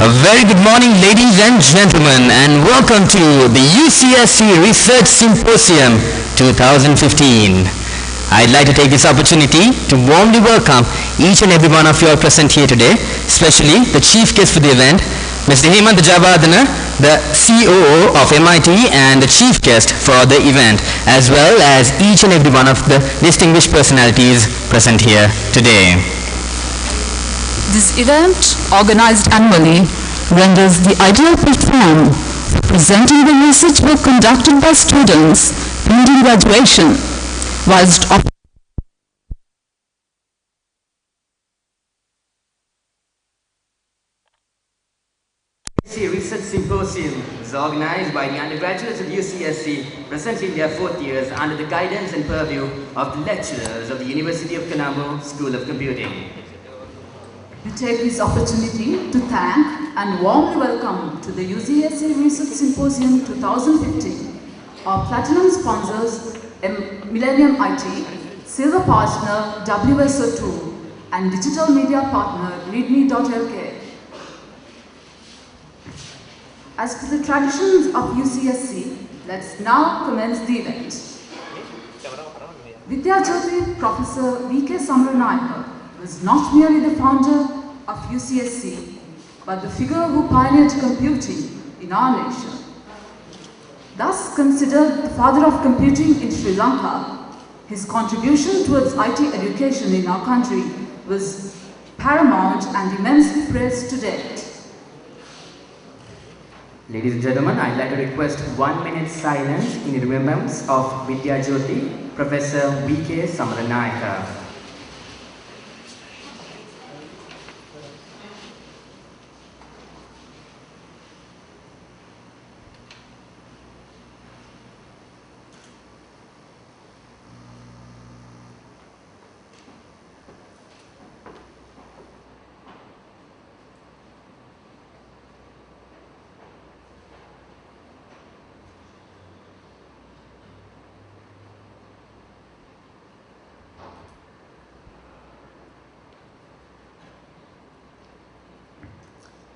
A very good morning, ladies and gentlemen, and welcome to the UCSC Research Symposium 2015. I'd like to take this opportunity to warmly welcome each and every one of you all present here today, especially the chief guest for the event, Mr. Hemant Jabardana, the COO of MIT and the chief guest for the event, as well as each and every one of the distinguished personalities present here today. This event, organized annually, renders the ideal platform for presenting the research work conducted by students pending graduation, whilst Research Symposium is organized by the undergraduates of UCSC, presently in their 4th years, under the guidance and purview of the lecturers of the University of Colombo School of Computing. We take this opportunity to thank and warmly welcome to the UCSC Research Symposium 2015 our platinum sponsors Millennium IT, silver partner WSO2 and digital media partner readme.lk. As per the traditions of UCSC, let's now commence the event. Vidyajyoti Professor V.K. Samaranayaka was not merely the founder of UCSC, but the figure who pioneered computing in our nation. Thus considered the father of computing in Sri Lanka, his contribution towards IT education in our country was paramount and immensely praised to date. Ladies and gentlemen, I'd like to request 1 minute silence in remembrance of Vidyajyoti Professor V.K. Samaranayaka.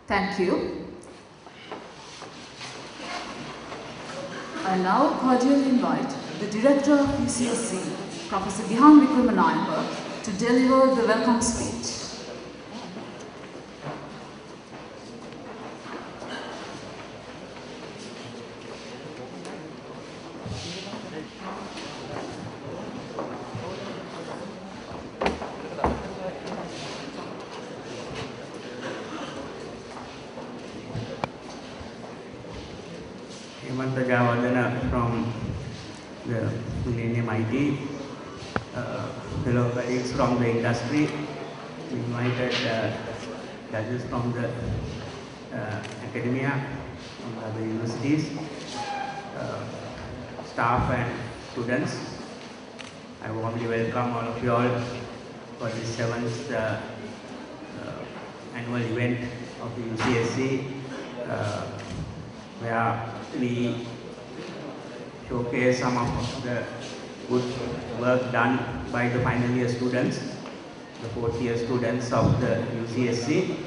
Thank you. I now cordially invite the Director of UCSC, Professor Gihan Vikramanayaka, to deliver the welcome speech. From the Millennium IT, fellow colleagues from the industry, invited judges from the academia, from other universities, staff and students. I warmly welcome all of you all for this 7th annual event of the UCSC, where we showcase some of the good work done by the final year students, the 4th year students of the UCSC.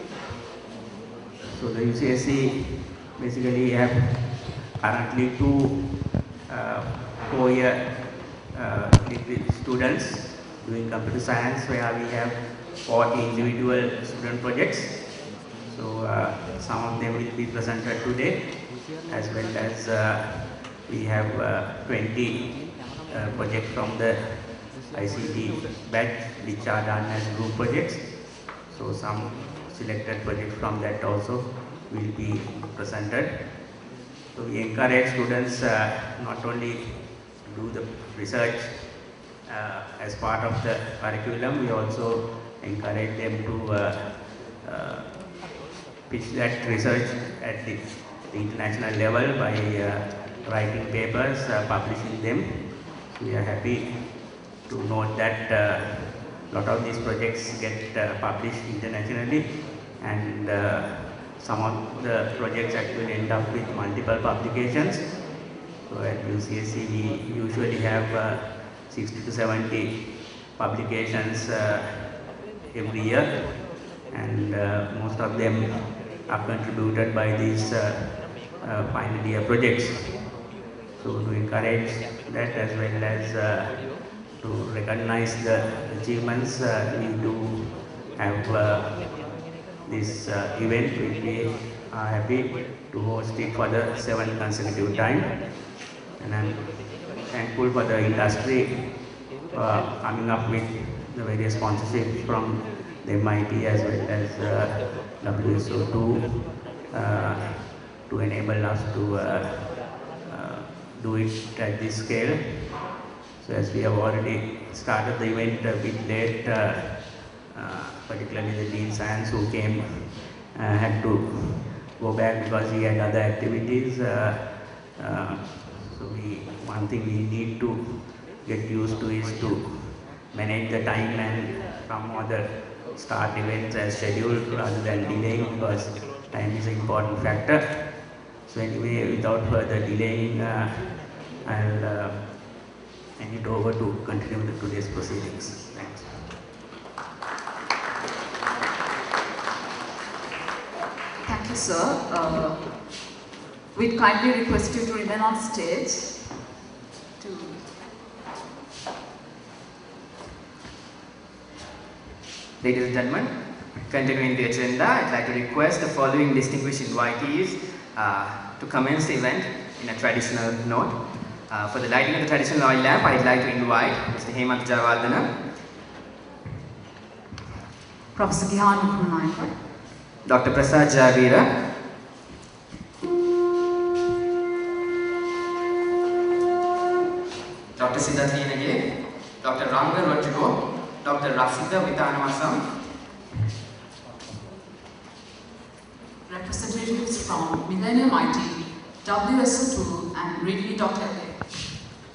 So the UCSC basically have currently 2 4-year degree students doing computer science, where we have 40 individual student projects. So some of them will be presented today, as well as we have 20 projects from the ICT batch, which are done as group projects. So some selected projects from that also will be presented. So we encourage students not only to do the research as part of the curriculum, we also encourage them to pitch that research at the international level by writing papers, publishing them. So we are happy to note that a lot of these projects get published internationally, and some of the projects actually end up with multiple publications. So at UCSC we usually have 60 to 70 publications every year, and most of them are contributed by these final year projects. So to encourage that as well as to recognize the achievements, we do have this event, which we are happy to host it for the 7th consecutive time. And I'm thankful for the industry coming up with the various sponsorships from the MIT as well as WSO2 to enable us to do it at this scale. So as we have already started the event a bit late, particularly the Dean Science who came had to go back because he had other activities. So one thing we need to get used to is to manage the time and come other start events as scheduled rather than delaying, because time is an important factor. So anyway, without further delaying, I'll hand it over to continue with today's proceedings. Thanks. Thank you, sir. We'd kindly request you to remain on stage. Ladies and gentlemen, continuing the agenda, I'd like to request the following distinguished invitees to commence the event in a traditional note. For the lighting of the traditional oil lamp, I'd like to invite Mr. Hemant Javardhana, Professor Gihan Vikramayanka, Dr. Prasad Javira, Dr. Siddharth Yenage, Dr. Ranga Rodrigo, Dr. Rasida Vitanamasam, representatives from Millennium IT, WSO2 and Ridley Dr.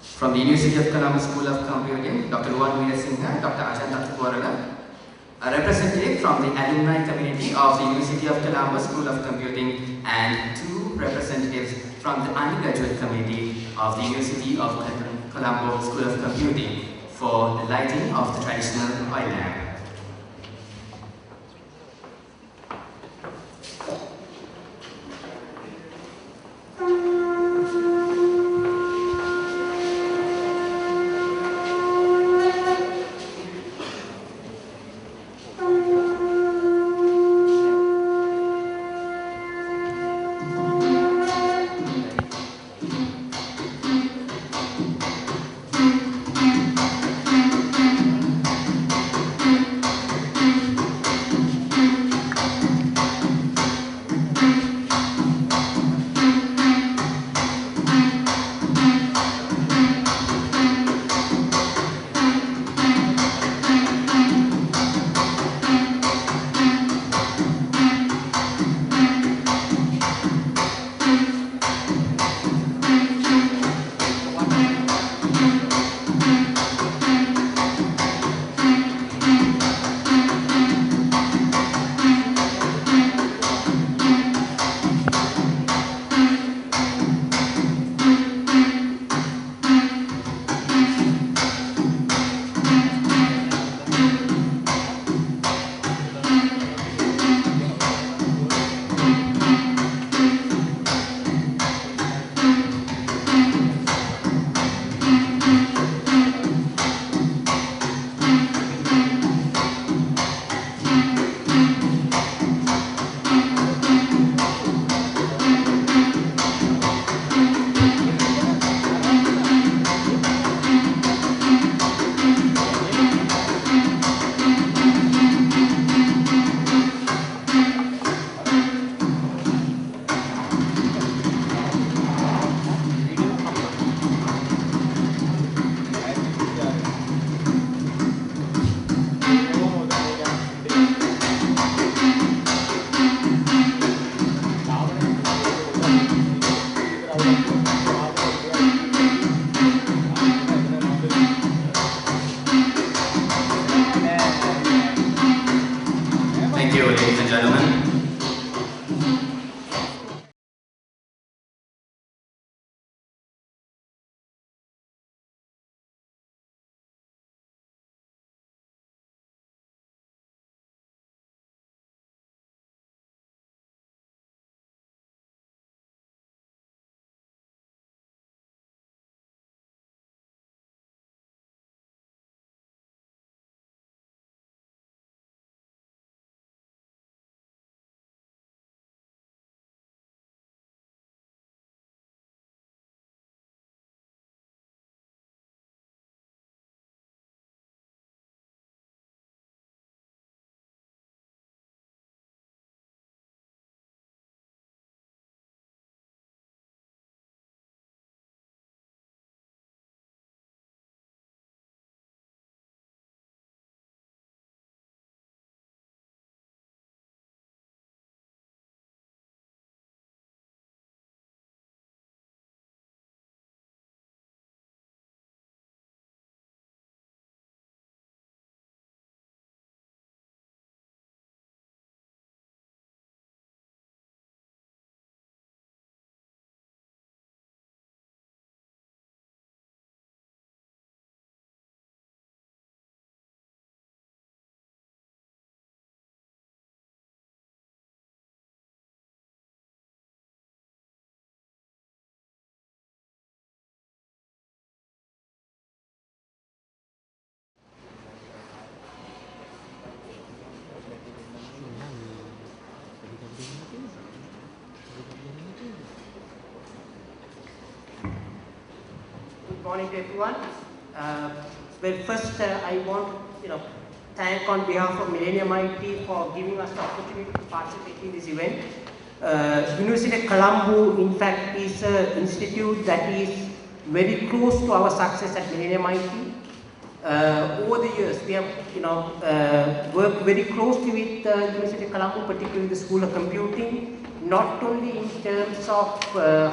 from the University of Columbus School of Computing, Dr. Uwan Singha, Dr. Ajay Tattuwarala, a representative from the alumni community of the University of Columbus School of Computing, and 2 representatives from the undergraduate community of the University of Colombo School of Computing for the lighting of the traditional oil lamp. morning to everyone. Well, first I want to thank on behalf of Millennium IT for giving us the opportunity to participate in this event. University of Colombo, in fact, is an institute that is very close to our success at Millennium IT. Over the years, we have worked very closely with University of Colombo, particularly the School of Computing, not only in terms of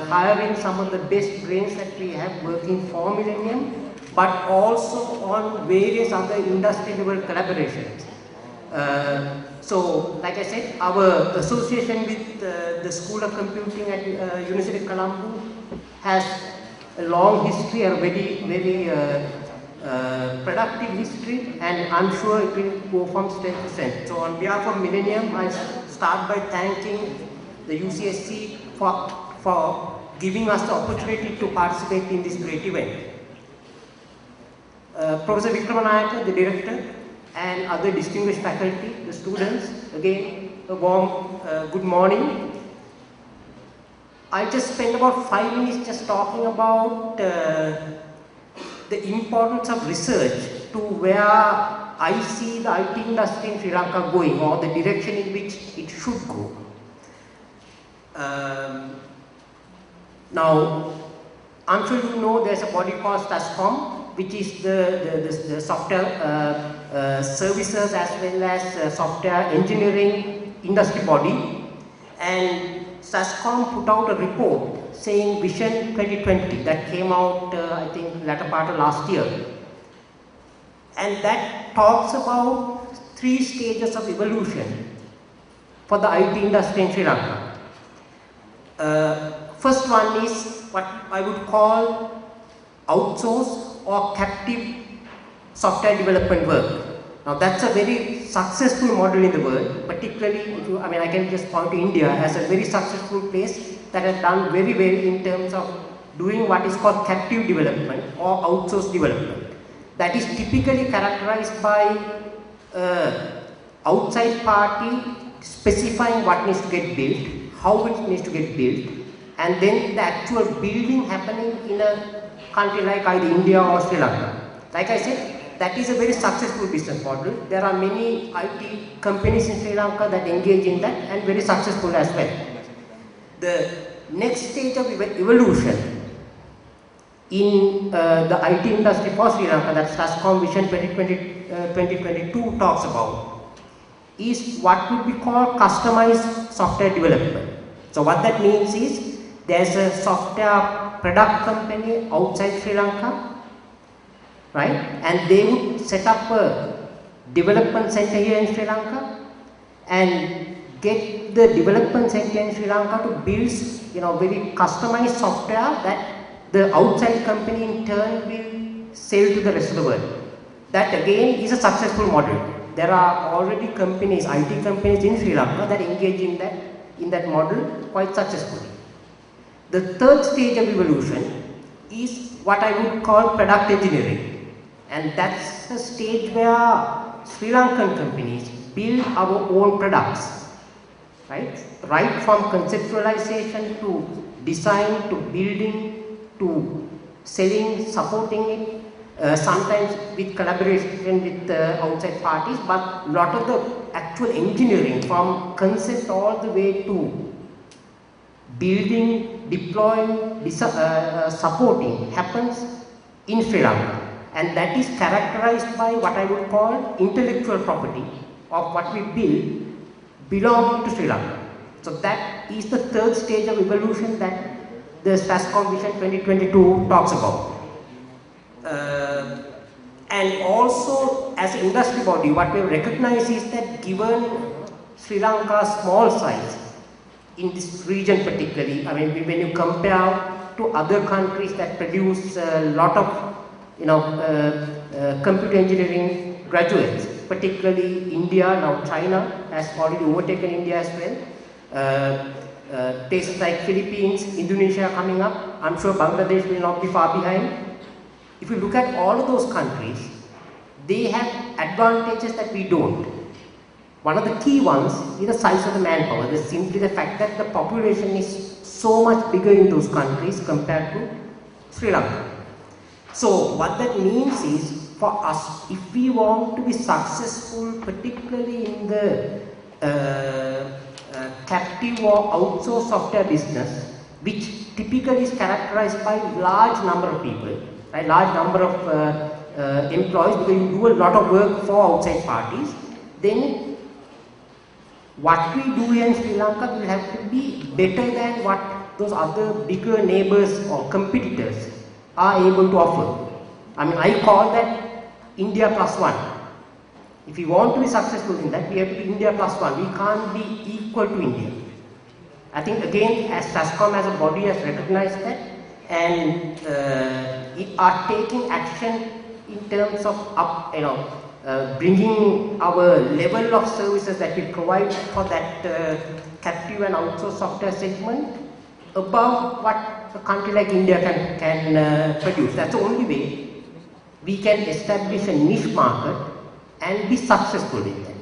hiring some of the best brains that we have working for Millennium, but also on various other industry level collaborations. So, like I said, our association with the School of Computing at University of Colombo has a long history, a very productive history, and I'm sure it will go from strength to strength. So, on behalf of Millennium, I start by thanking the UCSC for giving us the opportunity to participate in this great event. Professor Vikramanayaka, the director, and other distinguished faculty, the students, again a warm good morning. I just spent about 5 minutes just talking about the importance of research to where I see the IT industry in Sri Lanka going, or the direction in which it should go. Now, I'm sure you know there's a body called STASCOM, which is the software services as well as software engineering industry body. And STASCOM put out a report saying Vision 2020 that came out, I think, latter part of last year. And that talks about 3 stages of evolution for the IT industry in Sri Lanka. First one is what I would call outsource or captive software development work. Now that's a very successful model in the world, particularly if you, I can just point to India as a very successful place that has done very well in terms of doing what is called captive development or outsourced development. That is typically characterized by outside party specifying what needs to get built, how it needs to get built, and then the actual building happening in a country like either India or Sri Lanka. Like I said, that is a very successful business model. There are many IT companies in Sri Lanka that engage in that and very successful as well. The next stage of evolution in the IT industry for Sri Lanka, that STASCOM Vision 2022 talks about, is what would be called customized software development. So what that means is, there's a software product company outside Sri Lanka, right? And they would set up a development center here in Sri Lanka and get the development center in Sri Lanka to build, very customized software that the outside company in turn will sell to the rest of the world. That again is a successful model. There are already companies, IT companies in Sri Lanka that engage in that model quite successfully. The third stage of evolution is what I would call product engineering, and that's the stage where Sri Lankan companies build our own products, right? Right from conceptualization to design to building to selling, supporting it, sometimes with collaboration with outside parties, but a lot of the actual engineering from concept all the way to building, deploying, supporting happens in Sri Lanka, and that is characterized by what I would call intellectual property of what we build belonging to Sri Lanka. So that is the third stage of evolution that the STASCOM Vision 2022 talks about. And also as an industry body, what we have recognized is that given Sri Lanka's small size, in this region particularly, when you compare to other countries that produce a lot of computer engineering graduates, particularly India, now China has already overtaken India as well. Places like Philippines, Indonesia are coming up. I'm sure Bangladesh will not be far behind. If you look at all of those countries, they have advantages that we don't. One of the key ones is the size of the manpower. There's simply the fact that the population is so much bigger in those countries compared to Sri Lanka. So what that means is, for us, if we want to be successful, particularly in the captive or outsourced software business, which typically is characterized by large number of people, right? Large number of employees, because you do a lot of work for outside parties, then what we do here in Sri Lanka will have to be better than what those other bigger neighbors or competitors are able to offer. I mean, I call that India plus one. If we want to be successful in that, we have to be India plus one. We can't be equal to India. I think again, as SASCOM as a body has recognized that, and are taking action in terms of bringing our level of services that we provide for that captive and outsourced software segment above what a country like India can produce. That's the only way we can establish a niche market and be successful in that.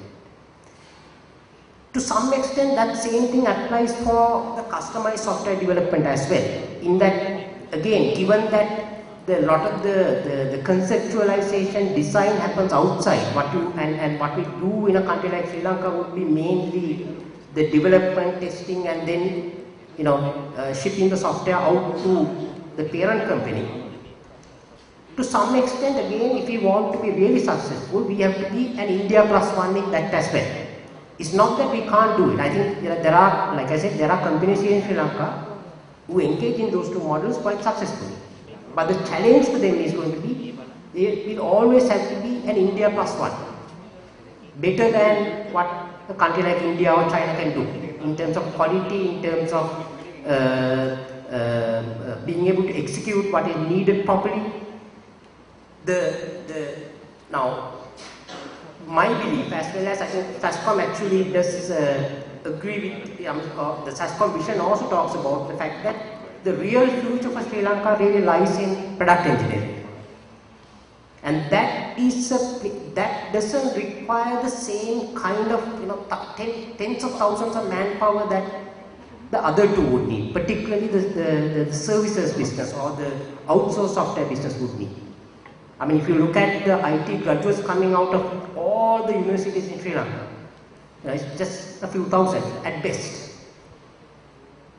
To some extent, that same thing applies for the customized software development as well. In that, again, given that a lot of the conceptualization design happens outside, and what we do in a country like Sri Lanka would be mainly the development, testing, and then shipping the software out to the parent company. To some extent, again, if we want to be really successful, we have to be an India plus one in that as well. It's not that we can't do it. I think there are, like I said, there are companies here in Sri Lanka who engage in those two models quite successfully. But the challenge to them is going to be, they will always have to be an India plus one. Better than what a country like India or China can do in terms of quality, in terms of being able to execute what is needed properly. Now, my belief, as well as I think SASCOM actually does agree with, the SASCOM vision also talks about the fact that the real future for Sri Lanka really lies in product engineering. And that doesn't require the same kind of, tens of thousands of manpower that the other two would need, particularly the services business or the outsourced software business would need. I mean, if you look at the IT graduates coming out of all the universities in Sri Lanka, it's just a few thousand at best.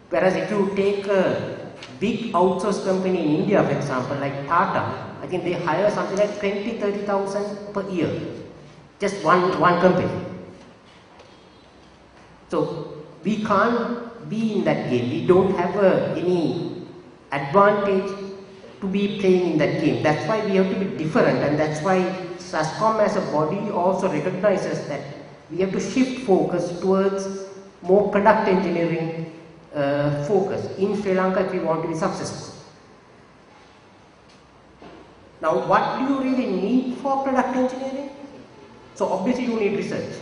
Whereas if you take a big outsourced company in India, for example, like Tata, I think they hire something like 20,000-30,000 per year. Just one company. So we can't be in that game. We don't have any advantage to be playing in that game. That's why we have to be different, and that's why SASCOM as a body also recognizes that we have to shift focus towards more product engineering focus in Sri Lanka if we want to be successful. Now, what do you really need for product engineering? So obviously you need research.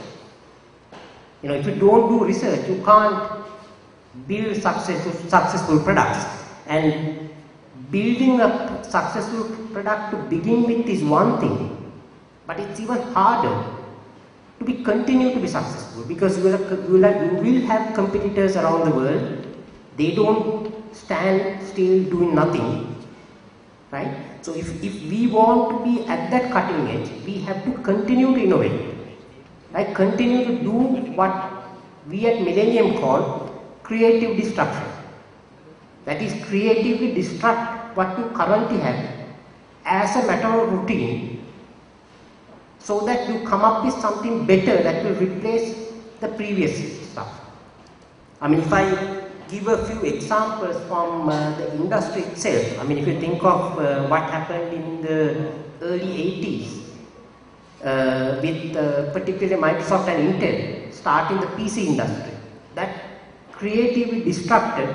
If you don't do research, you can't build successful products. And building a successful product to begin with is one thing, but it's even harder to continue to be successful, because you will have competitors around the world. They don't stand still doing nothing, right? So if we want to be at that cutting edge, we have to continue to innovate, right? Continue to do what we at Millennium call creative destruction. That is, creatively destruct what you currently have as a matter of routine, so that you come up with something better that will replace the previous stuff. I mean, if I give a few examples from the industry itself, I mean, if you think of what happened in the early 80s with particularly Microsoft and Intel starting the PC industry, that creatively disrupted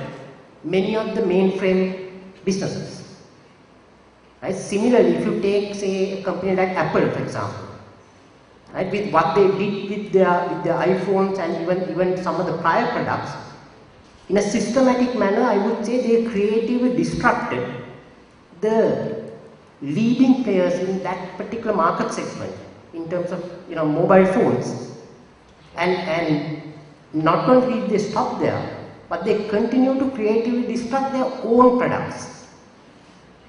many of the mainframe businesses. Right? Similarly, if you take, say, a company like Apple, for example, right, with what they did with their iPhones and even some of the prior products, in a systematic manner, I would say they creatively disrupted the leading players in that particular market segment in terms of mobile phones. And not only did they stop there, but they continue to creatively disrupt their own products.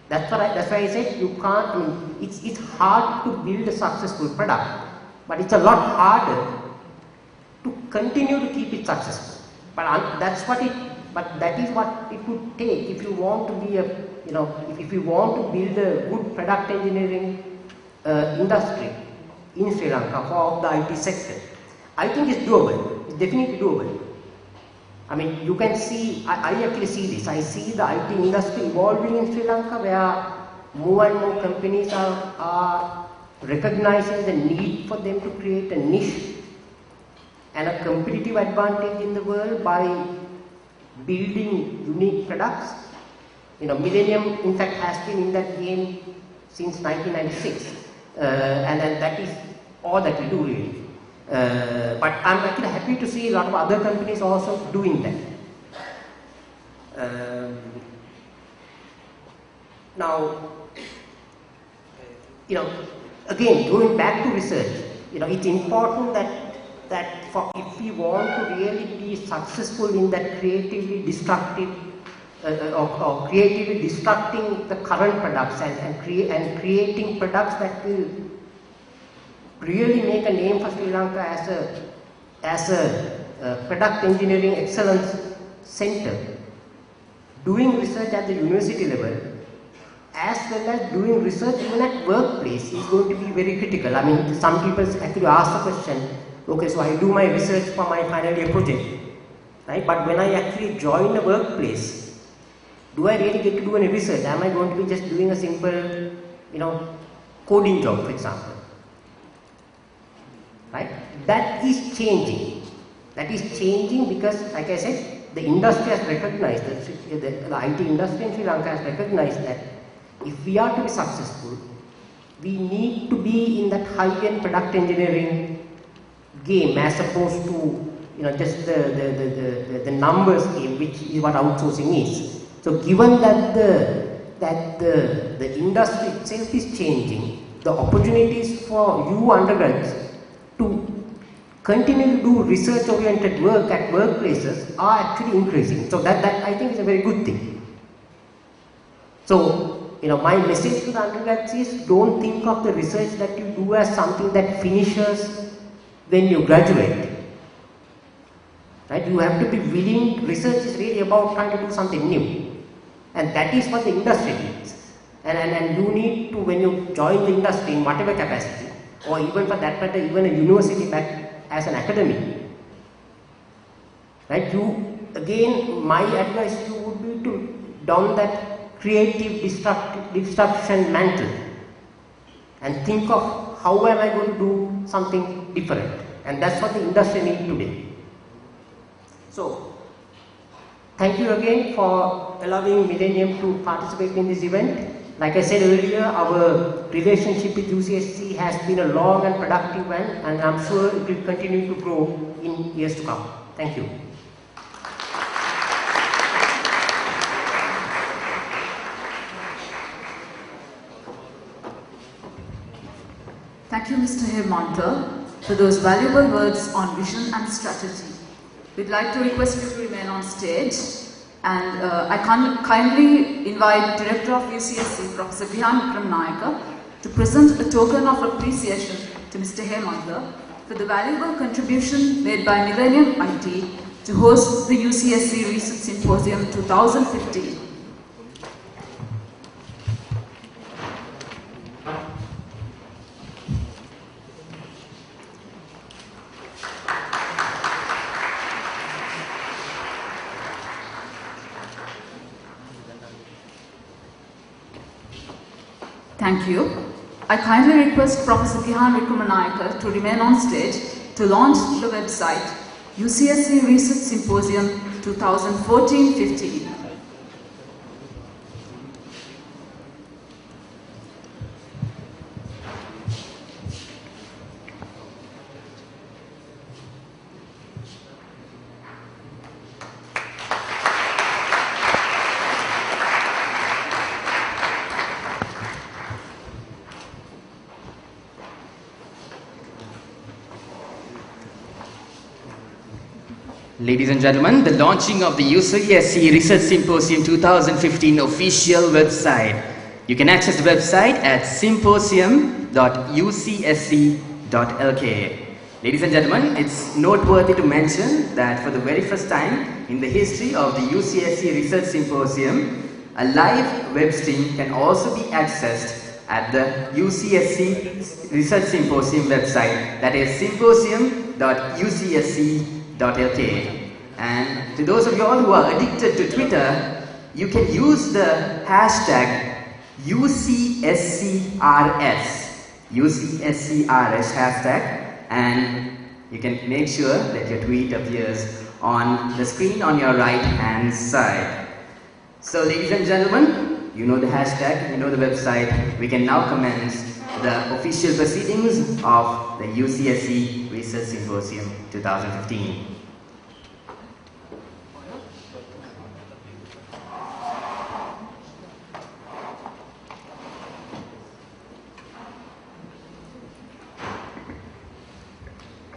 That's why I said you can't, I mean, it's hard to build a successful product, but it's a lot harder to continue to keep it successful. But that is what it would take if you want to be if you want to build a good product engineering industry in Sri Lanka for the IT sector. I think it's doable. It's definitely doable. I mean, you can see, I actually see this. I see the IT industry evolving in Sri Lanka, where more and more companies are recognizing the need for them to create a niche and a competitive advantage in the world by building unique products. Millennium in fact has been in that game since 1996, and that is all that we do really. But I'm actually happy to see a lot of other companies also doing that. Now, again, going back to research, it's important that if we want to really be successful in that creatively destructive or creatively destructing the current products and creating products that will really make a name for Sri Lanka as a product engineering excellence center, doing research at the university level as well as doing research even at workplace is going to be very critical. I mean, some people actually ask the question, okay, so I do my research for my final year project, right? But when I actually join the workplace, do I really get to do any research? Am I going to be just doing a simple, coding job, for example? Right? That is changing. That is changing because, like I said, the industry has recognized, the IT industry in Sri Lanka has recognized that if we are to be successful, we need to be in that high-end product engineering game as opposed to just the numbers game, which is what outsourcing is. So given that the industry itself is changing, the opportunities for you undergrads to continue to do research-oriented work at workplaces are actually increasing. So that I think is a very good thing. So my message to the undergrads is, don't think of the research that you do as something that finishes when you graduate. Right? You have to be willing. Research is really about trying to do something new. And that is what the industry needs. And you need to, when you join the industry in whatever capacity, or even for that matter, even a university back as an academic, right? Again, my advice to you would be to don that creative disruption mantle and think of how am I going to do something different. And that's what the industry needs today. So, thank you again for allowing Millennium to participate in this event. Like I said earlier, our relationship with UCSC has been a long and productive one, and I'm sure it will continue to grow in years to come. Thank you. Thank you, Mr. Hemanta, for those valuable words on vision and strategy. We'd like to request you to remain on stage, and I kindly invite Director of UCSC, Professor Gihan Vikramnayaka, to present a token of appreciation to Mr. Hemanta for the valuable contribution made by Millennium IT to host the UCSC Research Symposium 2015. Thank you. I kindly request Professor Gihan Vikramnayaka to remain on stage to launch the website UCSC Research Symposium 2014-15. Ladies and gentlemen, the launching of the UCSC Research Symposium 2015 official website. You can access the website at symposium.ucsc.lk. Ladies and gentlemen, it's noteworthy to mention that for the very first time in the history of the UCSC Research Symposium, a live web stream can also be accessed at the UCSC Research Symposium website, that is symposium.ucsc.lk. And to those of you all who are addicted to Twitter, you can use the hashtag UCSCRS hashtag, and you can make sure that your tweet appears on the screen on your right hand side. So ladies and gentlemen, you know the hashtag, you know the website. We can now commence the official proceedings of the UCSC Research Symposium 2015.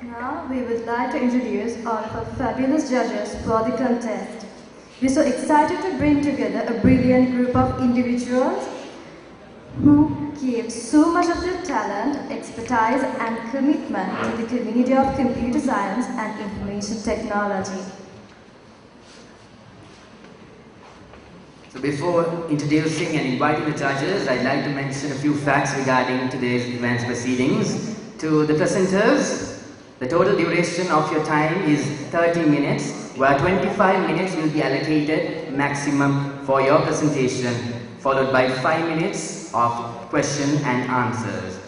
Now we would like to introduce all of our fabulous judges for the contest. We're so excited to bring together a brilliant group of individuals who give so much of their talent, expertise and commitment to the community of computer science and information technology. So before introducing and inviting the judges, I'd like to mention a few facts regarding today's event's proceedings. To the presenters, the total duration of your time is 30 minutes, where 25 minutes will be allocated maximum for your presentation, followed by 5 minutes of question and answers.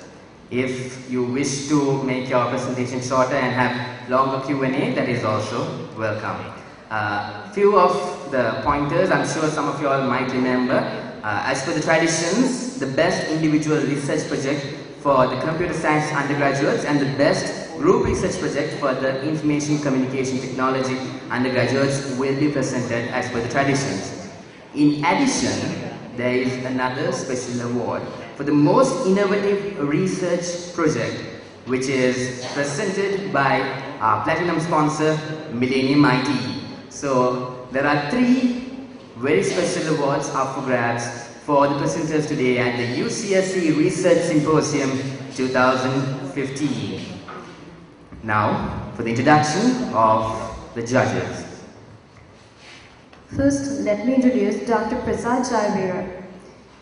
If you wish to make your presentation shorter and have longer Q&A, that is also welcome. Few of the pointers, I'm sure some of you all might remember. As per the traditions, the best individual research project for the computer science undergraduates and the best group research project for the information communication technology undergraduates will be presented as per the traditions. In addition, there is another special award for the most innovative research project, which is presented by our platinum sponsor, Millennium IT. So there are 3 very special awards up for grabs for the presenters today at the UCSC Research Symposium 2015. Now, for the introduction of the judges. First, let me introduce Dr. Prasad Jaivira.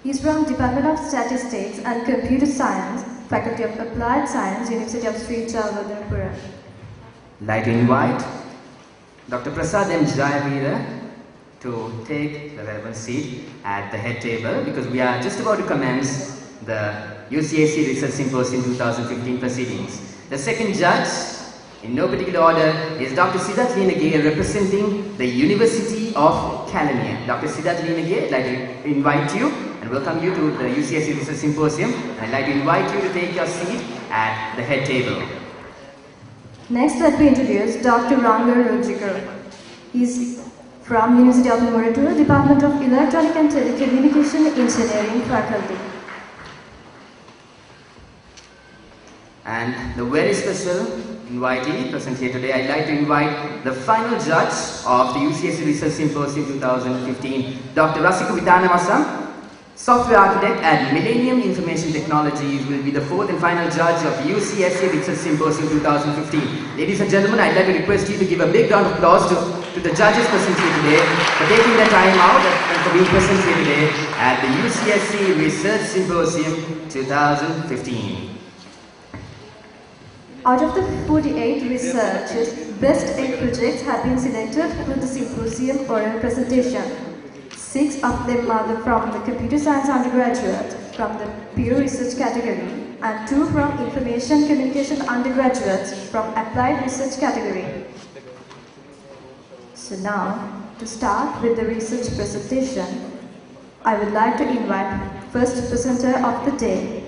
He's from Department of Statistics and Computer Science, Faculty of Applied Science, University of Sri Chalvadanpuram. I'd like to invite Dr. Prasad M. Jaivira to take the relevant seat at the head table, because we are just about to commence the UCSC Research Symposium 2015 proceedings. The second judge, in no particular order, is Dr. Siddharth Linage, representing the University of California. Dr. Siddharth Linage, I'd like to invite you and welcome you to the UCSC Research Symposium. And I'd like to invite you to take your seat at the head table. Next, let me introduce Dr. Ranga Rojikar. He's from University of Muratura, Department of Electronic and Telecommunication Engineering Faculty. And the very special invitee present here today, I'd like to invite the final judge of the UCSC Research Symposium 2015, Dr. Rasika Vidhanamasa, software architect at Millennium Information Technologies, will be the 4th and final judge of UCSC Research Symposium 2015. Ladies and gentlemen, I'd like to request you to give a big round of applause to the judges present here today for taking their time out and for being present here today at the UCSC Research Symposium 2015. Out of the 48 researchers, best 8 projects have been selected for the symposium oral presentation. 6 of them are from the computer science undergraduate from the peer research category, and 2 from information communication undergraduates from applied research category. So now, to start with the research presentation, I would like to invite first presenter of the day,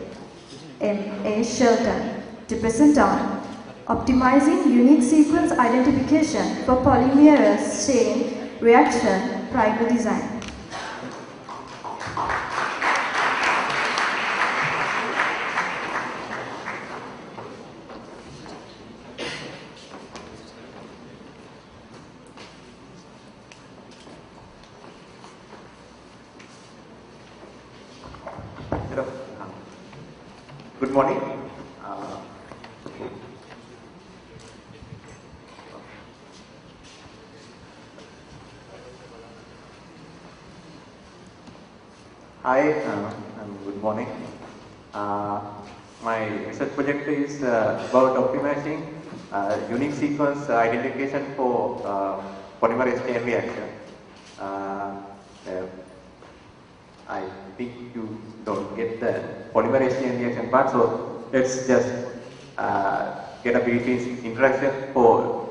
M.A. Shelton, to present on optimizing unique sequence identification for polymerase chain reaction primer design. Good morning. Hi, good morning. My research project is about optimizing unique sequence identification for polymerase chain reaction. I think you don't get the polymerase chain reaction part, so let's just get a brief introduction for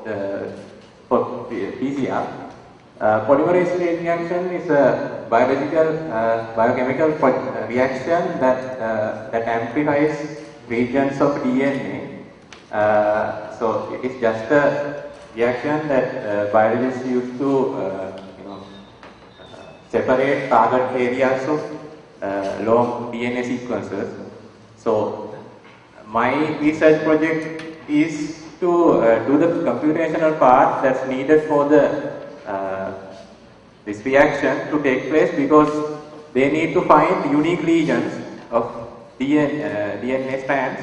PCR. Polymerase chain reaction is a biological, biochemical reaction that amplifies regions of DNA. So it is just a reaction that biologists use to separate target areas of long DNA sequences. So my research project is to do the computational part that's needed for the this reaction to take place, because they need to find unique regions of DNA strands.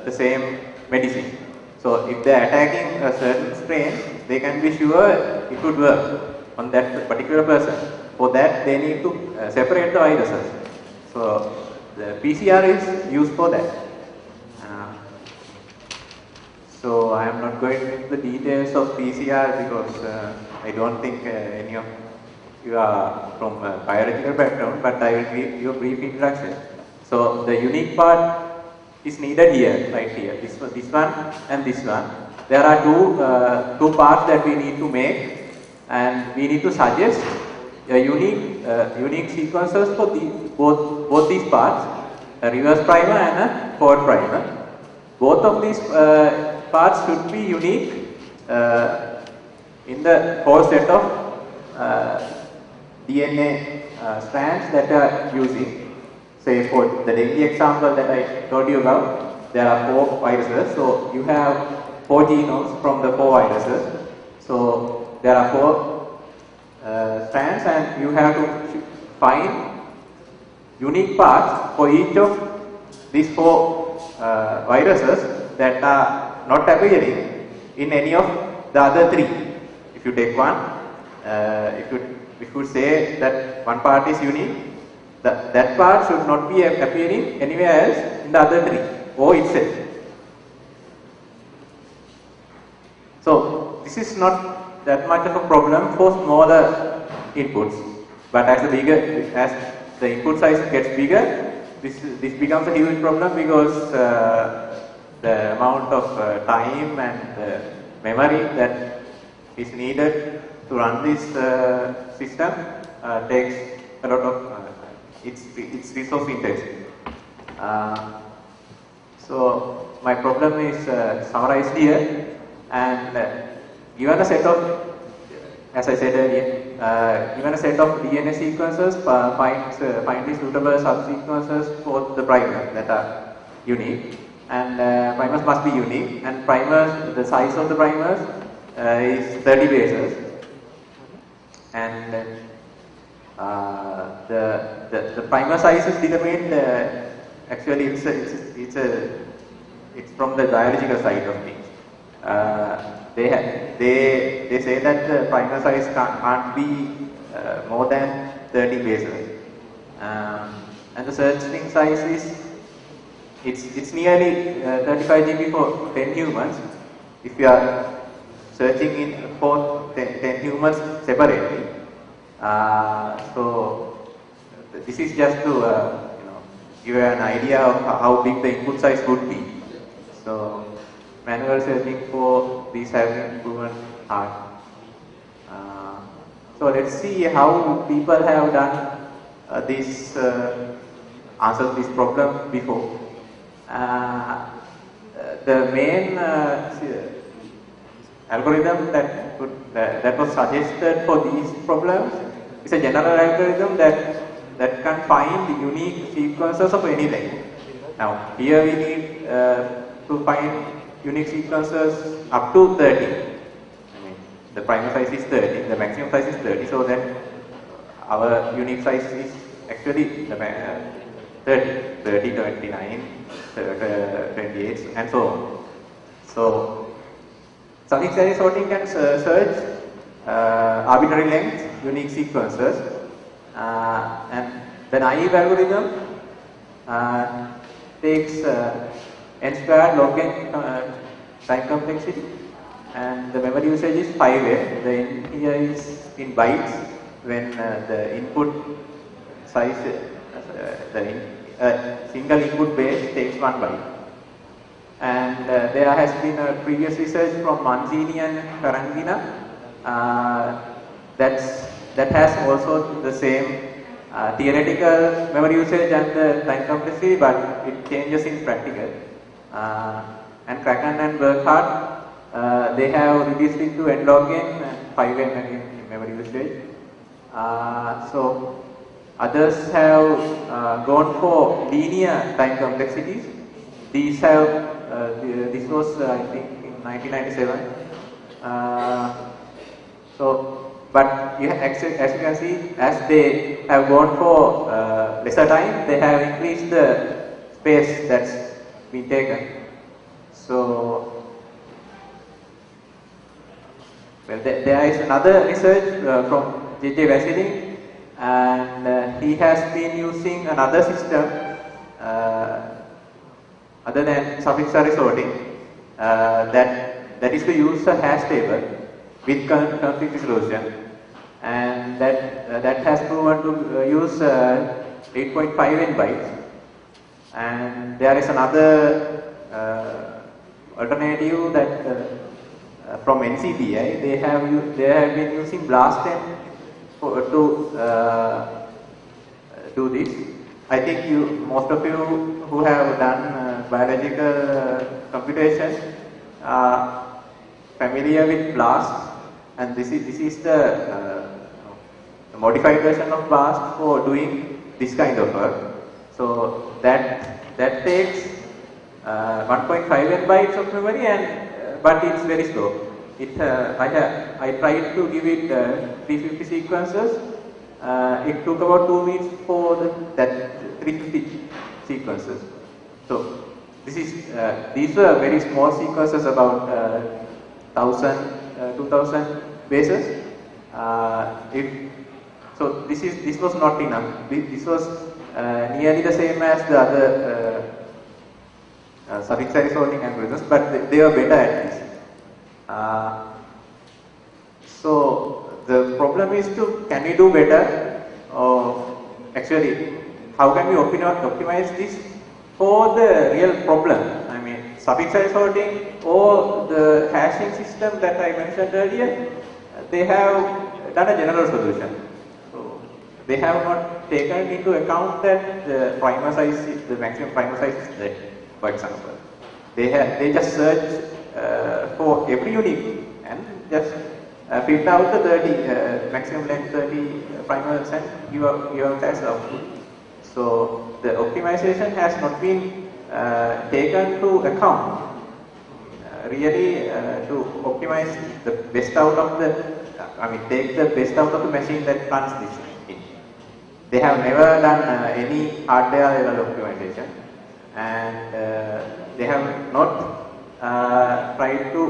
The same medicine. So if they are attacking a certain strain, they can be sure it would work on that particular person. For that, they need to separate the viruses. So the PCR is used for that. So I am not going into the details of PCR because I don't think any of you are from a biological background, but I will give you a brief introduction. So the unique part is needed here, right here. This one and this one. There are two parts that we need to make, and we need to suggest a unique sequences for both these parts, a reverse primer and a forward primer. Both of these parts should be unique in the whole set of DNA strands that are using. Say for the dengue example that I told you about, there are 4 viruses. So you have 4 genomes from the 4 viruses. So there are 4 strands, and you have to find unique parts for each of these 4 viruses that are not appearing in any of the other 3. If you take one, if you say that one part is unique, that part should not be appearing anywhere else in the other 3 or itself. So this is not that much of a problem for smaller inputs, but as the input size gets bigger, this becomes a huge problem, because the amount of time and memory that is needed to run this system takes a lot of it's resource intensive. So my problem is summarized here, and given a set of, as I said earlier, given a set of DNA sequences, find the suitable subsequences for the primer that are unique, and primers must be unique, and primers, the size of the primers is 30 bases, and the primer size is determined. Actually, it's from the biological side of things. They say that the primer size can't be more than 30 bases, and the search string size is it's nearly 35 GB for 10 humans. If you are searching in for 10 humans separately. So this is just to give you an idea of how big the input size would be. So manual searching for these have been proven hard. So let's see how people have done this answer this problem before. The main algorithm that was suggested for these problems is a general algorithm that can find the unique sequences of any length. Now here we need to find unique sequences up to 30. I mean, the primal size is 30, the maximum size is 30, so then our unique size is actually 30, 29, 28 and so on. So suffix array sorting can search arbitrary length unique sequences, and the naive algorithm takes n squared log n time complexity, and the memory usage is 5n. The n here is in bytes when the input size, single input base takes 1 byte. And there has been a previous research from Manzini and Karangina that has also the same theoretical memory usage and the time complexity, but it changes in practical. And Kraken and Burkhardt, they have reduced it to n log n and 5n again in memory usage. So others have gone for linear time complexities. These have this was I think in 1997. But as you can see, as they have gone for lesser time, they have increased the space that's been taken. So, well, there is another research from J.J. Vasily, and he has been using another system other than suffix array sorting, that is to use a hash table with conflict resolution, and that has proven to use 8.5n bytes. And there is another alternative that from NCBI they have been using BLASTn to do this. I think most of you who have done biological computation are familiar with BLAST, and this is the modified version of BLAST for doing this kind of work. So that takes 1.5n bytes of memory, but it's very slow. I tried to give it 350 sequences. It took about 2 minutes for that 350 sequences. So these were very small sequences, about 1,000, 2,000 bases. So this was not enough. This was nearly the same as the other suffix array sorting algorithms, but they were better at this. So the problem is can we do better, or actually how can we optimize this for the real problem? I mean, suffix array sorting or the hashing system that I mentioned earlier, they have done a general solution. So they have not taken into account that the primal size is, the maximum primal size is that, for example. They just search for every unique and just print out the 30 maximum length 30 primals and your as output. So the optimization has not been taken to account really to optimize the best out of take the best out of the machine that runs this in. They have never done any hardware level optimization, and they have not tried to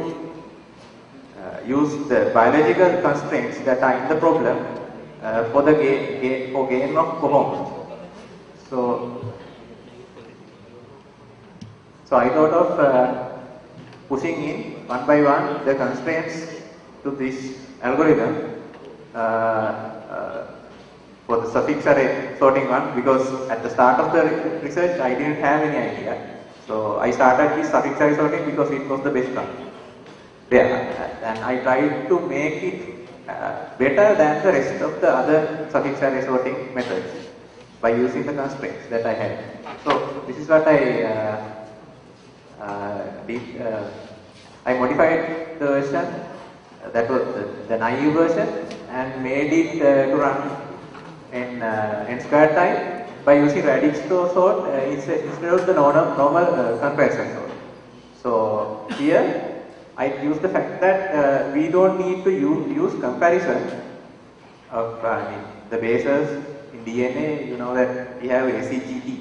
use the biological constraints that are in the problem for the gain of performance. So I thought of pushing in one by one the constraints to this algorithm for the suffix array sorting one, because at the start of the research I didn't have any idea. So I started this suffix array sorting because it was the best one. Yeah, and I tried to make it better than the rest of the other suffix array sorting methods by using the constraints that I had. So this is what I did. I modified the version that was the naive version and made it to run in n² time by using radix sort instead of the normal comparison sort. So here I use the fact that we don't need to use comparison of the bases in DNA. You know that we have ACGT.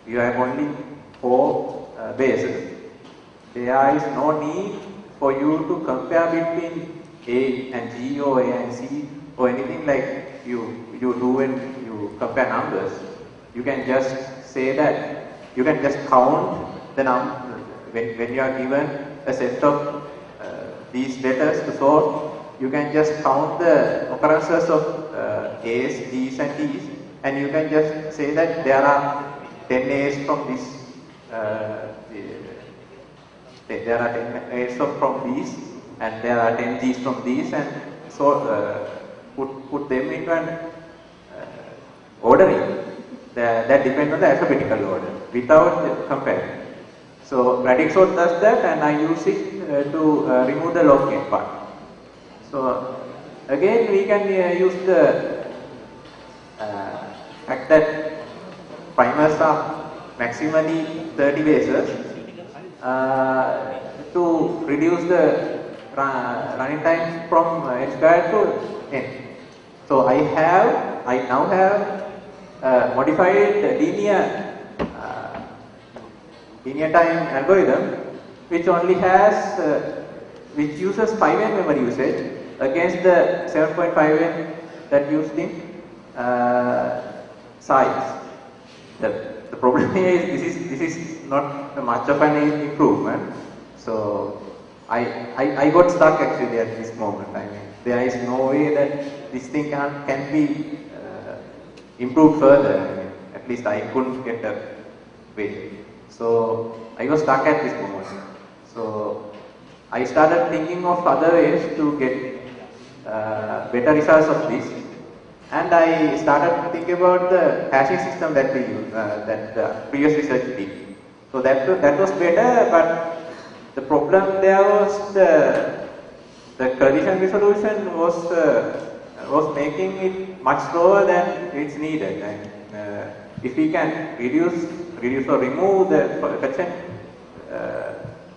We have only 4 bases. There is no need for you to compare between A and G or A and C or anything like you do when you compare numbers. You can just say that you can just count the number when you are given a set of these letters to sort. You can just count the occurrences of A's, G's and T's, and you can just say that there are 10 A's from this, there are 10 A's from these, and there are 10 G's from these, and so put them into an ordering that depends on the alphabetical order without comparing. So radix sort does that, and I use it to remove the log n part. So again we can use the fact that primers are maximally 30 bases to reduce the running time from n² to n. So I now have modified linear time algorithm which only has which uses 5n memory usage against the 7.5n that used in size. The problem is this is not much of an improvement. So I got stuck actually at this moment. I mean, there is no way that this thing can be improved further. I mean, at least I couldn't get a way. So I was stuck at this moment. So I started thinking of other ways to get better results of this, and I started thinking about the hashing system that we use, that the previous research did. So that was better, but the problem there was the collision resolution was making it much slower than it's needed. And if we can reduce or remove the collision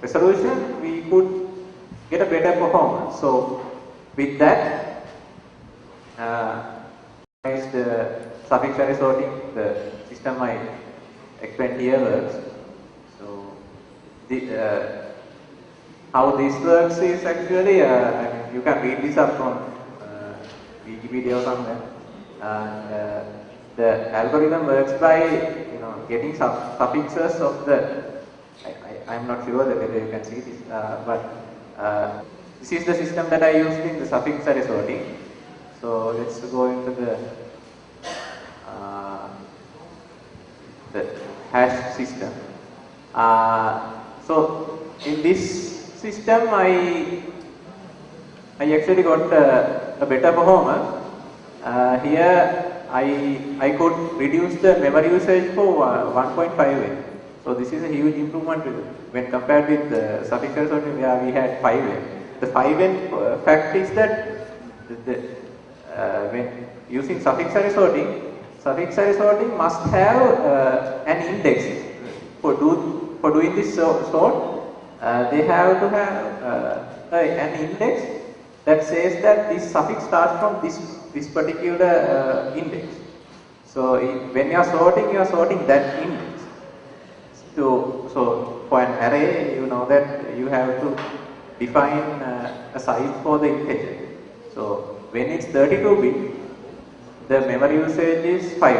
resolution, we could get a better performance. So with that, is the suffix array sorting, the system I explained here works. So how this works is actually, I mean, you can read this up on Wikipedia or somewhere. And the algorithm works by getting suffixes of the. I'm not sure whether you can see this, but this is the system that I used in the suffix array sorting. So let's go into the hash system. So in this system, I actually got a better performance. Here I could reduce the memory usage for 1.5n. So this is a huge improvement when compared with the suffix array sorting where we had 5n. The 5n fact is that when using suffix array sorting must have an index. For doing this sort, they have to have an index that says that this suffix starts from this particular index. So when you are sorting that index. So for an array, you know that you have to define a size for the integer. So when it's 32-bit, the memory usage is 5.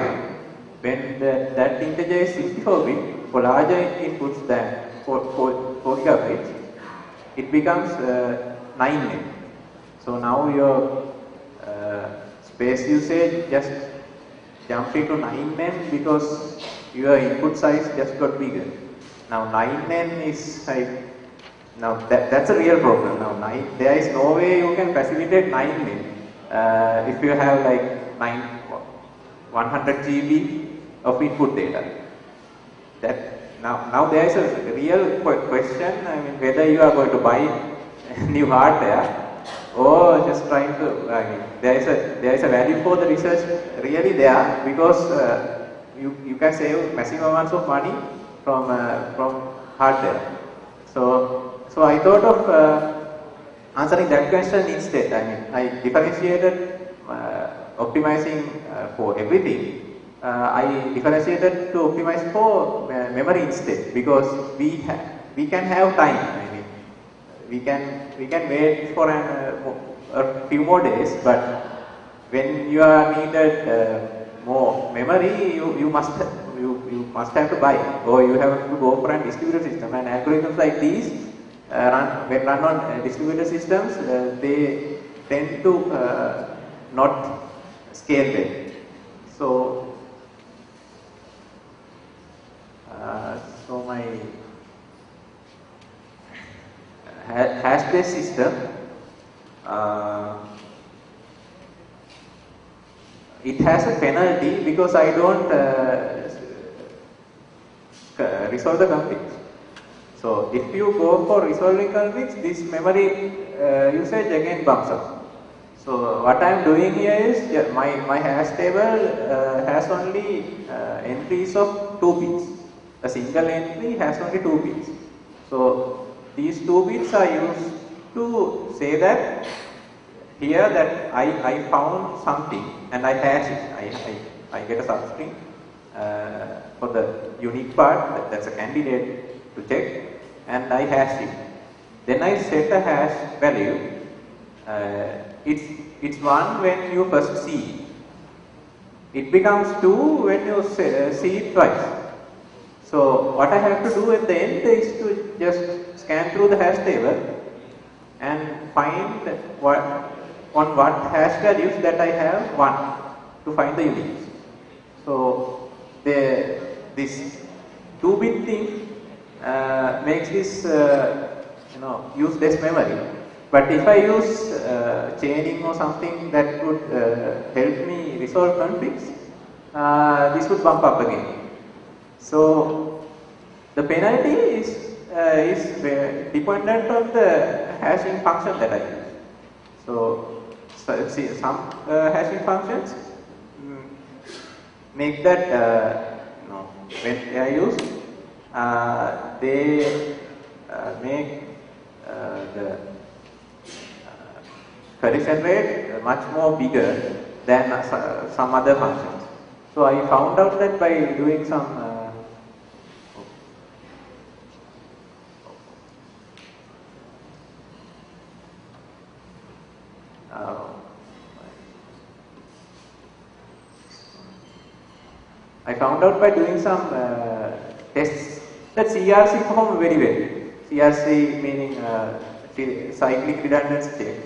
When that integer is 64-bit, for larger inputs than 4 gigabytes, it becomes 9. So now your space usage just jumped into 9n because your input size just got bigger. Now 9n is like, now that's a real problem. Now there is no way you can facilitate 9n if you have like 100 GB of input data. Now there is a real question. I mean, whether you are going to buy new hardware or just trying to. I mean, there is a value for the research really there, because you can save massive amounts of money from hardware. So I thought of answering that question instead. I mean, I differentiated optimizing for everything. I differentiated to optimize for memory instead, because we can have time. I mean, we can wait for a few more days, but when you are needed more memory, you must have to buy, or you have to go for a distributed system. And algorithms like these, when run on distributed systems, they tend to not scale well. So my hash-based system, it has a penalty because I don't resolve the conflicts. So if you go for resolving conflicts, this memory usage again bumps up. So what I am doing here is, my hash table has only entries of 2 bits. A single entry has only 2 bits. So these 2 bits are used to say that here that I found something and I hash it. I get a substring for the unique part, that's a candidate to check, and I hash it. Then I set a hash value. It's 1 when you first see it. It becomes 2 when you see it twice. So what I have to do at the end is to just scan through the hash table and find what hash values that I have 1 to find the uniques. So this 2-bit thing makes this use less memory. But if I use chaining or something that would help me resolve conflicts, this would bump up again. So the penalty is dependent on the hashing function that I use. So see, some hashing functions make that when they are used, they make the correction rate much more bigger than some other functions. So I found out that by doing some tests that CRC perform very well. CRC meaning cyclic redundance check,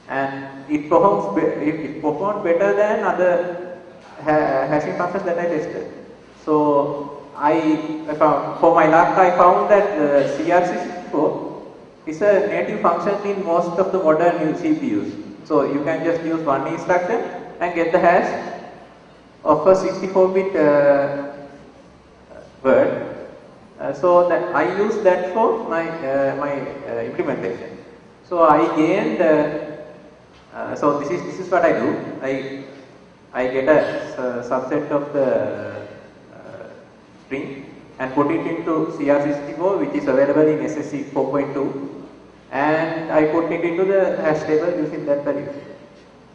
and it performed better than other hashing functions that I tested. So for my luck, I found that CRC64 is a native function in most of the modern CPUs. So you can just use one instruction and get the hash of a 64-bit word. So that I use that for my implementation. So I gained. So this is what I do. I get a subset of the string and put it into CRC64, which is available in SSC 4.2, and I put it into the hash table using that value.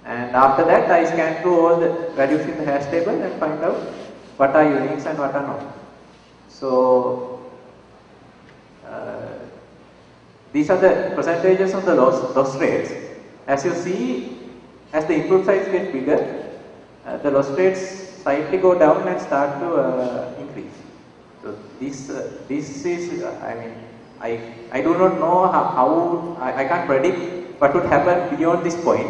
And after that, I scan through all the values in the hash table and find out what are uniques and what are not. So these are the percentages of the loss rates. As you see, as the input size gets bigger, the loss rates slightly go down and start to increase. So this is, I do not know how I can't predict what would happen beyond this point,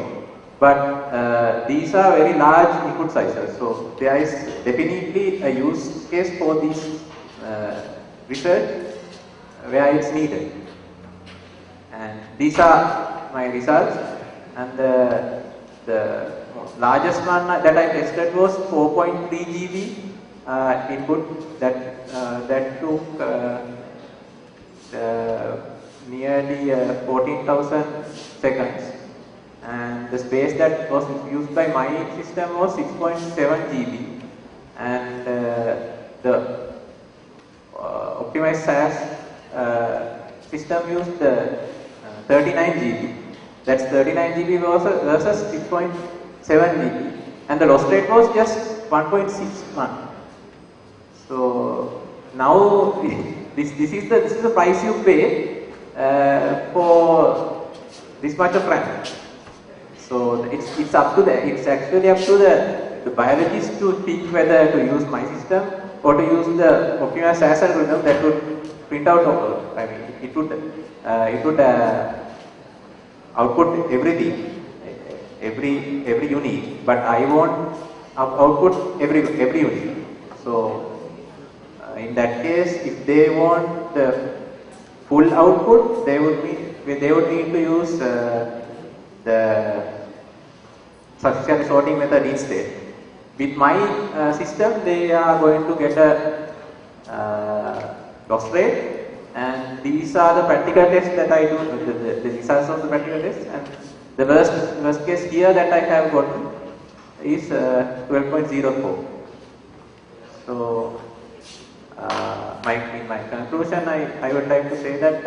but these are very large input sizes, so there is definitely a use case for this research where it's needed. And these are my results, and the largest one that I tested was 4.3 GB input that took nearly 14,000 seconds, and the space that was used by my system was 6.7 GB, and the optimized SAS system used 39 GB. That's 39 GB versus 6.7 GB, and the loss rate was just 1.61. So now this is the price you pay for this much of RAM. So it's actually up to the biologist to pick whether to use my system or to use the optimized SAS algorithm that would print out. I mean, it would output everything, every unit, but I want output every unit. So in that case, if they want the full output, they would need to use the substitution sorting method instead. With my system, they are going to get a loss rate. And these are the practical tests that I do, the results of the practical tests. And the worst case here that I have gotten is 12.04. So, in my conclusion, I would like to say that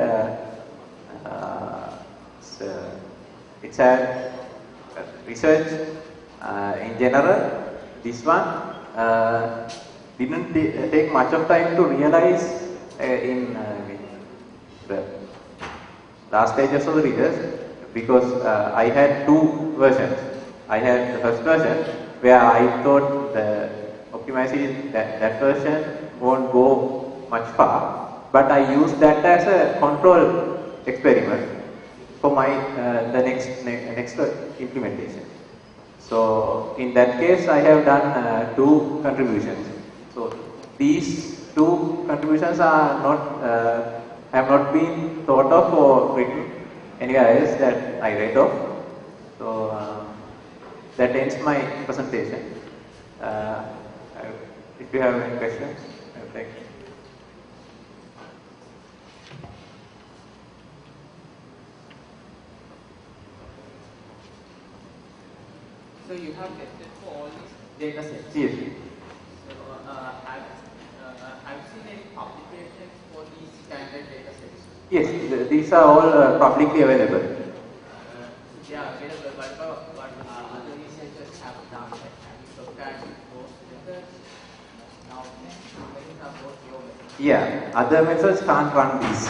it's a research in general. This one didn't take much of time to realize in the last stages of the research, because I had two versions. I had the first version where I thought the optimization that version won't go much far, but I used that as a control experiment for my the next implementation. So in that case, I have done two contributions. So these two contributions are not have not been thought of or written anywhere else that I read of. So that ends my presentation. If you have any questions, I would like to. So you have tested for all these data sets? Yes. So have you seen any publications for these standard data sets? Yes, these are all publicly available. They are available, but other researchers have done that. Have you looked at those methods? Now, many are both your methods. Yeah, other methods can't run these.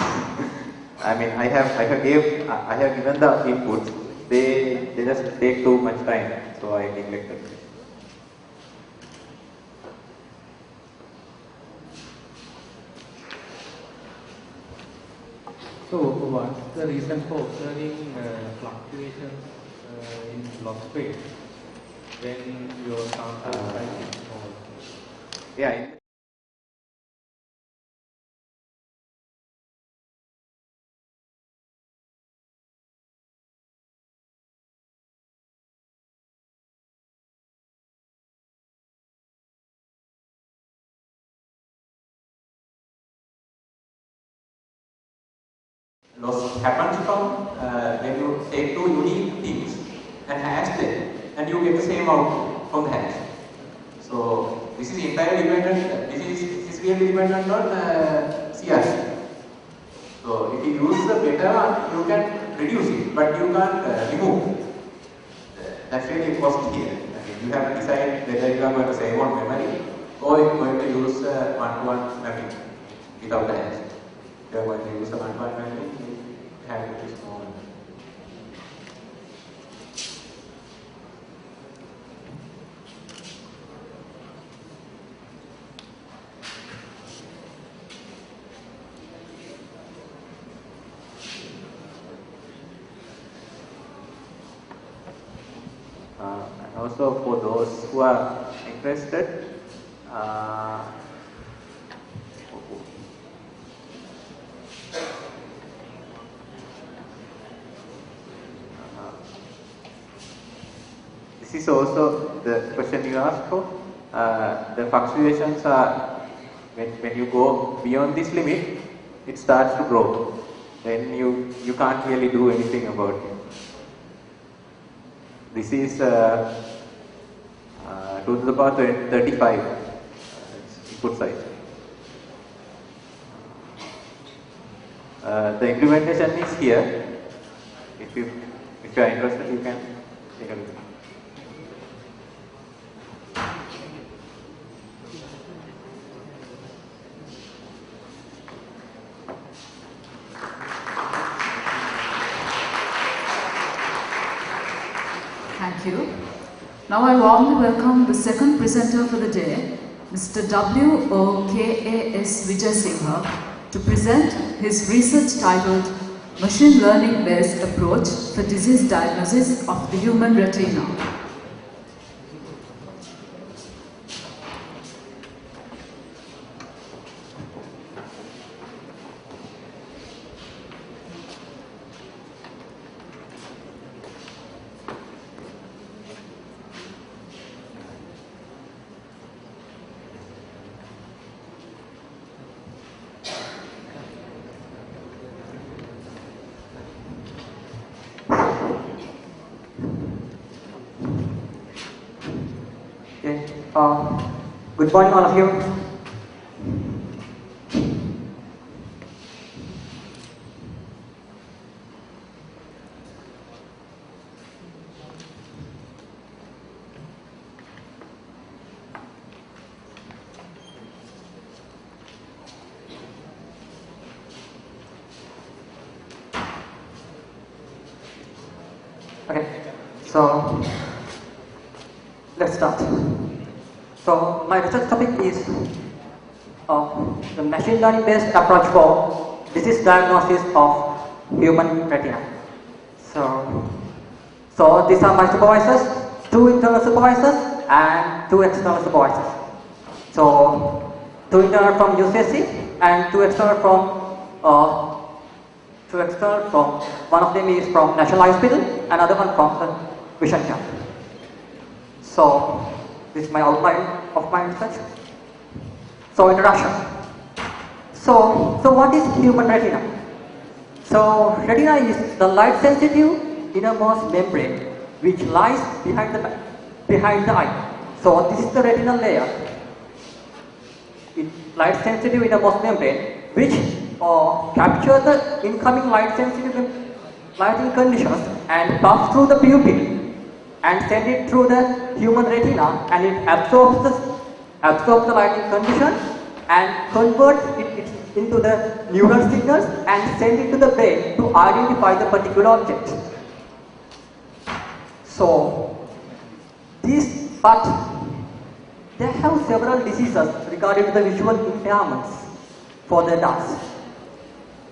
I mean, I have given the inputs. They just take too much time, so I neglected it. So, what's the reason for observing fluctuations in loss rate when your sample size is small? Yeah. Loss happens from when you take two unique things and hash them, and you get the same output from the hash. So this is entirely dependent. This is really dependent on CRC. So if you use the better one, you can reduce it, but you can't remove it. That's really important here. Okay, you have to decide whether you are going to save on memory or you are going to use one-to-one mapping without the hash. If you are going to use the one-to-one mapping, you have to use more. also for those who are interested, this is also the question you asked for. The fluctuations are, when you go beyond this limit, it starts to grow. Then you can't really do anything about it. This is 2 to the power 35 input size. The implementation is here. If you are interested, you can take a look. Thank you. Now I warmly welcome the second presenter for the day, Mr. W.O.K.A.S. Vijay to present his research titled Machine Learning Based Approach for Disease Diagnosis of the Human Retina. Good morning, all of you. Okay, so let's start. So my research topic is the machine learning based approach for disease diagnosis of human retina. So these are my supervisors, 2 internal supervisors and 2 external supervisors. So 2 internal from UCSC and 2 external from one of them is from National Hospital, another one from the Vision Camp. So this is my outline of my research. So introduction. So what is human retina? So retina is the light sensitive innermost membrane which lies behind the eye. So this is the retinal layer. It light sensitive innermost membrane which capture the incoming light sensitive lighting conditions and pass through the pupil and send it through the human retina, and it absorbs the lighting condition and converts it into the neural signals and send it to the brain to identify the particular object. So but they have several diseases regarding the visual impairments for the adults.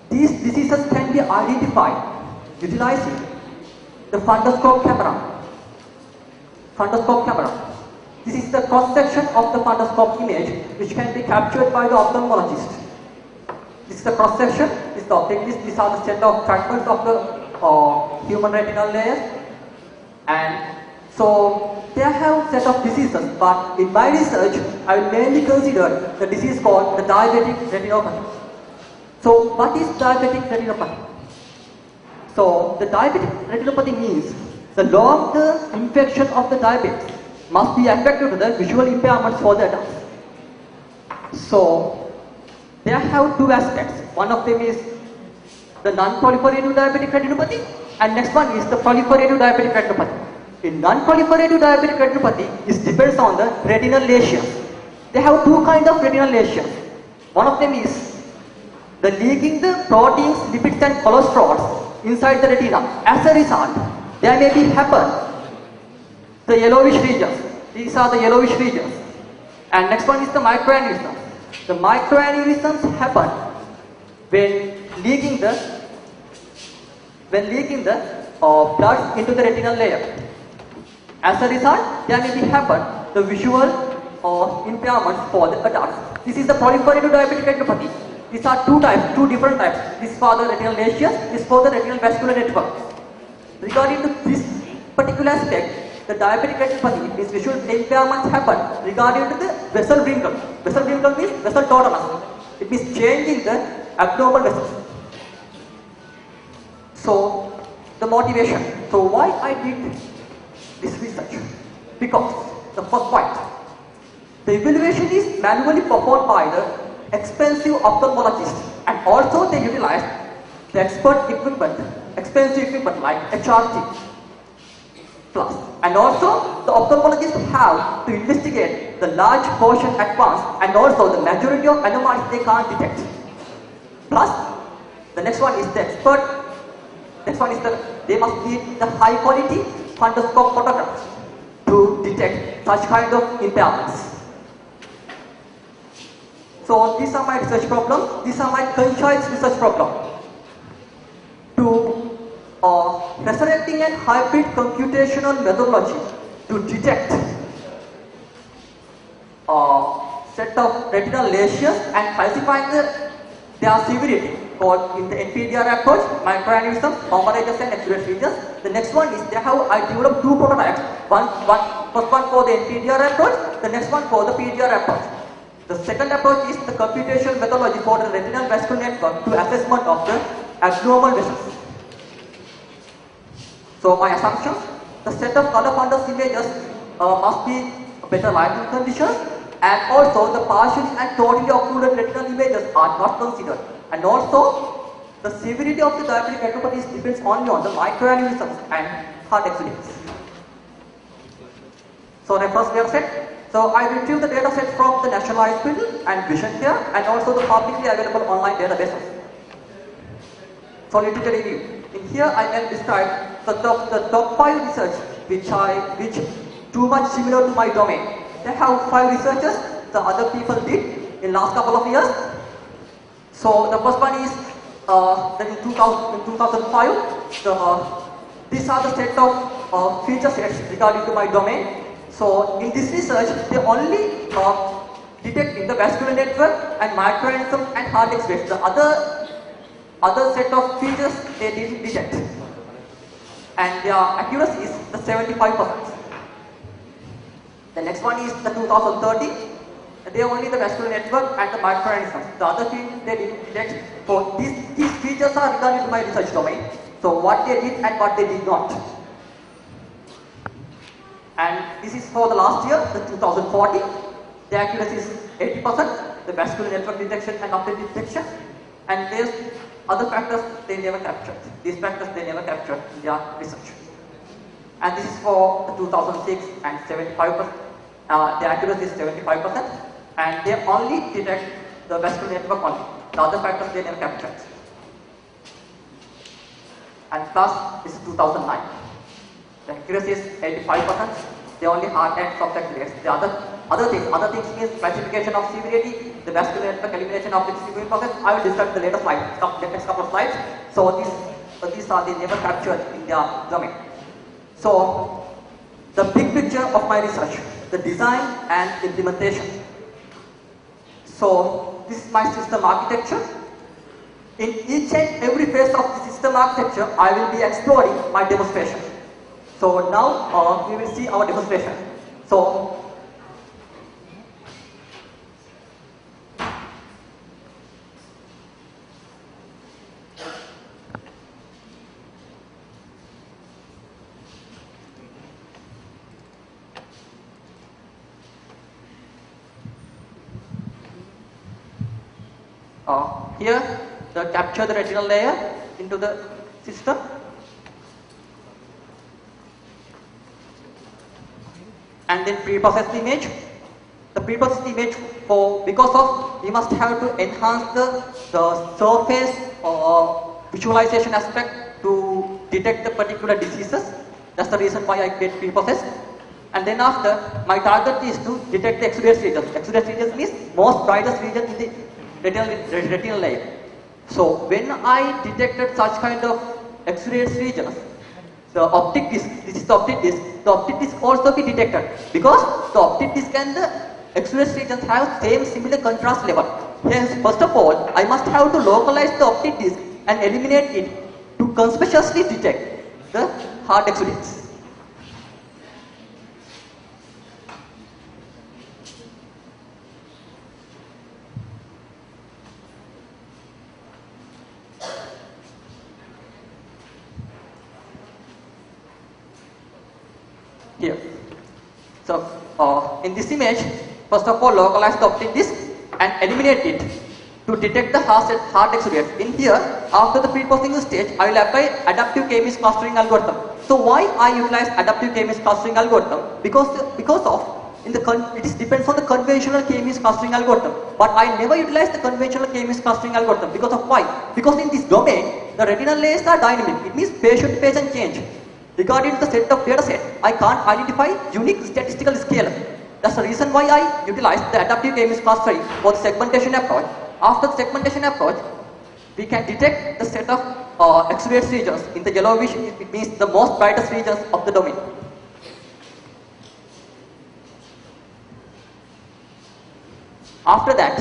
These diseases can be identified utilizing the fundoscope camera. This is the cross-section of the fundoscope image which can be captured by the ophthalmologist. This is the cross-section, this is the optic disc, these are the set of fragments of the human retinal layer. And so they have set of diseases, but in my research I will mainly consider the disease called the diabetic retinopathy. So what is diabetic retinopathy? So the diabetic retinopathy means the long-term infection of the diabetes must be affected to the visual impairments for the adults. So they have 2 aspects. One of them is the non-proliferative diabetic retinopathy, and next one is the proliferative diabetic retinopathy. In non-proliferative diabetic retinopathy, it depends on the retinal lesions. They have 2 kinds of retinal lesions. One of them is the leaking the proteins, lipids and cholesterols inside the retina. As a result, there may be the yellowish regions. These are the yellowish regions. And next one is the microaneurysms. The microaneurysms happen when leaking the blood into the retinal layer. As a result, there may be happen the visual impairments for the adults. This is the proliferative diabetic retinopathy. These are two types, two different types. This is for the retinal lesions, this is for the retinal vascular network. Regarding to this particular aspect, the diabetic retinopathy, these visual impairments happen regarding to the vessel wrinkle. Vessel wrinkle means vessel tautomer. It means changing the abnormal vessels. So, the motivation. So, why I did this research? Because the first point, the evaluation is manually performed by the expensive ophthalmologist, and also they utilize the expert equipment, expensive equipment like HRT plus, and also the ophthalmologists have to investigate the large portion at once, and also the majority of anomalies they can't detect. Plus, the next one is the expert. Next one is they must need the high quality fundoscope photographs to detect such kind of impairments. So these are my research problems. These are my conscious research problems. To resurrecting and hybrid computational methodology to detect set of retinal lesions and classifying their severity, called in the NPDR approach, microaneurysm, convergence and exudate regions. The next one is I developed two prototypes. First one for the NPDR approach, the next one for the PDR approach. The second approach is the computational methodology for the retinal vascular network to assessment of the abnormal vessels. So my assumptions, the set of color fundus images must be better lighting conditions, and also the partially and totally occluded retinal images are not considered. And also, the severity of the diabetic retinopathy depends only on the microaneurysms and heart exudates. So the first data set. So I retrieved the data set from the National Hospital and Vision Care, and also the publicly available online databases. So let me review. In here I will describe the top 5 research which too much similar to my domain. They have 5 researchers the other people did in last couple of years. So the first one is in 2005. These are the set of feature sets regarding to my domain. So in this research, they only detect in the vascular network and microaneurysm and heart exudates. The other set of features they didn't detect, and their accuracy is the 75%. The next one is the 2030. They only the vascular network and the microaneurysms. The other thing they didn't detect. So these features are regarding to my research domain. So what they did and what they did not. And this is for the last year, the 2014. The accuracy is 80%. The vascular network detection and update detection. And there's other factors they never captured. These factors they never captured in their research. And this is for the 2006 and 75%. The accuracy is 75%, and they only detect the vascular network only. The other factors they never captured. And plus, this is 2009. The accuracy is 85%. They only hard and soft exudates. The other things means classification of severity, the vascular network, elimination of the distribution process. I will describe the later slide, the next couple of slides. So these are they never captured in their domain. So the big picture of my research, the design and implementation. So this is my system architecture. In each and every phase of the system architecture, I will be exploring my demonstration. So now we will see our demonstration. So here, capture the retinal layer into the system. And then pre-process the image. The pre-processed image because we must have to enhance the surface visualization aspect to detect the particular diseases. That's the reason why I get pre-processed. And then after, my target is to detect the exudate regions. Exudate regions means most brightest region in the retinal layer. So when I detected such kind of exudate regions, The optic disc, this is the optic disc. The optic disc also be detected because the optic disc and the X-ray regions have same similar contrast level. Hence, first of all, I must have to localize the optic disc and eliminate it to conspicuously detect the hard X-rays. Here. So, in this image, first of all, localize the optic disc and eliminate it to detect the hard X-rays. In here, after the pre-processing stage, I will apply adaptive K-means clustering algorithm. So, why I utilize adaptive K-means clustering algorithm? Because it depends on the conventional K-means clustering algorithm. But I never utilize the conventional K-means clustering algorithm. Because of why? Because in this domain, the retinal layers are dynamic. It means patient to patient change. Regarding the set of data set, I can't identify unique statistical scalar. That's the reason why I utilize the adaptive K-means clustering for the segmentation approach. After the segmentation approach, we can detect the set of X-ray regions in the yellowish. It means the most brightest regions of the domain. After that,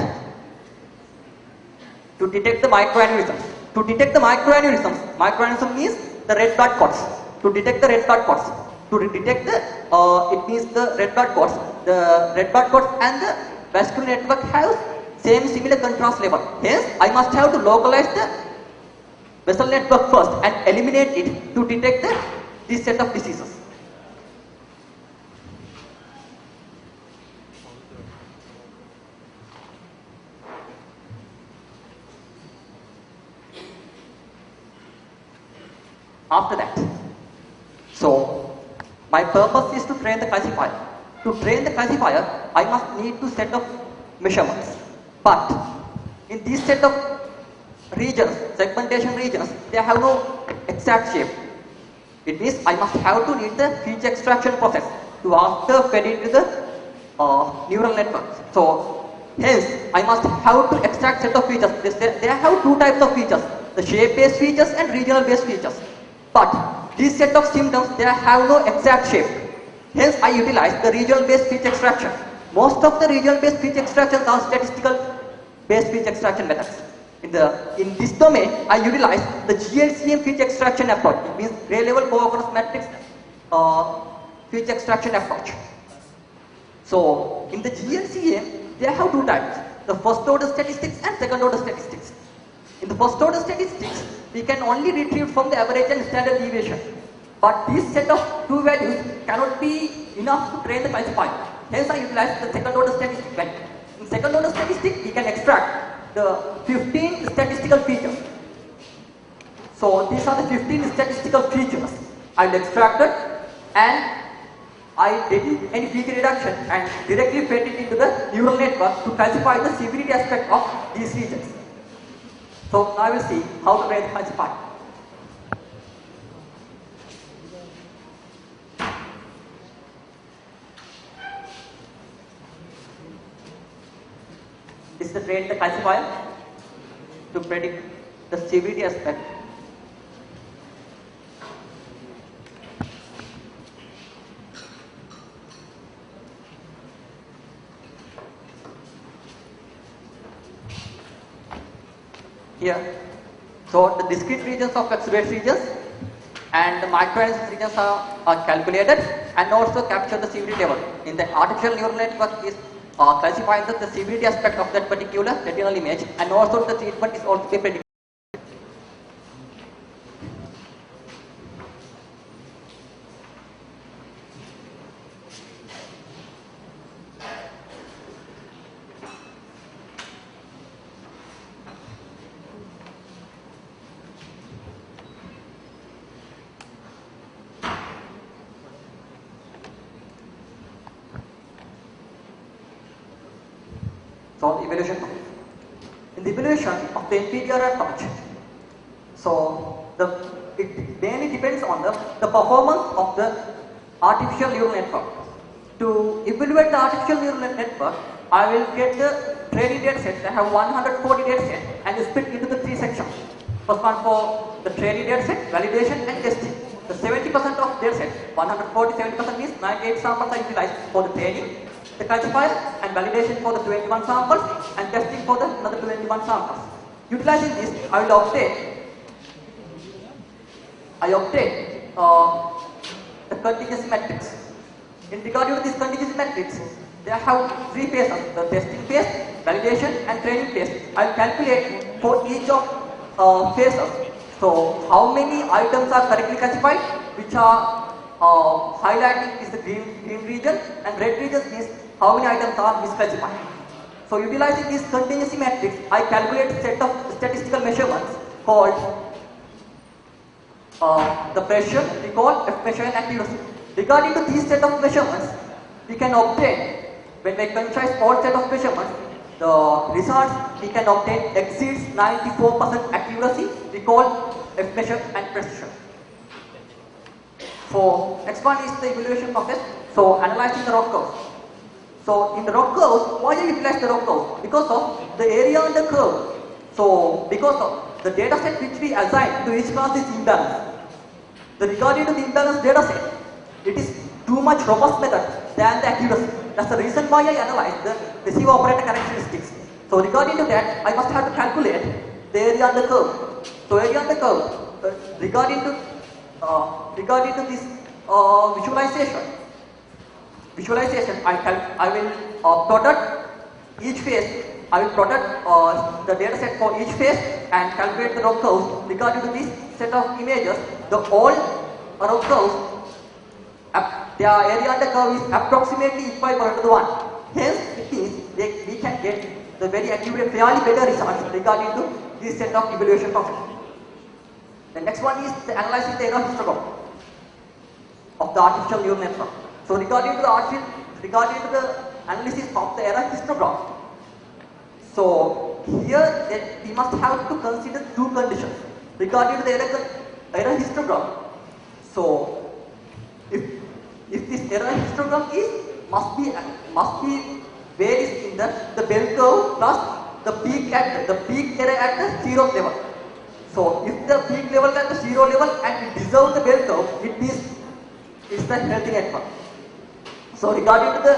to detect the microaneurysms. To detect the microaneurysm means the red blood clots. To detect the red blood clots. To detect the, it means the red blood clots. The red blood clots and the vascular network have similar contrast level. Hence, I must have to localize the vessel network first and eliminate it to detect this set of diseases. After that, so my purpose is to train the classifier. To train the classifier, I must need to set of measurements. But in this set of regions, segmentation regions, they have no exact shape. It means I must have to need the feature extraction process to after fed into the neural network. So hence, I must have to extract set of features. They have two types of features: the shape-based features and regional-based features. But this set of symptoms, they have no exact shape. Hence, I utilize the regional-based feature extraction. Most of the regional-based feature extractions are statistical-based feature extraction methods. In this domain, I utilize the GLCM feature extraction approach. It means Gray-level co-occurrence matrix feature extraction approach. So, in the GLCM, they have two types: the first-order statistics and second-order statistics. In the first-order statistics, we can only retrieve from the average and standard deviation. But this set of two values cannot be enough to train the classifier. Hence, I utilize the second-order statistic value. In second-order statistic, we can extract the 15 statistical features. So, these are the 15 statistical features I extracted, and I did any feature reduction and directly fed it into the neural network to classify the severity aspect of these regions. So now I will see how to train the classifier. This is the train the classifier to predict the severity aspect. Here, so the discrete regions of X-ray regions and the microaneurysm regions are calculated and also capture the severity level. In the artificial neural network is classifying the severity aspect of that particular retinal image, and also the treatment is also predicted. So evaluation. In the evaluation of the inferior approach, so it mainly depends on the performance of the artificial neural network. To evaluate the artificial neural network, I will get the training data set. I have 140 data set and split into the three sections. First one for the training data set, validation and testing. the 70% of data set, 140, 70% means 98 samples are utilized for the training, the classifier and validation for the 21 samples and testing for the another 21 samples. Utilizing this, I obtain the contingency matrix. In regard to this contingency matrix, they have three phases: the testing phase, validation, and training phase. I will calculate for each of phases. So, how many items are correctly classified, which are highlighting is the green region, and red region is how many items are misclassified. So, utilizing this contingency matrix, I calculate a set of statistical measurements called the pressure, we call F measure and accuracy. Regarding to these set of measurements, we can obtain, when we consider all set of measurements, the results we can obtain exceeds 94% accuracy, we call F measure and precision. So, next one is the evaluation process. So, analyzing the rock curves. So, in the rock curves, why do you utilize the rock curves? Because of the area on the curve. So, because of the data set which we assign to each class is imbalanced. Regarding to the imbalanced data set, it is too much robust method than the accuracy. That's the reason why I analyze the receiver operator characteristics. So, regarding to that, I must have to calculate the area on the curve. So, area on the curve, regarding to this visualization, I will plot each phase. I will plot the data set for each phase and calculate the rock curves. Regarding to this set of images, the all rock curves, their area under curve is approximately equivalent to the 1. Hence, it means we can get the very accurate, fairly better results regarding to this set of evaluation process. The next one is the analyzing the error histogram of the artificial neural network. So, regarding to the analysis of the error histogram, so here we must have to consider two conditions regarding to the error histogram. So, if this error histogram must be varies in the bell curve plus the peak error at the zero level. So, if the peak level at the zero level and it deserves the bell curve, it means it's the healthy network. So, regarding to the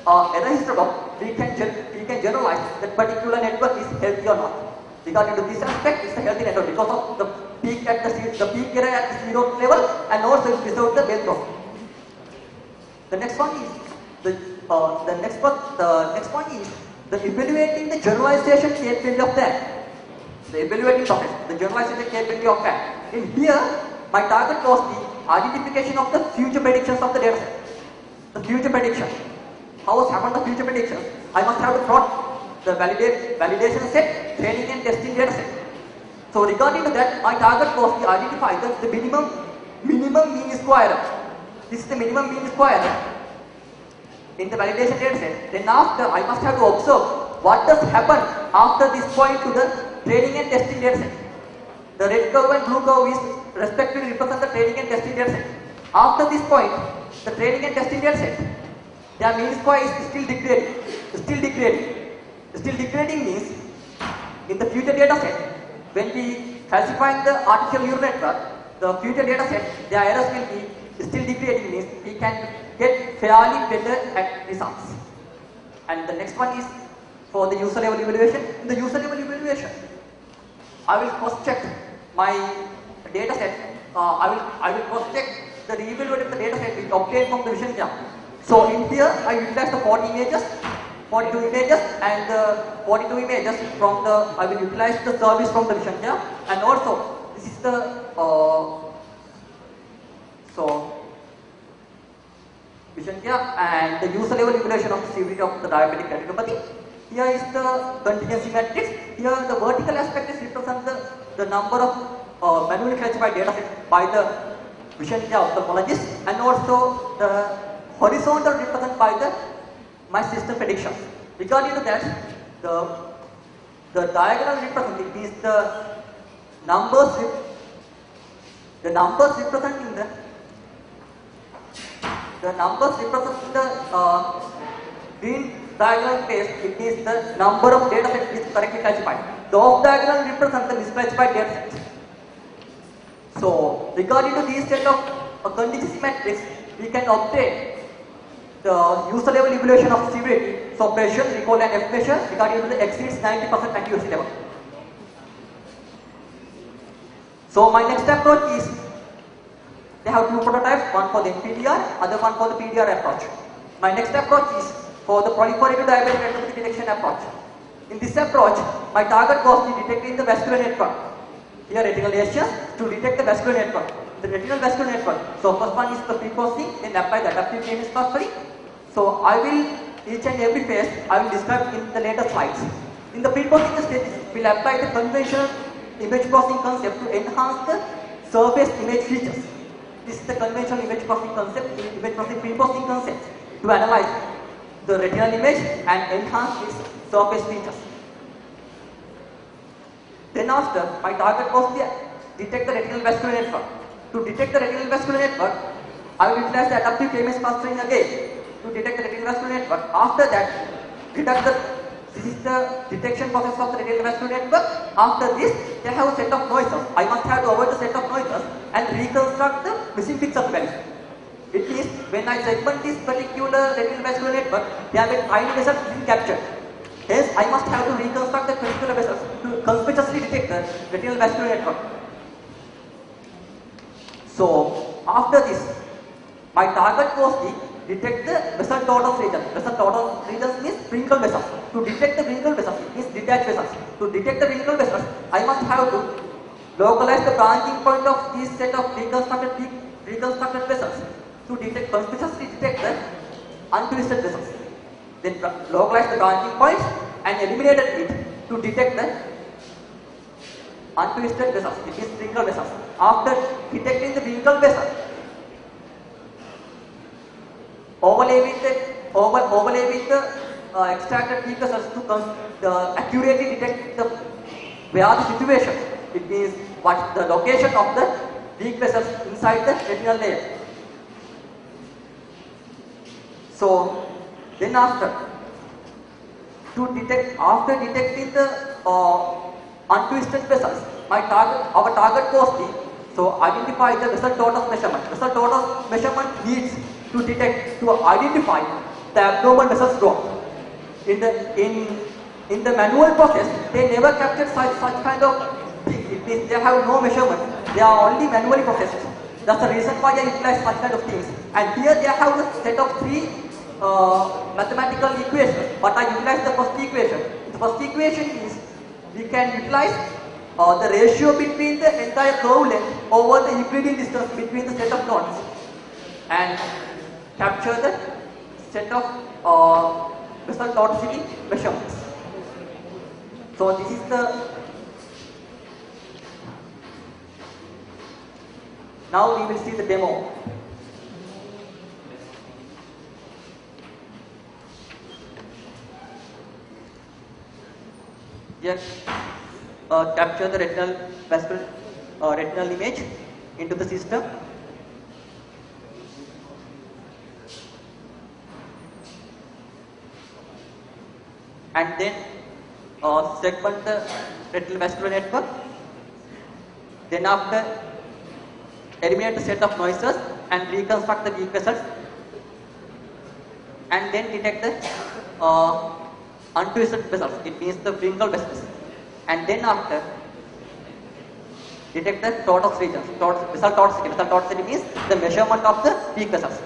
error histogram, we can generalize that particular network is healthy or not. Regarding to this aspect, it's a healthy network because of the peak error at the zero level and also it deserves the bell curve. The next one is the next one is the evaluating the generalization capability of that. The evaluating process, the generalization capability of that. In here, my target was the identification of the future predictions of the data set. The future prediction. How has happened the future prediction? I must have to plot the validation set, training and testing data set. So regarding to that, my target was to identify the minimum mean square. This is the minimum mean square in the validation data set. Then after, I must have to observe what does happen after this point to the training and testing data set. The red curve and blue curve is respectively represent the training and testing data set. After this point, the training and testing data set, their mean square is still degrading. Still degrading means in the future data set, when we classify the artificial neural network, the future data set, their errors will be still degrading means we can get fairly better at results. And the next one is for the user level evaluation. In the user level evaluation, I will cross-check my data set. I will cross-check the reevaluate of the data set we obtained from the vision jam. So in here, I utilize the 42 images and the 42 images from the, I will utilize the service from the vision jam, and also this is the vision jam and the user level evaluation of the severity of the diabetic retinopathy. Here is the contingency matrix. Here the vertical aspect is represent the number of manually classified data sets by the vision ophthalmologist, and also the horizontal represented by my system predictions. Regarding to that, the diagonal representing means the numbers representing the green diagonal phase, it means the number of data sets is correctly classified. The off diagonal represents the misclassified data sets. So regarding to these set of contingency metrics, we can obtain the user level evaluation of severity. So patient recall and F measure regarding to the exceeds 90% accuracy level. So my next approach is, they have two prototypes, one for the NPDR, other one for the PDR approach. My next approach is for the proliferative diabetic retinopathy detection approach. In this approach, my target was to detect the vascular network. Here retinal lesions to detect the vascular network. The retinal vascular network. So first one is the pre-processing, then apply the adaptive TMS clustering. So I will, each and every phase, I will describe in the later slides. In the pre-processing stage, we will apply the conventional image processing concept to enhance the surface image features. This is the conventional image processing concept, image processing pre-processing concept to analyze the retinal image and enhance its surface features. Then after, my target was to detect the retinal vascular network. To detect the retinal vascular network, I will utilize the adaptive TMS clustering again to detect the retinal vascular network. After that, this is the detection process of the retinal vascular network. After this, they have a set of noises. I must have to avoid the set of noises and reconstruct the missing pixel values. It means when I segment this particular retinal vascular network, they have a tiny vessel being captured. Hence, I must have to reconstruct the particular vessels to conspicuously detect the retinal vascular network. So, after this, my target was to detect the vessel torus region. Vessel torus regions means wrinkle vessels. To detect the wrinkle vessels, it means detached vessels. To detect the wrinkle vessels, I must have to localize the branching point of this set of reconstructed vessels to detect, conspicuously detect the untwisted vessels. Then localize the branching points and eliminated it to detect the untwisted vessels, it is wrinkle vessels. After detecting the wrinkle vessel, overlay with the extracted weak vessels to accurately detect where the situation. It means what the location of the weak vessels inside the retinal layer. So then after detecting the untwisted vessels, our target was to identify the vessel torus measurement. Vessel torus measurement needs to identify the abnormal vessels growth. In the manual process, they never captured such kind of thing. It means they have no measurement. They are only manually processed. That's the reason why I utilize such kind of things. And here they have a set of three mathematical equations, but I utilize the first equation. The first equation is we can utilize the ratio between the entire curve length over the Euclidean distance between the set of nodes and capture the set of vessel torticity measurements. So this is the, now we will see the demo. Here, capture the retinal image into the system. And then segment the retinal vascular network. Then after, eliminate the set of noises and reconstruct the weak vessels. And then detect the untwisted vessels, it means the wrinkle vessels. And then after, detect the torus regions. Vessel torusity means the measurement of the weak vessels.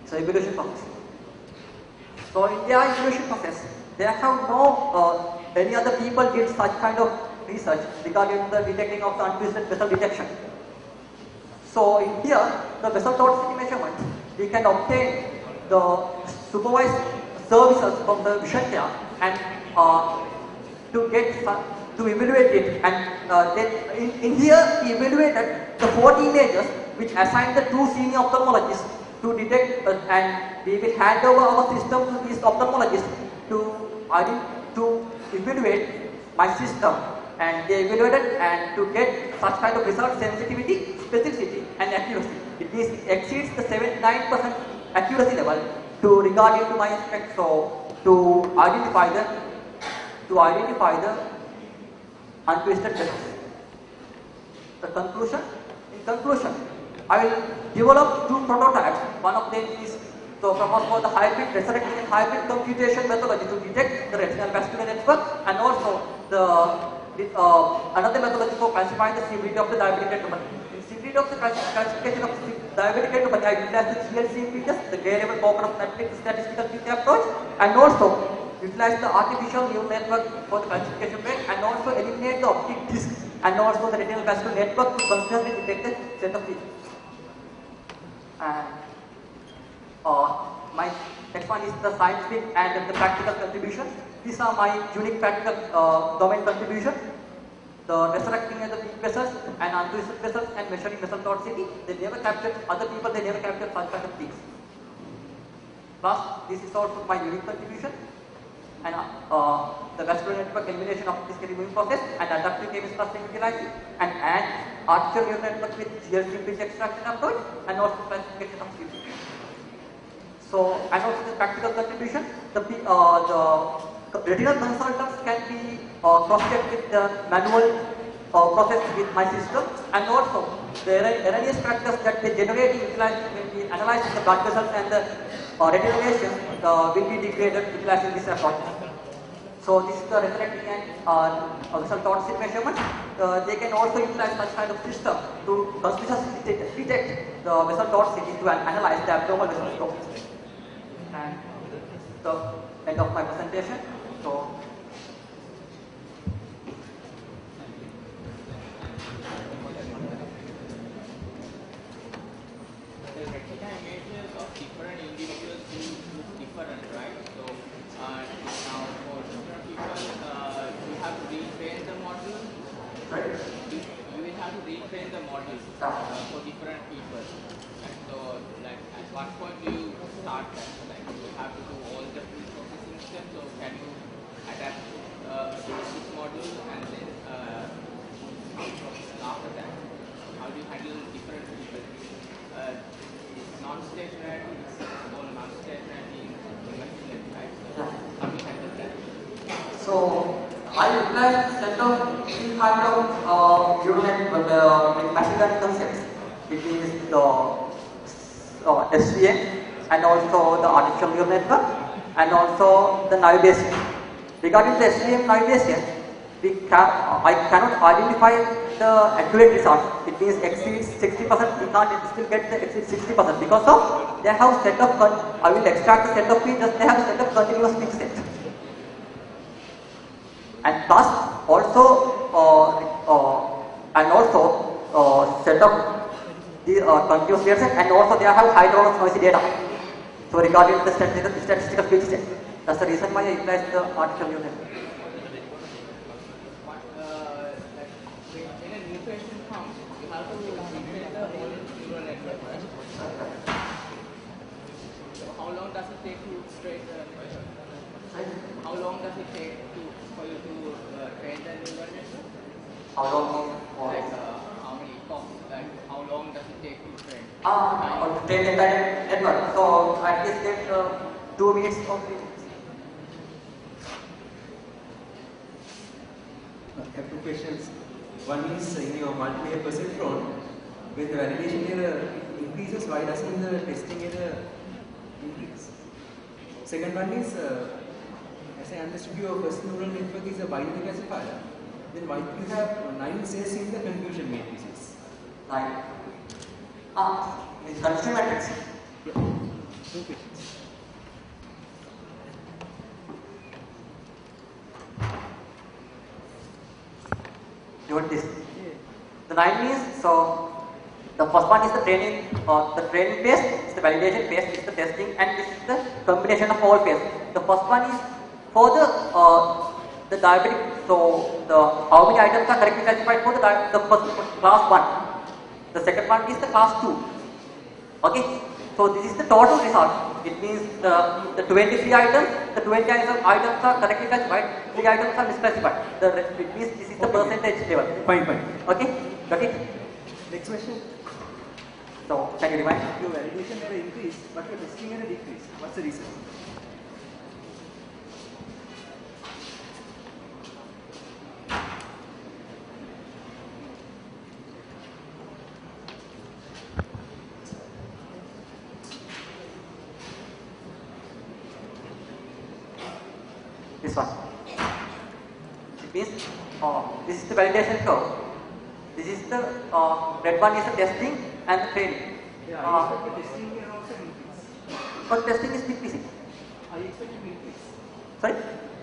So evaluation process. So in their evaluation process, they have no any other people did such kind of research regarding the detecting of the untwisted vessel detection. So in here, the vessel torusity measurement, we can obtain the supervised services from the vision care and to evaluate it. And then in here, we evaluated the 40 images which assigned the two senior ophthalmologists to detect and we will hand over our system to these ophthalmologists to evaluate my system, and they evaluated and to get such kind of result, sensitivity, specificity and accuracy. It exceeds the 79% accuracy level to regarding to my spec, so to identify the untwisted vessels. In conclusion, I will develop two prototypes. One of them is for the hybrid resurrecting and hybrid computation methodology to detect the retinal vascular network, and also another methodology for classifying the severity of the diabetic retinopathy. In severity of the classification of diabetic retinopathy, I utilize the GLC features, the variable cooperative statistical feature approach, and also utilize the artificial neural network for the classification rate, and also eliminate the optic disc and also the retinal vascular network to continuously detect the set of features. And my next one is the scientific and the practical contributions. These are my unique practical domain contributions. The resurrecting the weak vessels and untwisted vessels and measuring vessel toxicity. They never captured other people. They never captured such kind of things. Plus, this is also my unique contribution. And the vascular network elimination of this removing process and adaptive chemistry plus utilizing and artificial neural network with GLC pitch extraction approach and also classification of severity. So, and also the practical contribution, the retinal consultants can be cross-checked with the manual process with my system, and also the erroneous factors that they generate when we analyze the blood vessels and the retinal lesions will be degraded utilizing this approach. So this is the resurrecting and vessel toxicity measurement. They can also utilize such kind of system to conspicuously detect the vessel toxicity to analyze the abnormal vessel toxicity. And the end of my presentation. So the retina images of different individuals look different, right? So now for different people, you have to retrain the model. right. You will have to retrain the model for different people. And so, like, at what point do you start that? Like, you have to do all the pre-processing steps, or can you adapt this model and then after that, how do you handle different people? Non-stationary is all non-stationary in machine, right? So how do you handle that? So I utilize set of three kind of neural machine learning concepts. It is the SVM and also the artificial neural network and also the navigation. Regarding the SVM navigation, I cannot identify the accurate results. It means exceeds 60%. We can't still get the exceeds 60% because of they have set of I will extract the set of features. They have a set of continuous fixed set. And plus also set up the continuous data set, and also they have high tolerance noisy data. So regarding the statistical feature set, that's the reason why I utilize the artificial neural network. When a new patient comes, you have to retrain the whole neural network, right? So how long does it take to train the network? How long does it take for you to train the neural network? How long? Like how many costs? Like how long does it take to train? To train the entire network. So at least get 2 minutes or 3 minutes. I have two questions. One is in your multiplayer perceptron, when the validation error increases, why doesn't the testing error increase? Second one is, as I understood, your first neural network is a binary classifier. Then why do you have 9 cells in the confusion matrices? 9. It's confusion matrix. Yeah. Two questions. Doing this. The 9 means, so the first one is the training phase, it's the validation phase, it's the testing, and this is the combination of all phase. The first one is for the diabetic, so the how many items are correctly classified for the first class 1. The second one is the class 2. Okay, So this is the total result. It means the 23 items, the 20 items are correctly classified, 3 items are misclassified. It means this is the percentage level. Fine. Okay, got it? Next question. So can you remind? Your validation error increased, but your testing error decreased. What's the reason? This one. It means this is the validation curve. This is the red one is the testing and the training. Yeah, I expect the testing error also increase. But testing is decreasing. I expect it to increase. Sorry?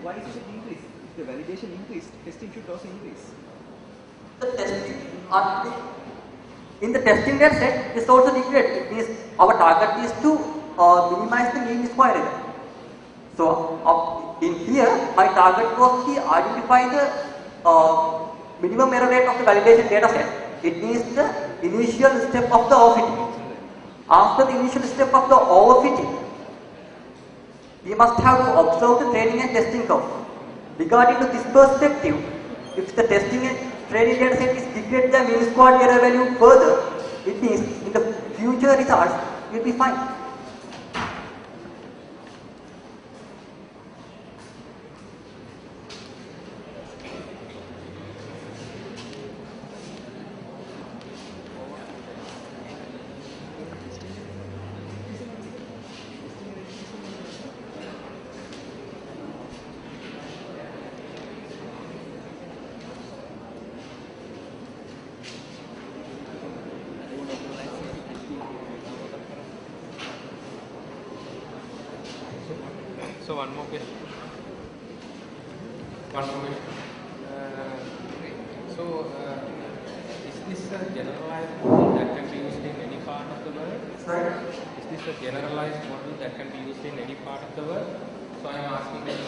Why is it increase? If the validation increased, testing should also increase. The testing in the testing data set is also declared. It means our target is to minimize the mean square error. So in here, my target was to identify the minimum error rate of the validation data set. It means the initial step of the overfitting. After the initial step of the overfitting, we must have to observe the training and testing curve. Regarding to this perspective, if the testing and training data set is declared the mean squared error value further, it means in the future results will be fine. So one more question. Is this a generalized model that can be used in any part of the world? Sorry? Is this a generalized model that can be used in any part of the world? So I am asking them.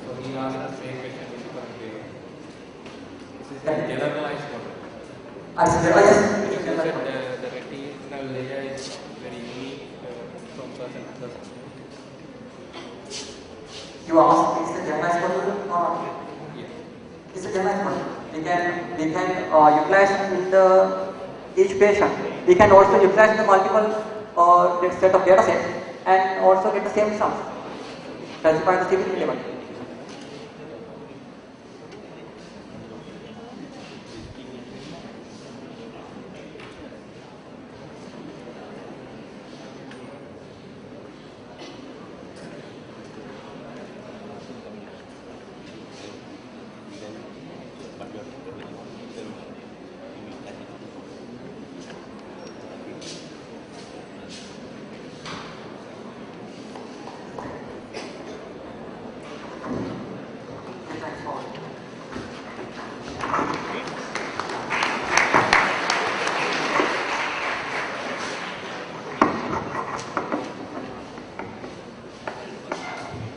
So he asked the same question in different way. This is a generalized model. Because you said the retinal layer is very unique from person to person. You asked, is the generalized model or not? Yeah. It's a generalized model. We can utilize in the each patient. We can also utilize the multiple set of data sets and also get the same results. Classify the severity level.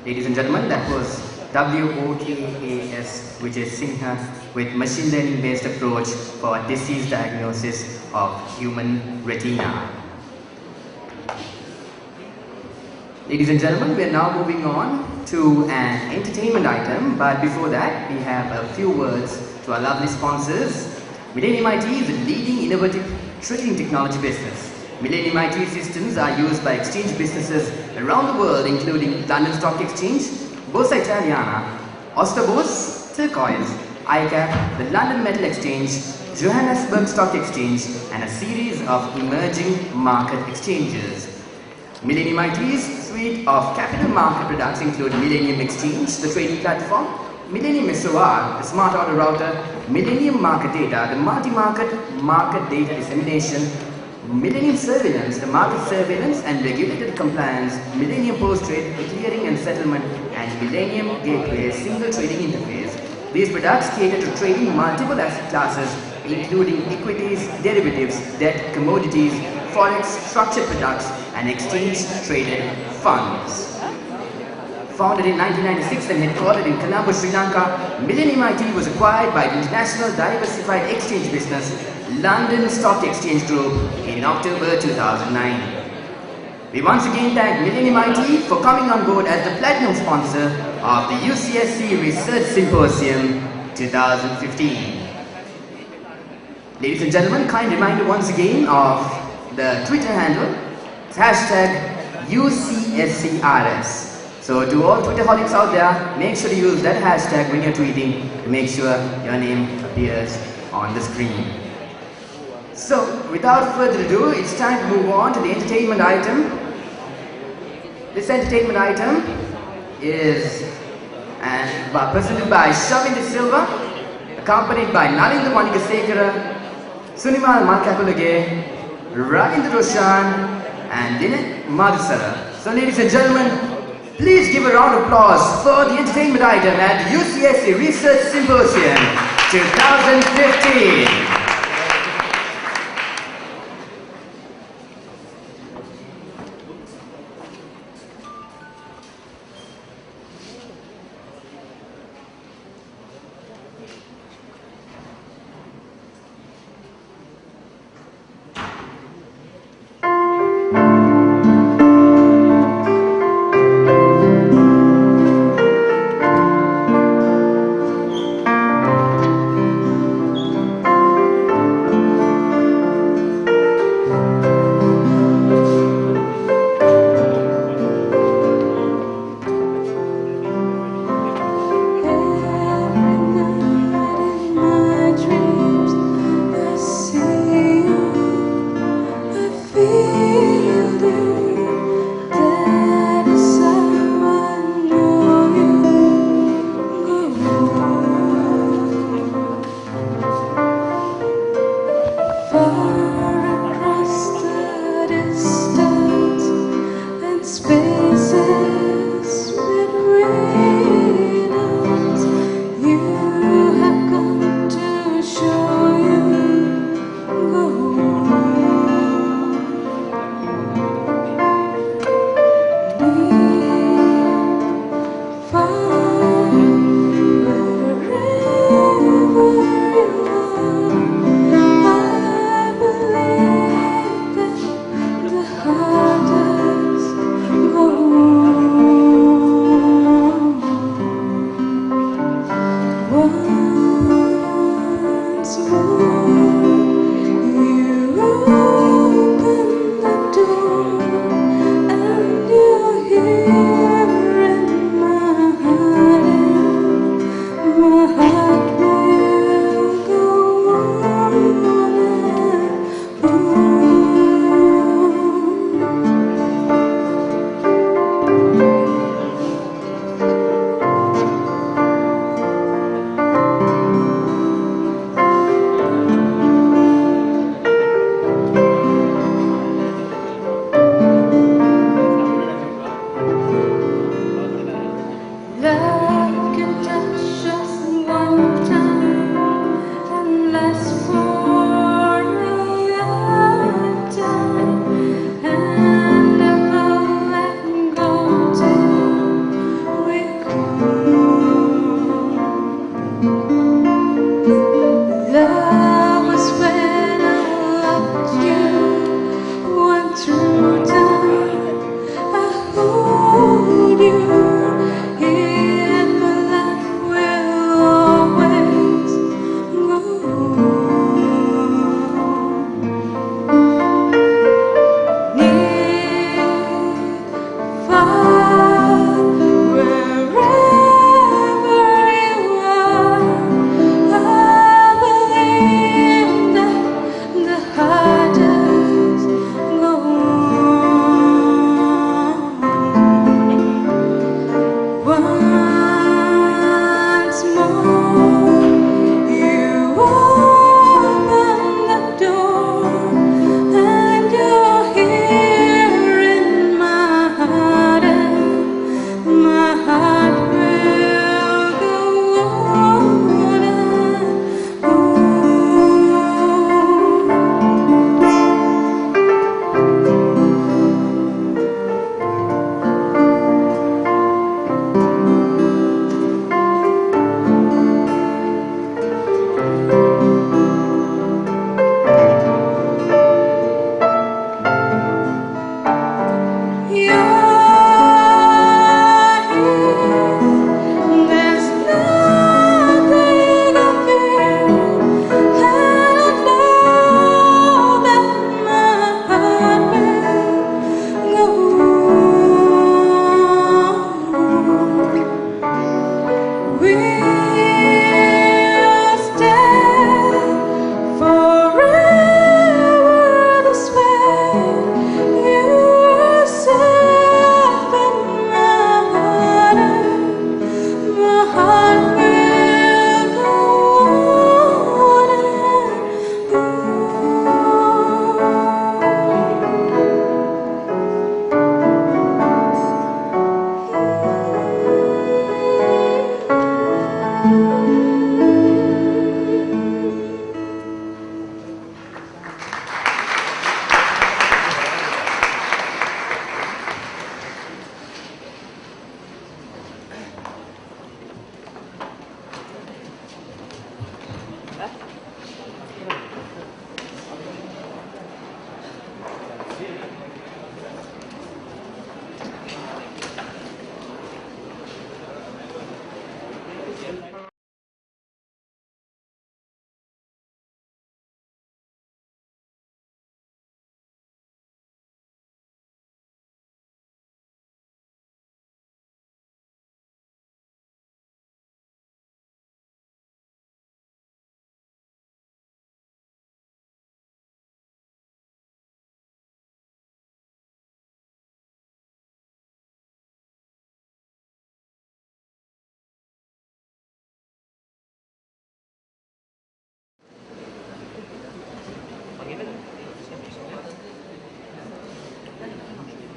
Ladies and gentlemen, that was WOTAS, which is Singha with machine learning based approach for disease diagnosis of human retina. Ladies and gentlemen, we are now moving on to an entertainment item, but before that we have a few words to our lovely sponsors. Millennium IT is a leading innovative trading technology business. Millennium IT systems are used by exchange businesses around the world, including London Stock Exchange, Borsa Italiana, Oslo Børs, Turquoise, ICAP, the London Metal Exchange, Johannesburg Stock Exchange, and a series of emerging market exchanges. Millennium IT's suite of capital market products include Millennium Exchange, the trading platform, Millennium SOR, the smart order router, Millennium Market Data, the multi-market market data dissemination, Millennium Surveillance, the market surveillance and regulated compliance, Millennium Post-Trade, the clearing and settlement, and Millennium Gateway, single trading interface. These products cater to trading multiple asset classes, including equities, derivatives, debt, commodities, forex, structured products, and exchange-traded funds. Founded in 1996 and headquartered in Colombo, Sri Lanka, Millennium IT was acquired by the international diversified exchange business London Stock Exchange Group in October 2009. We once again thank Millennium IT for coming on board as the platinum sponsor of the UCSC Research Symposium 2015. Ladies and gentlemen, kind reminder once again of the Twitter handle. It's hashtag UCSCRS. So to all Twitterholics out there, make sure to use that hashtag when you're tweeting to make sure your name appears on the screen. So without further ado, it's time to move on to the entertainment item. This entertainment item is presented by Shavin De Silva, accompanied by Nalinda Manigasekara, Sunimal Malkakulage, Ravindra Roshan, and Dinit Madhusara. So ladies and gentlemen, please give a round of applause for the entertainment item at the UCSC Research Symposium 2015.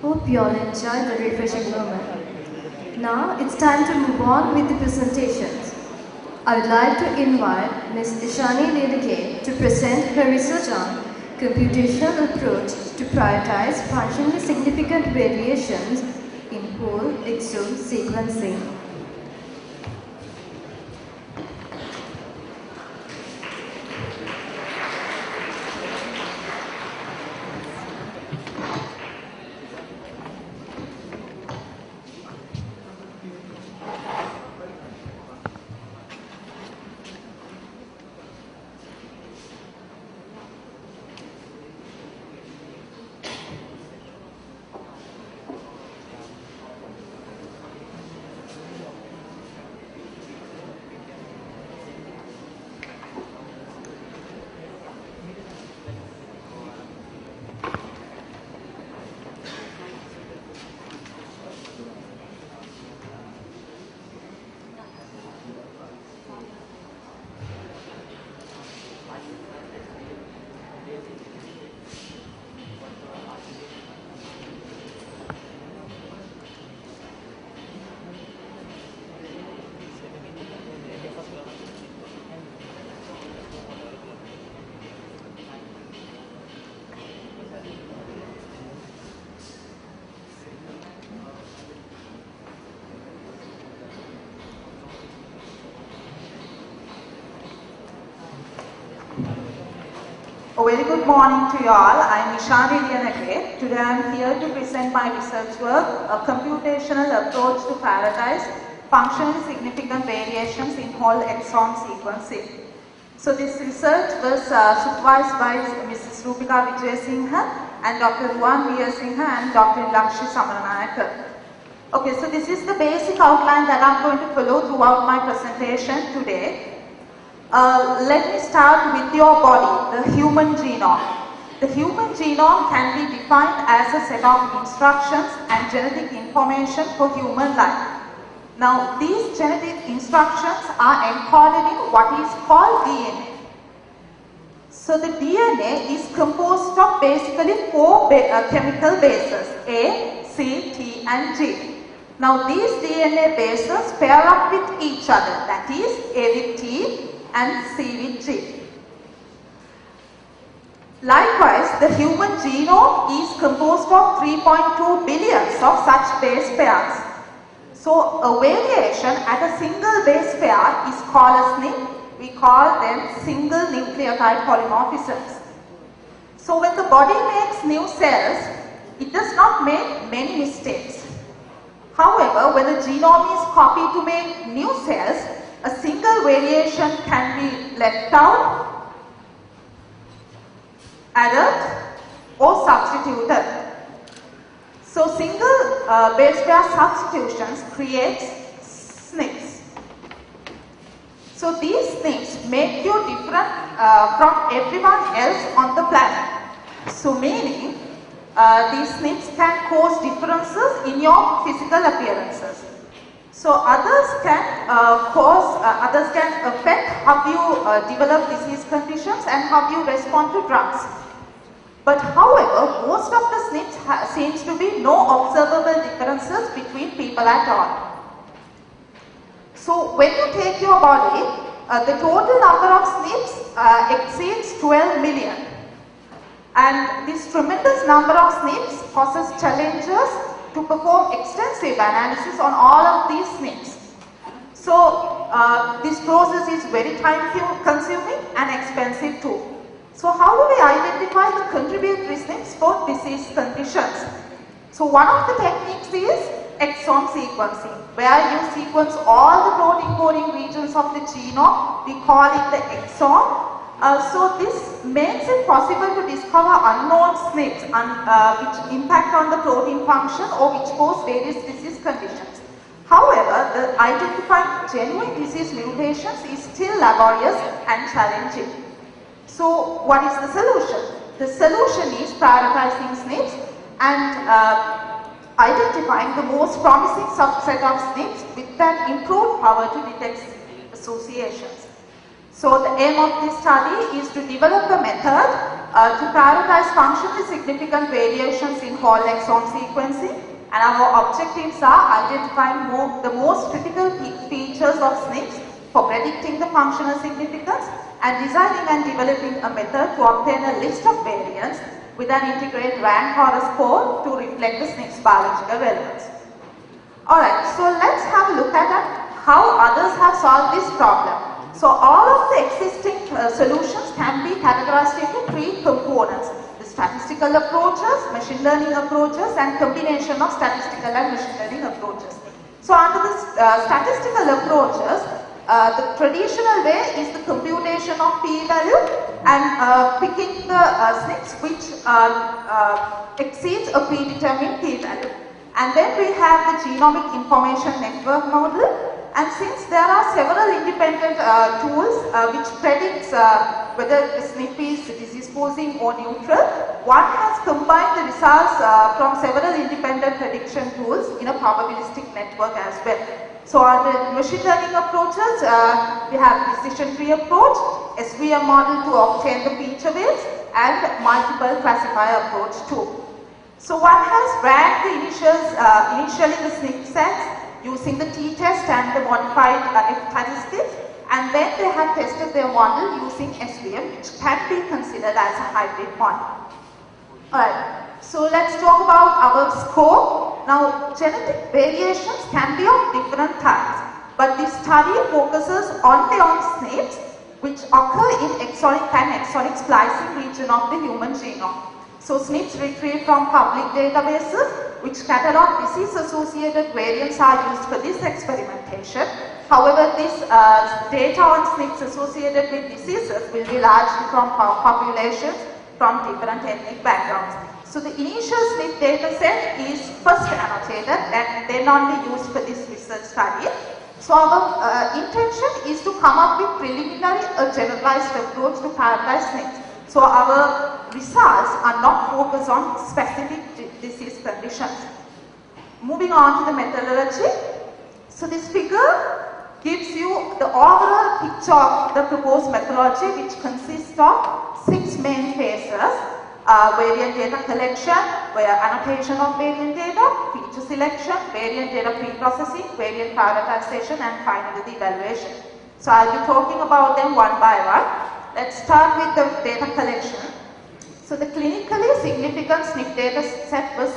Hope you all enjoyed the refreshing moment. Now it's time to move on with the presentations. I would like to invite Ms. Ishani Nedeke to present her research on computational approach to prioritize functionally significant variations in whole exome sequencing. A very good morning to you all. I am Ishani Nedeke. Today I am here to present my research work, a computational approach to prioritize functionally significant variations in whole exome sequencing. So this research was supervised by Mrs. Rupika Vijayasinghe and Dr. Ruwan Veerasinghe and Dr. Lakshmi Samaranayake. Okay, so this is the basic outline that I am going to follow throughout my presentation today. Let me start with your body, the human genome. The human genome can be defined as a set of instructions and genetic information for human life. Now, these genetic instructions are encoded in what is called DNA. So, the DNA is composed of basically four chemical bases, A, C, T and G. Now, these DNA bases pair up with each other, that is A with T and C with G. Likewise, the human genome is composed of 3.2 billions of such base pairs. So, a variation at a single base pair is called a SNP. We call them single nucleotide polymorphisms. So, when the body makes new cells, it does not make many mistakes. However, when the genome is copied to make new cells, a single variation can be left out, added or substituted. So single base pair substitutions creates SNPs. So these SNPs make you different from everyone else on the planet. So meaning these SNPs can cause differences in your physical appearances. So others can affect how you develop disease conditions and how you respond to drugs. But however, most of the SNPs seems to be no observable differences between people at all. So when you take your body, the total number of SNPs exceeds 12 million. And this tremendous number of SNPs poses challenges to perform extensive analysis on all of these SNPs. So this process is very time consuming and expensive too. So how do we identify the contributory SNPs for disease conditions? So one of the techniques is exome sequencing, where you sequence all the protein coding regions of the genome. We call it the exome. So this makes it possible to discover unknown SNPs which impact on the protein function or which cause various disease conditions. However, the identifying genuine disease mutations is still laborious and challenging. So what is the solution? The solution is prioritizing SNPs and identifying the most promising subset of SNPs with an improved power to detect associations. So the aim of this study is to develop a method to prioritize functionally significant variations in whole exome sequencing, and our objectives are identifying the most critical features of SNPs for predicting the functional significance and designing and developing a method to obtain a list of variants with an integrated rank or a score to reflect the SNP's biological relevance. Alright, so let's have a look at how others have solved this problem. So all of the existing solutions can be categorized into three components: the statistical approaches, machine learning approaches, and combination of statistical and machine learning approaches. So under the statistical approaches, the traditional way is the computation of p-value and picking the SNPs which exceeds a predetermined p-value. And then we have the genomic information network model. And since there are several independent tools which predicts whether the SNP is disease-causing or neutral, one has combined the results from several independent prediction tools in a probabilistic network as well. So under machine learning approaches, we have decision tree approach, SVM model to obtain the feature weights, and multiple classifier approach too. So one has ranked the initially the SNP sets using the t-test and the modified F-statistics, and then they have tested their model using SVM, which can be considered as a hybrid model. Alright, so let's talk about our score. Now, genetic variations can be of different types, but this study focuses only on SNPs which occur in exonic and exonic splicing region of the human genome. So SNPs retrieved from public databases which catalog disease-associated variants are used for this experimentation. However, this data on SNPs associated with diseases will be largely from populations from different ethnic backgrounds. So the initial SNP data set is first annotated and then only used for this research study. So our intention is to come up with preliminary generalized approach to prioritize SNPs. So our results are not focused on specific disease conditions. Moving on to the methodology. So this figure gives you the overall picture of the proposed methodology, which consists of 6 main phases: variant data collection, annotation of variant data, feature selection, variant data pre-processing, variant prioritization, and finally the evaluation. So I'll be talking about them one by one. Let's start with the data collection. So the clinically significant SNP data set was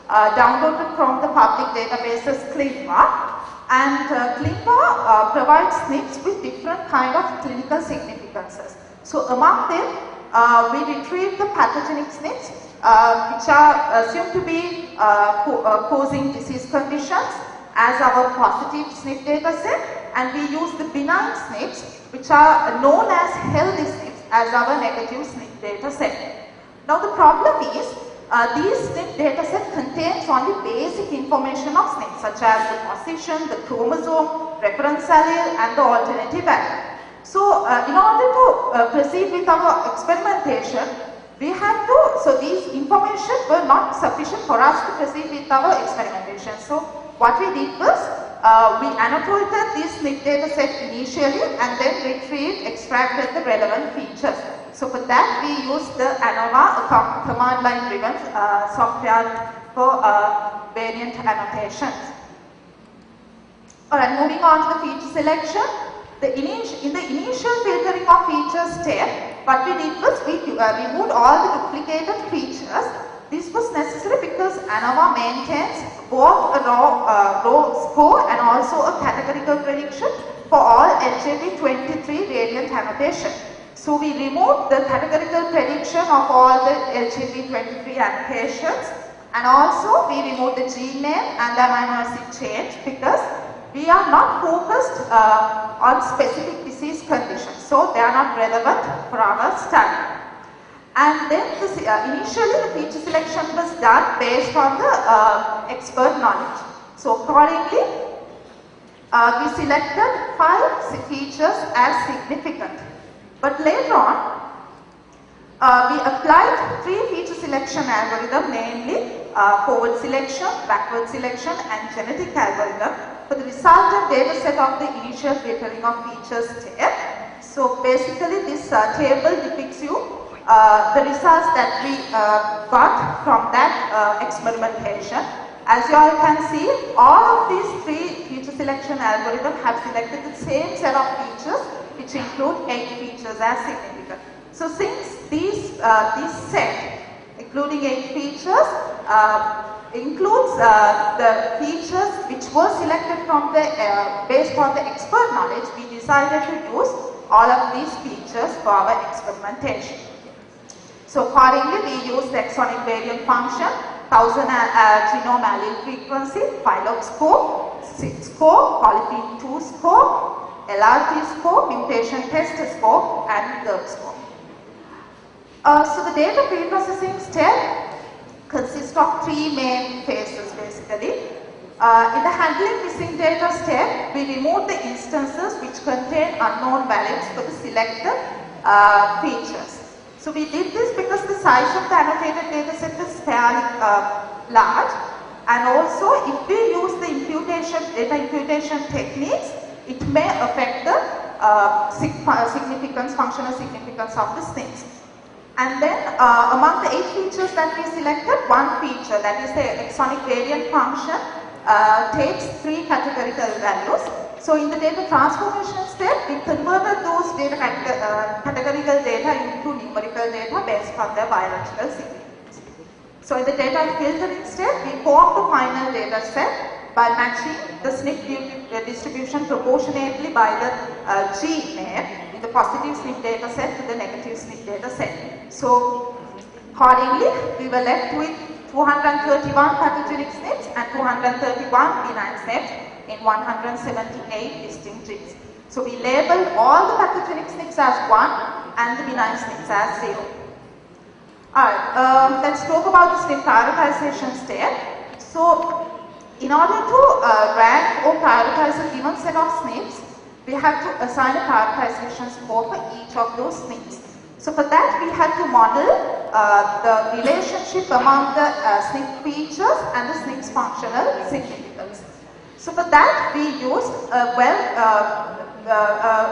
downloaded from the public databases ClinVar, and ClinVar provides SNPs with different kind of clinical significances. So among them, we retrieved the pathogenic SNPs which are assumed to be causing disease conditions as our positive SNP data set, and we use the benign SNPs which are known as healthy SNPs as our negative SNP data set. Now the problem is these SNP data set contains only basic information of SNPs such as the position, the chromosome, reference allele, and the alternative allele. So in order to proceed with our experimentation, we had to, so these information were not sufficient for us to proceed with our experimentation. So what we did was, we annotated this SNP data set initially and then extracted the relevant features. So for that we used the ANOVA, a command line driven software for variant annotations. Alright, moving on to the feature selection. In the initial filtering of features step, what we did was we removed all the duplicated features. This was necessary because ANOVA maintains both a raw score and also a categorical prediction for all LJB23 variant annotation. So we removed the categorical prediction of all the LJB23 annotations, And also we removed the gene name and the amino acid change because we are not focused on specific disease conditions. So they are not relevant for our study. And then initially the feature selection was done based on the expert knowledge. So accordingly, we selected 5 features as significant. But later on, we applied 3 feature selection algorithms, namely forward selection, backward selection and genetic algorithm for the resultant data set of the initial filtering of features step. So basically this table depicts you the results that we got from that experimentation. As you all can see, all of these 3 feature selection algorithms have selected the same set of features, which include 8 features as significant. So since these set, including 8 features, includes the features which were selected from the based on the expert knowledge, we decided to use all of these features for our experimentation. So accordingly, we used the exonic variant function, 1000 genome allele frequency, phylox score, SID score, polyphen 2 score, LRT score, mutation test score, and GERD score. So the data pre-processing step consists of 3 main phases basically. In the handling missing data step, we remove the instances which contain unknown values for the selected features. So we did this because the size of the annotated data set is fairly large, and also if we use the data imputation techniques, it may affect the functional significance of these things. And then among the 8 features that we selected, one feature, that is the exonic variant function, takes 3 categorical values. So in the data transformation step, we converted those categorical data into numerical data based on their biological significance. So in the data filtering step, we formed the final data set by matching the SNP distribution proportionately by the gene name in the positive SNP data set to the negative SNP data set. So accordingly, we were left with 231 pathogenic SNPs and 231 benign SNPs in 178 distinct genes. So we labeled all the pathogenic SNPs as 1 and the benign SNPs as 0. Alright, let's talk about the SNP prioritization step. So in order to rank or prioritize a given set of SNPs, we have to assign a prioritization score for each of those SNPs. So for that, we had to model the relationship among the SNP features and the SNP's functional significance. So for that, we used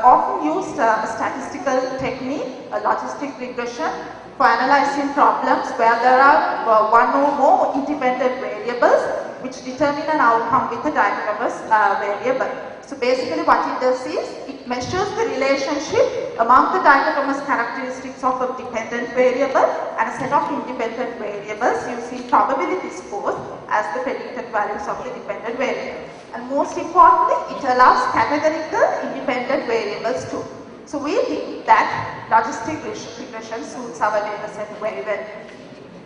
often used a statistical technique, a logistic regression, for analyzing problems where there are one or more independent variables which determine an outcome with a dichotomous variable. So basically what it does is, it measures the relationship among the dichotomous characteristics of a dependent variable and a set of independent variables using probability scores as the predicted values of the dependent variable. And most importantly, it allows categorical independent variables too. So we think that logistic regression suits our data set very well.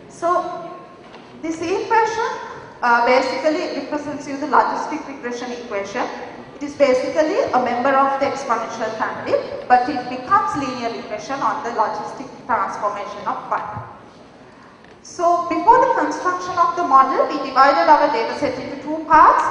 So this equation basically represents you the logistic regression equation. It is basically a member of the exponential family, but it becomes linear regression on the logistic transformation of phi. So before the construction of the model, we divided our data set into 2 parts.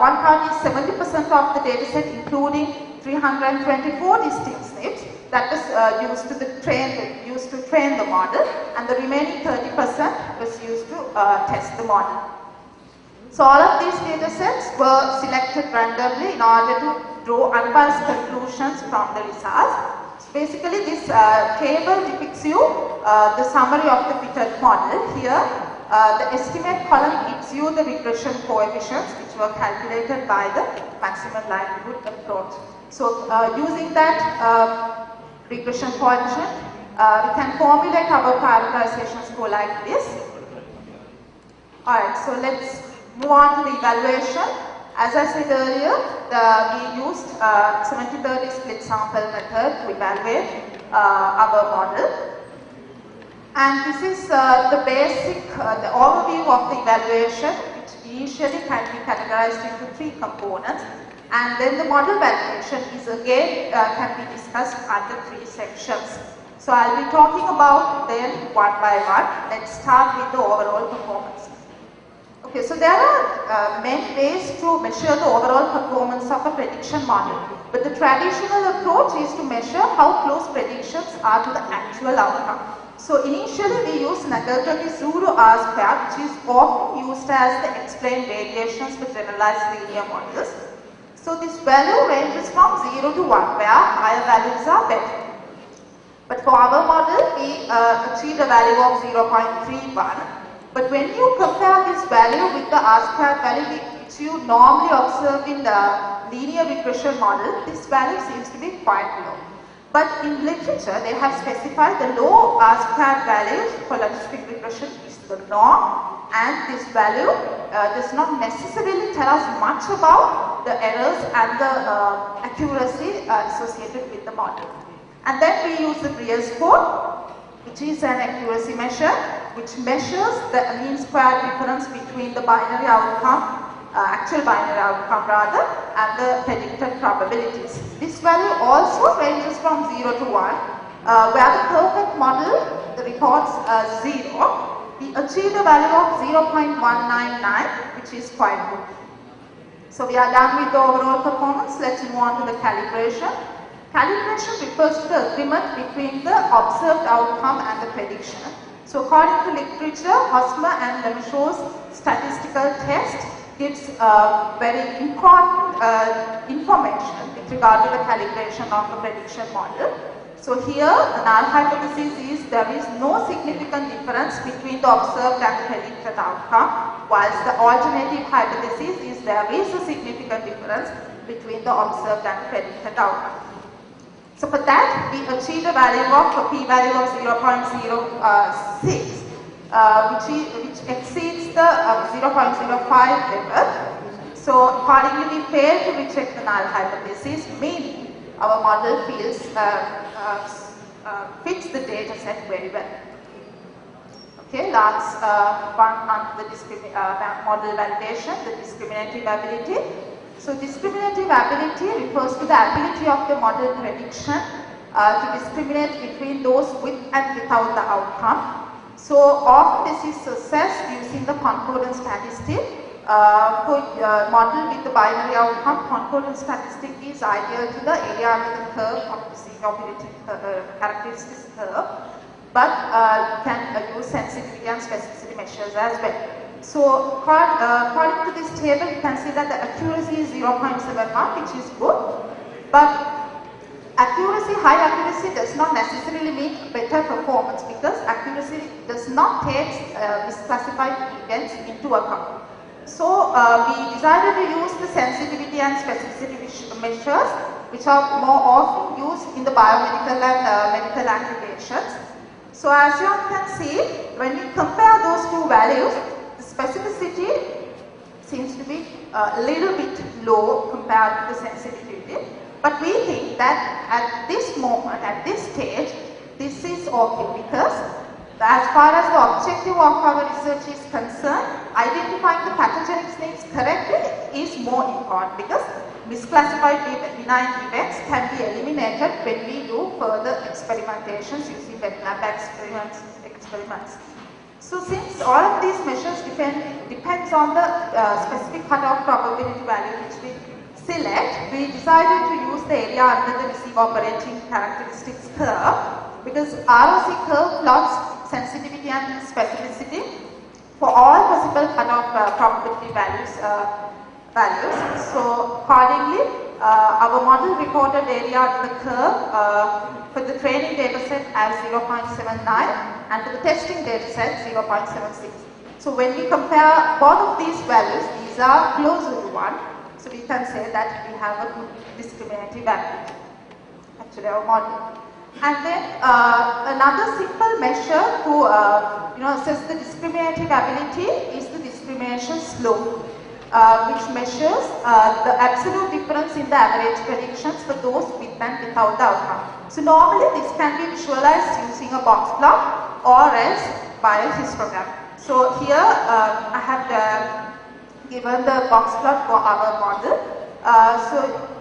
One part is 70% of the data set, including 324 distinct SNPs that was used to train the model, and the remaining 30% was used to test the model. So all of these data sets were selected randomly in order to draw unbiased conclusions from the results. So basically this table depicts you the summary of the fitted model. Here the estimate column gives you the regression coefficients which were calculated by the maximum likelihood approach. So using that regression coefficient, we can formulate our prioritization score like this. Alright, so let's move on to the evaluation. As I said earlier, we used 70-30 split sample method to evaluate our model. And this is the basic, the overview of the evaluation, which initially can be categorized into 3 components. And then the model validation is again can be discussed under 3 sections. So I'll be talking about them one by one. Let's start with the overall performance. Okay, so there are many ways to measure the overall performance of a prediction model. But the traditional approach is to measure how close predictions are to the actual outcome. So initially we use Nagarkari's zero R-square, which is often used as the explained variations for generalized linear models. So this value ranges from 0 to 1, where higher values are better. But for our model, we achieved a value of 0.31. But when you compare this value with the R-squared value which you normally observe in the linear regression model, this value seems to be quite low. But in literature, they have specified the low R-squared values for logistic regression is the norm, and this value does not necessarily tell us much about the errors and the accuracy associated with the model. And then we use the Greer score, which is an accuracy measure, which measures the mean square difference between the binary outcome, actual binary outcome rather, and the predicted probabilities. This value also ranges from 0 to 1, where the perfect model reports 0. We achieved a value of 0.199, which is quite good. So we are done with the overall performance. Let's move on to the calibration. Calibration refers to the agreement between the observed outcome and the prediction. So according to literature, Hosmer and Lemaire's statistical test gives very important information with regard to the calibration of the prediction model. So here the null hypothesis is there is no significant difference between the observed and predicted outcome, whilst the alternative hypothesis is there is a significant difference between the observed and predicted outcome. So for that, we achieved a value of a p-value of 0.06, which exceeds the 0.05 level. So accordingly, we failed to reject the null hypothesis, meaning our model fits the data set very well. Okay, last one on the model validation, the discriminative ability. So discriminative ability refers to the ability of the model prediction to discriminate between those with and without the outcome. So often this is assessed using the concordance statistic. For model with the binary outcome, concordance statistic is ideal to the area under the curve of the C-operating characteristics curve, but can use sensitivity and specificity measures as well. So according to this table, you can see that the accuracy is 0.71, which is good, but high accuracy does not necessarily mean better performance, because accuracy does not take misclassified events into account. So we decided to use the sensitivity and specificity measures, which are more often used in the biomedical and medical applications. So as you can see, when we compare those two values, the specificity seems to be a little bit low compared to the sensitivity. But we think that at this moment, at this stage, this is okay, because as far as the objective of our research is concerned, identifying the pathogenic snakes correctly is more important, because misclassified benign events can be eliminated when we do further experimentations using wet lab experiments. So since all of these measures depends on the specific cutoff probability value which we select, we decided to use the area under the receive operating characteristics curve, because ROC curve plots sensitivity and specificity for all possible cutoff probability values. So accordingly, our model recorded area under the curve for the training data set as 0.79 and for the testing data set 0.76. So when we compare both of these values, these are closer to 1. So we can say that we have a good discriminative ability, actually our model. And then another simple measure to assess the discriminative ability is the discrimination slope, which measures the absolute difference in the average predictions for those with and without the outcome. So normally this can be visualized using a box plot, or else by a histogram. So here I have given the box plot for our model. So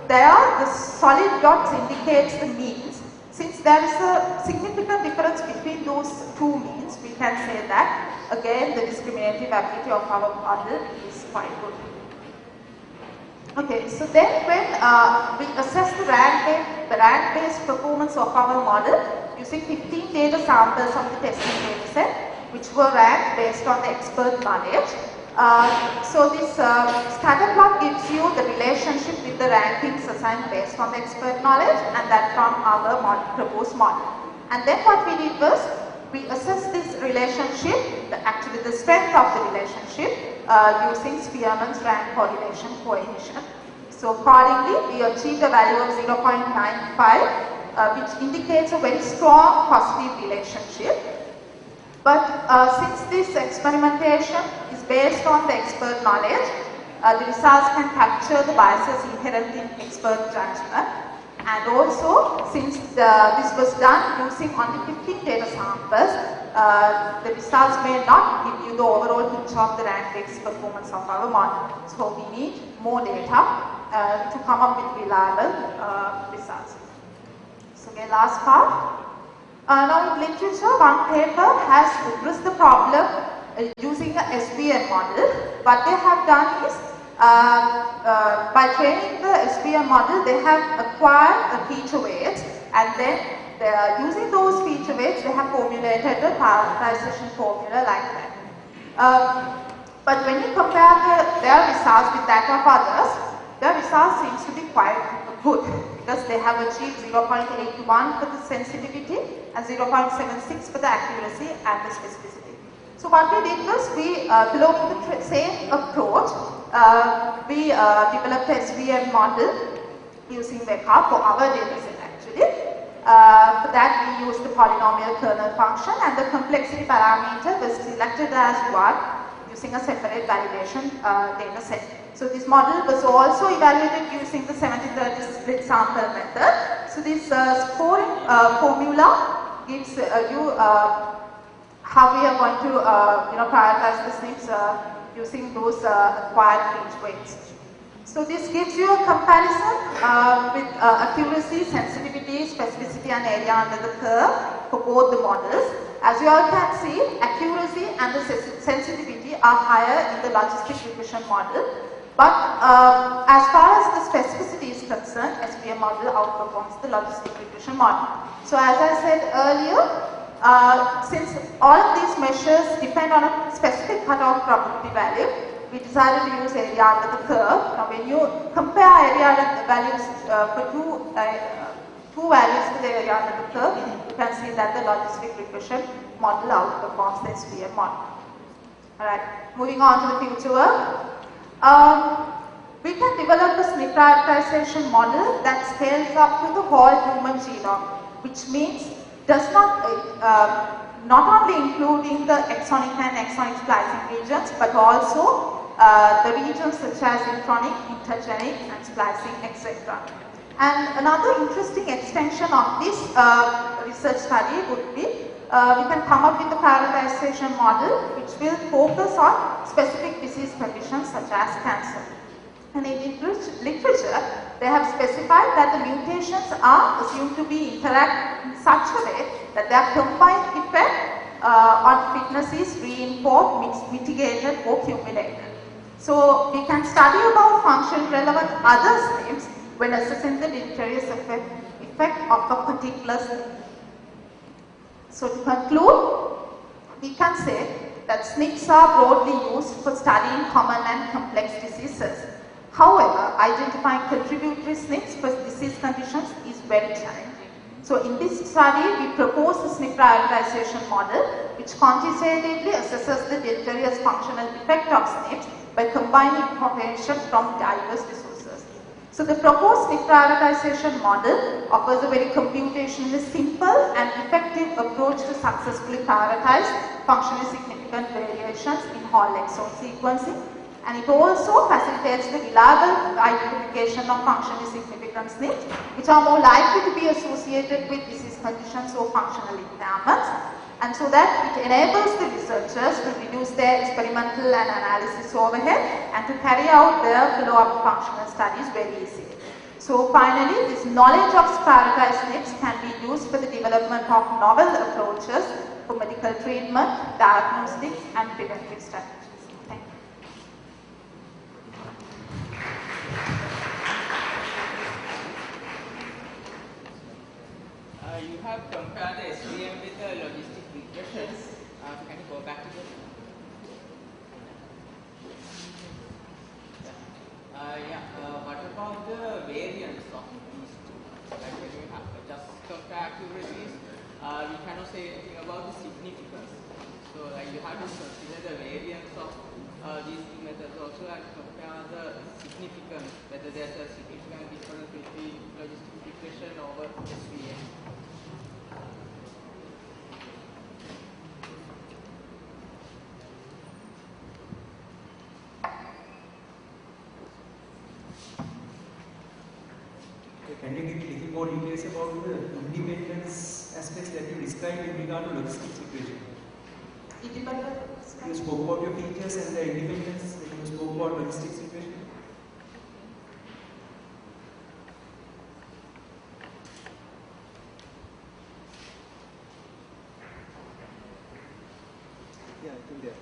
there the solid dots indicates the means. Since there is a significant difference between those two means, we can say that again the discriminative ability of our model is quite good. Okay, so then when we assess the rank-based performance of our model using 15 data samples of the testing data set, which were ranked based on the expert knowledge. So this scatter plot gives you the relationship with the rankings assigned based on the expert knowledge and that from our proposed model. And then what we did was, we assessed this relationship, actually the strength of the relationship, using Spearman's rank correlation coefficient. So accordingly, we achieved a value of 0.95, which indicates a very strong positive relationship. But since this experimentation is based on the expert knowledge, the results can capture the biases inherent in expert judgment. And also, since this was done using only 15 data samples, the results may not give you the overall picture of the rank-based performance of our model. So we need more data to come up with reliable results. So the last part. Now in literature, one paper has addressed the problem using a SVM model. What they have done is, by training the SVM model, they have acquired feature weights, and then using those feature weights, they have formulated a parameterization formula like that. But when you compare their results with that of others, their results seems to be quite good, because they have achieved 0.81 for the sensitivity and 0.76 for the accuracy and the specificity. So what we did was, we followed the same approach. We developed a SVM model using Vector for our dataset actually. For that we used the polynomial kernel function, and the complexity parameter was selected as 1 using a separate validation dataset. So this model was also evaluated using the 70-30 split sample method. So this scoring formula gives you how we are going to prioritize the SNPs using those acquired feature weights. So this gives you a comparison with accuracy, sensitivity, specificity and area under the curve for both the models. As you all can see, accuracy and the sensitivity are higher in the logistic regression model. But as far as the specificity is concerned, SVM model outperforms the logistic regression model. So as I said earlier, since all of these measures depend on a specific cutoff probability value, we decided to use area under the curve. Now when you compare area under the values for two values for the area under the curve, you can see that the logistic regression model outperforms the SVM model. Alright, moving on to the future work. We can develop a SNP prioritization model that scales up to the whole human genome, which means does not only including the exonic and exonic splicing regions, but also the regions such as intronic, intergenic, and splicing, etc. And another interesting extension of this research study would be we can come up with a prioritization model which will focus on specific disease conditions such as cancer. And in literature, they have specified that the mutations are assumed to be interact in such a way that their combined effect on fitness is reinforced, mitigated or cumulated. So we can study about function relevant other SNPs when assessing the deleterious effect of a particular SNP. So to conclude, we can say that SNPs are broadly used for studying common and complex diseases. However, identifying contributory SNPs for disease conditions is very challenging. So in this study, we propose a SNP prioritization model which quantitatively assesses the deleterious functional effect of SNPs by combining information from diverse resources. So the proposed SNP prioritization model offers a very computationally simple and effective approach to successfully prioritize functionally significant variations in whole exome sequencing. And it also facilitates the reliable identification of functionally significant SNPs, which are more likely to be associated with disease conditions or functional impairments. and so that it enables the researchers to reduce their experimental and analysis overhead and to carry out their follow-up functional studies very easily. So finally, this knowledge of prioritized SNPs can be used for the development of novel approaches for medical treatment, diagnostics and preventive strategies. Thank you. You have compared the SVM with the logistic regressions. Can you go back to this? What about the variance of these two? Like when you have just compare accuracies, we cannot say anything about the significance. So like you have to consider the variance of these two methods also and compare the significance, whether there's a significant difference between logistic regression over SVM. Can you give a little more details about the independence aspects that you described in regard to logistics equation? Independence? You spoke about your features and the independence, and you spoke about logistics equation. Yeah, I think there.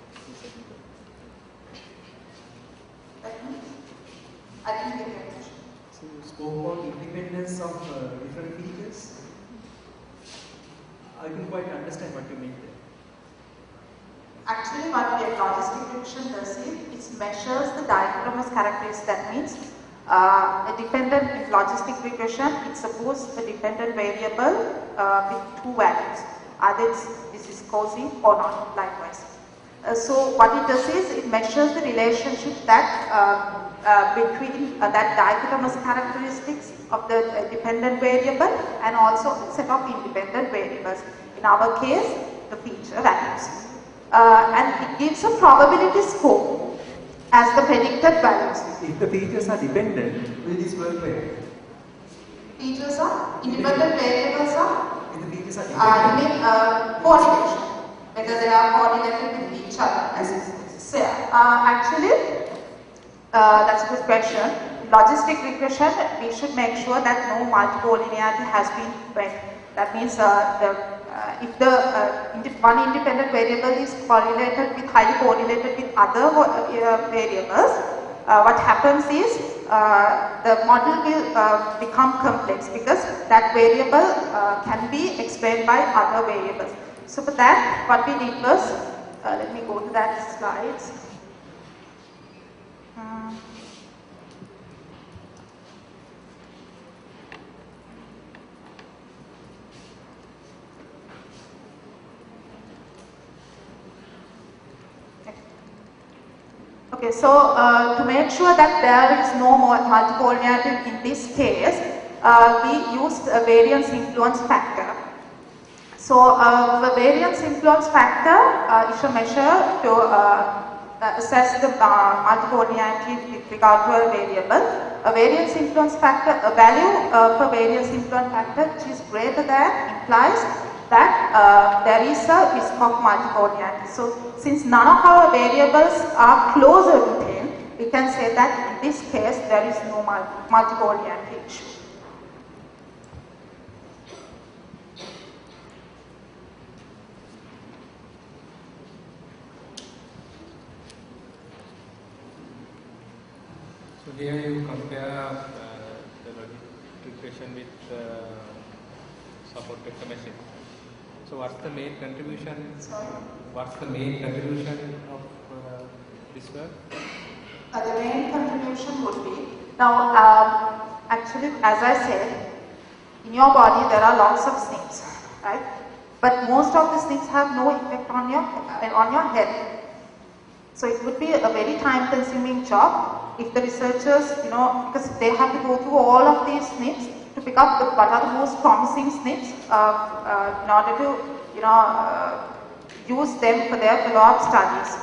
I didn't get your question. So you spoke about independence of different features. I didn't quite understand what you meant there. Actually, what the logistic regression does is it measures the dichotomous characteristics. That means a dependent in logistic regression, it supposes a dependent variable with two values. Either this is causing or not, likewise. So what it does is it measures the relationship that between that dichotomous characteristics of the dependent variable and also a set of independent variables. In our case, the feature values. And it gives a probability score as the predicted values. If the features are dependent, will this work well? Features are independent variables are? If the features are You dependent. mean correlation, whether they are correlated with each other. So, actually, that's a good question. Logistic regression, we should make sure that no multiple linearity has been met. That means if the one independent variable is correlated with, highly correlated with other variables, what happens is the model will become complex because that variable can be explained by other variables. So for that, what we did was, let me go to that slides. Okay, so to make sure that there is no more multicollinearity in this case, we used a variance influence factor. So the variance influence factor is a measure to assess the multicollinearity with regard to a variable. A variance influence factor, a value for variance influence factor which is greater than implies that there is a risk of multicollinearity. So since none of our variables are closer to 10, we can say that in this case there is no multicollinearity issue. So here you compare the logistic regression with support vector machine. So what's the main contribution? What's the main contribution of this work? The main contribution would be, now actually as I said, in your body there are lots of SNPs, right? But most of the SNPs have no effect on your head. So it would be a very time consuming job if the researchers, because they have to go through all of these SNPs to pick up what are the most promising SNPs in order to, use them for their follow-up studies.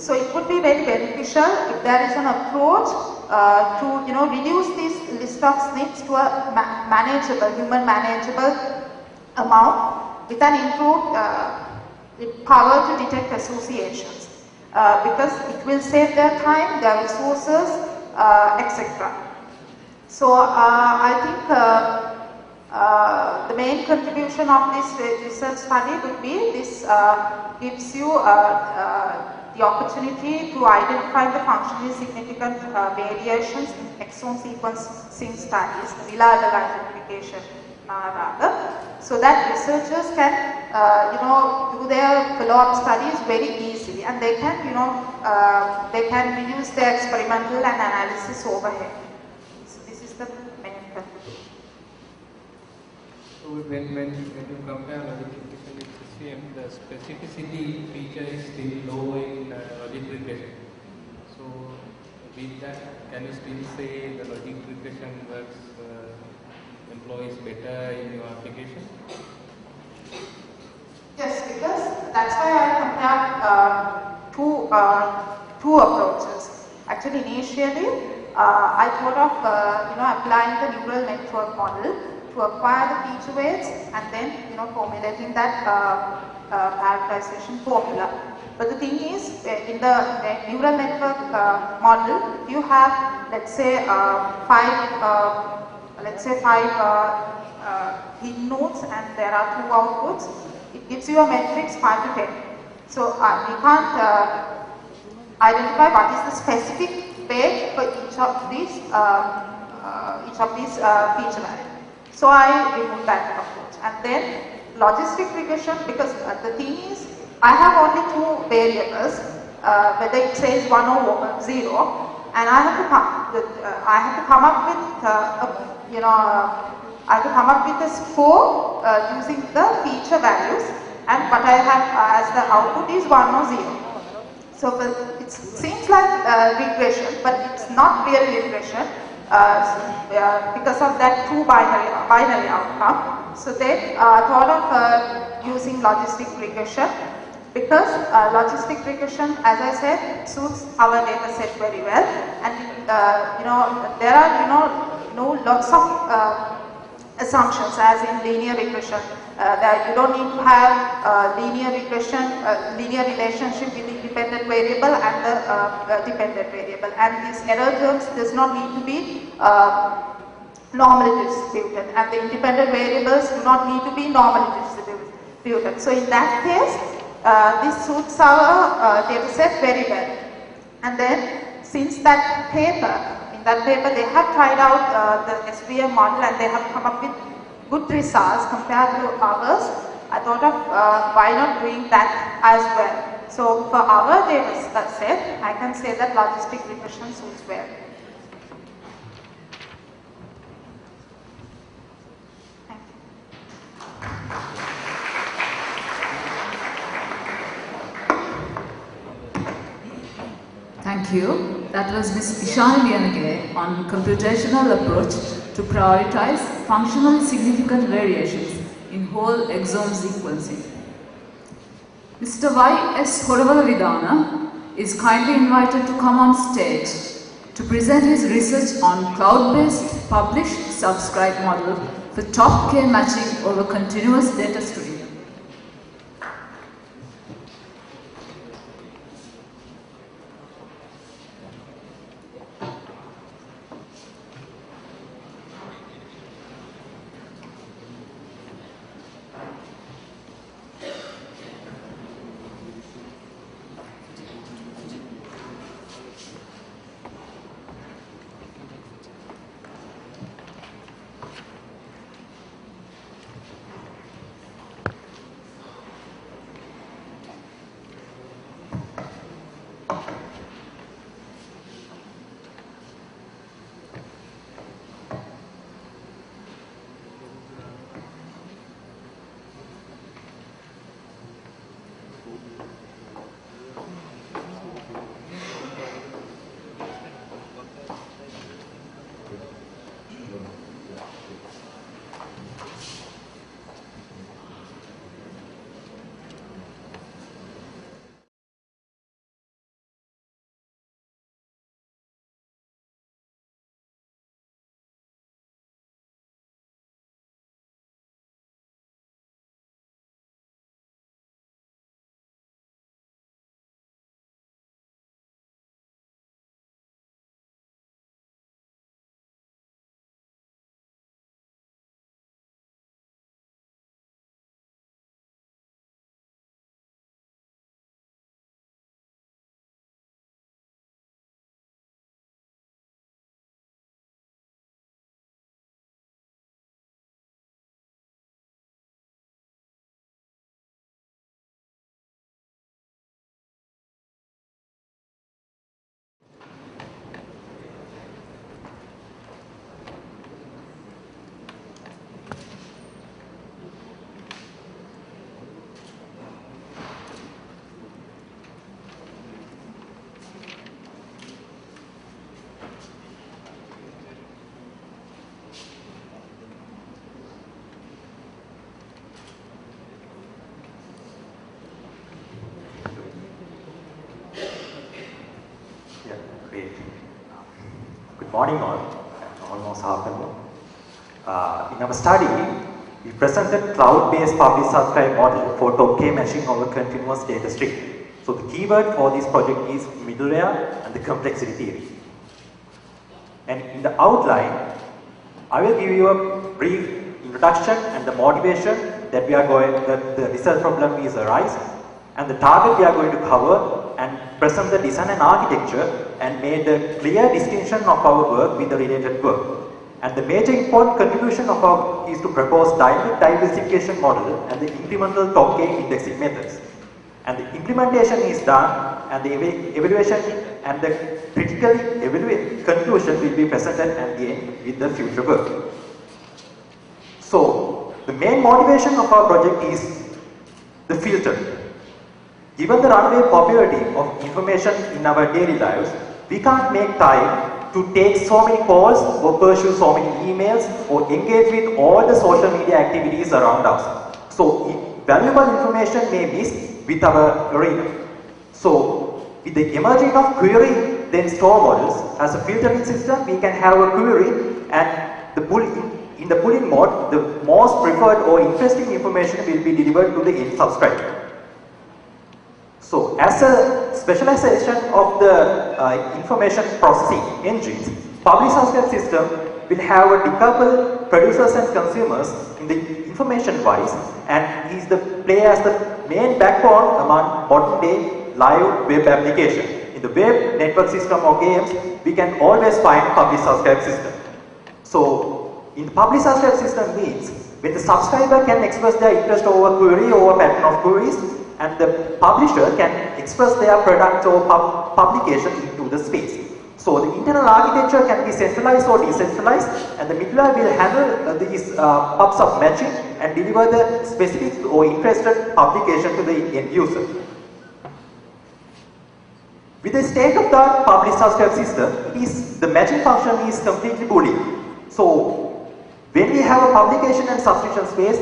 So it would be very beneficial if there is an approach to, reduce this list of SNPs to a manageable, human manageable amount with an improved power to detect associations because it will save their time, their resources, etc. So I think the main contribution of this research study would be this gives you the opportunity to identify the functionally significant variations in exome sequencing studies, reliable identification rather, so that researchers can do their follow-up studies very easily, and they can they can reduce their experimental and analysis overhead. So this is the main contribution. So when you compare logic regression with SVM, the specificity feature is still low in logic regression. So with that, can you still say the logic regression works employs better in your application? Yes, because that's why I compared two approaches. Actually, initially, I thought of applying the neural network model to acquire the feature weights and then formulating that parameterization formula. But the thing is, in the neural network model, you have let's say five in nodes and there are 2 outputs. It gives you a matrix 5 to 10. So we can't identify what is the specific weight for each of these feature values. So I removed that approach. And then logistic regression, because the thing is, I have only 2 variables, whether it says 1 or 0, and I have to come up with I have to come up with a score using the feature values, and what I have as the output is 1 or 0. So it seems like regression, but it's not really regression because of that 2 binary outcome. So they thought of using logistic regression, because logistic regression, as I said, suits our data set very well, and there are lots of assumptions, as in linear regression, that you don't need to have linear regression, linear relationship with the independent variable and the dependent variable, and these error terms does not need to be normally distributed, and the independent variables do not need to be normally distributed. So in that case, this suits our data set very well. And then, since that paper, they have tried out the SVM model and they have come up with good results compared to ours. I thought of why not doing that as well. So for our data set, I can say that logistic regression suits well. Thank you. That was Ms. Ishani Lianage on computational approach to prioritize functionally significant variations in whole exome sequencing. Mr. Y.S. Horavalavidana is kindly invited to come on stage to present his research on cloud-based publish-subscribe model for top K matching over continuous data stream. Good morning all, almost afternoon. In our study, we presented cloud-based publish subscribe model for Tokay machine over continuous data stream. So the keyword for this project is middleware and the complexity theory. And in the outline, I will give you a brief introduction and the motivation that the research problem is arise, and the target we are going to cover, and present the design and architecture and made a clear distinction of our work with the related work. And the major important contribution of our is to propose dynamic diversification model and the incremental Tokay indexing methods. And the implementation is done, and the evaluation and the critical conclusion will be presented at the end with the future work. So, the main motivation of our project is the filter. Given the runaway popularity of information in our daily lives, we can't make time to take so many calls or pursue so many emails or engage with all the social media activities around us. So, valuable information may miss with our arena. So, with the emerging of query then store models as a filtering system, we can have a query and in the bulletin mode, the most preferred or interesting information will be delivered to the end subscriber. So, as a specialization of the information processing engines, publish subscribe system will have a decoupled producers and consumers in the information wise, and is the play as the main backbone among modern day live web application. In the web network system or games, we can always find publish subscribe system. So, in the publish subscribe system means when the subscriber can express their interest over query or pattern of queries, and the publisher can express their product or publication into the space. So the internal architecture can be centralized or decentralized, and the middleware will handle these pubs of matching and deliver the specific or interested publication to the end user. With the state-of-the-art publish subscribe system, the matching function is completely Boolean. So when we have a publication and subscription space,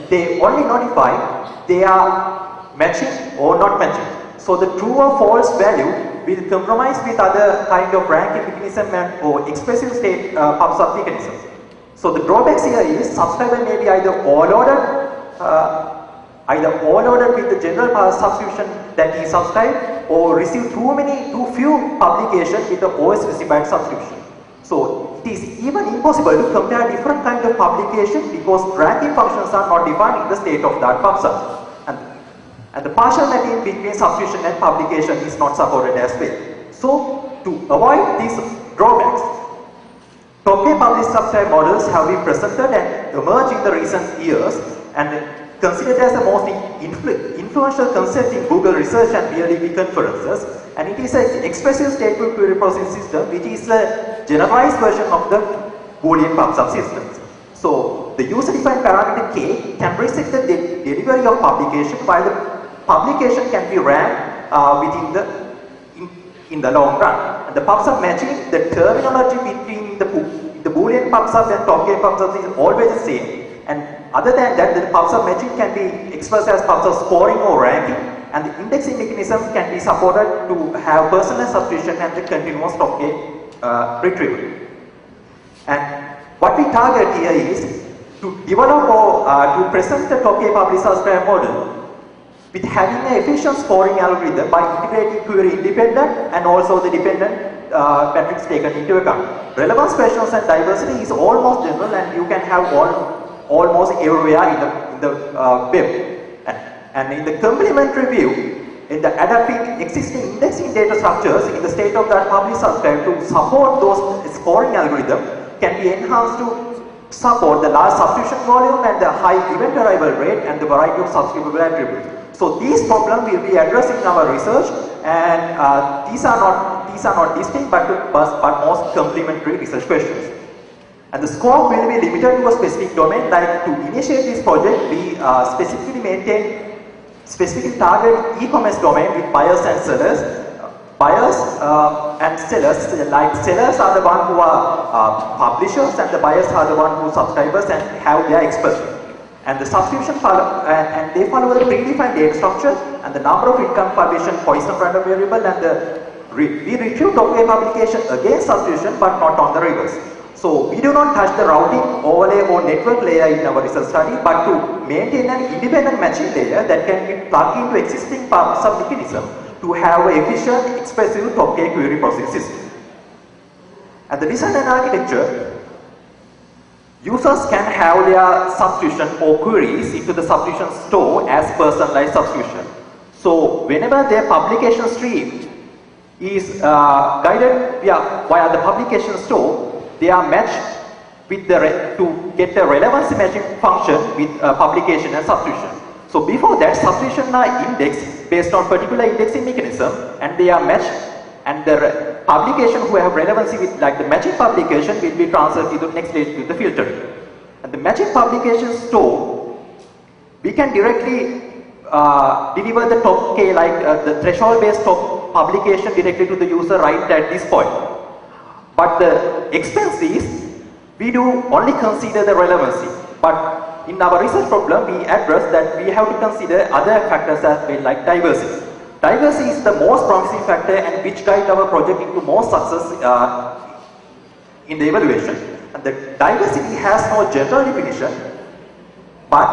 they only notify they are matching or not matching. So the true or false value will compromise with other kind of ranking mechanism and or expressive state pub sub mechanism. So the drawbacks here is subscriber may be either all-ordered with the general subscription that he subscribed, or receive too few publications with the OS received subscription. So it is even impossible to compare different kinds of publication because ranking functions are not defined in the state-of-the-art pub sub. And the partial mapping between subscription and publication is not supported as well. So, to avoid these drawbacks, Tokay publish subscribe models have been presented and emerged in the recent years and considered as the most influential concept in Google research and peer-reviewed conferences. And it is an expressive stateful query processing system which is a generalized version of the Boolean pub sub systems. So, the user-defined parameter k can restrict the delivery of publication, while the publication can be ran in the long run. And the pub sub matching, the terminology between the Boolean pub sub and Tokay pub sub is always the same. And other than that, the pub sub matching can be expressed as pub sub scoring or ranking, and the indexing mechanism can be supported to have personalized subscription and the continuous Tokay retrieval. And what we target here is to develop or to present the Tokay publish subscribe model with having an efficient scoring algorithm by integrating query independent and also the dependent metrics taken into account. Relevance, freshness and diversity is almost general, and you can have almost everywhere in the web. And in the complementary view, in the adapting existing indexing data structures in the state-of-the-art publish subscribe to support those scoring algorithm can be enhanced to support the large subscription volume and the high event arrival rate and the variety of subscribable attributes. So these problems will be addressed in our research, and these are not distinct but most complementary research questions. And the scope will be limited to a specific domain. Like to initiate this project, we specifically target e-commerce domain with buyers and sellers. Buyers and sellers, like sellers are the one who are publishers, and the buyers are the one who subscribers and have their expression. And the subscription they follow the predefined date structure, and the number of income publication Poisson random variable, and the we retrieve top-K publication against substitution but not on the reverse. So we do not touch the routing, overlay or network layer in our research study, but to maintain an independent matching layer that can be plugged into existing PubSub mechanism to have an efficient, expressive top-K query processing system. At the design and architecture, users can have their substitution or queries into the substitution store as personalized substitution. So whenever their publication stream is guided via the publication store, they are matched with to get the relevancy matching function with publication and substitution. So before that, substitution are indexed based on particular indexing mechanism, and they are matched, and the publication who have relevancy with like the matching publication will be transferred to the next stage with the filtering. And the matching publication store, we can directly deliver the top K, like the threshold based top publication directly to the user right at this point. But the expense is, we do only consider the relevancy. But in our research problem, we address that we have to consider other factors as well, like diversity. Diversity is the most promising factor and which guide our project into more success in the evaluation. And the diversity has no general definition, but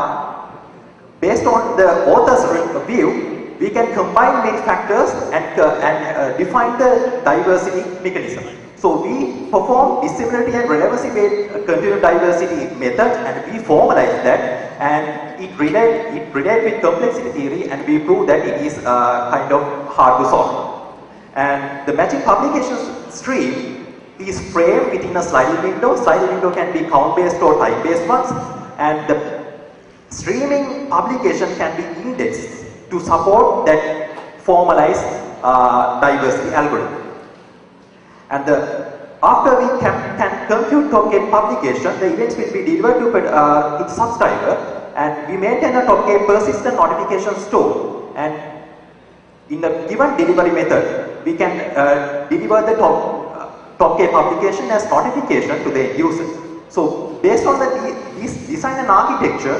based on the author's view, we can combine many factors and define the diversity mechanism. So we perform dissimilarity and relevancy based continued diversity method, and we formalize that, and it relates with complexity theory, and we prove that it is kind of hard to solve. And the matching publication stream is framed within a sliding window. Sliding window can be count based or time based ones, and the streaming publication can be indexed to support that formalized diversity algorithm. And after we can compute top-K publication, the events will be delivered to its subscriber, and we maintain a top-K persistent notification store. And in a given delivery method, we can deliver the top-K publication as notification to the user. So based on this design and architecture,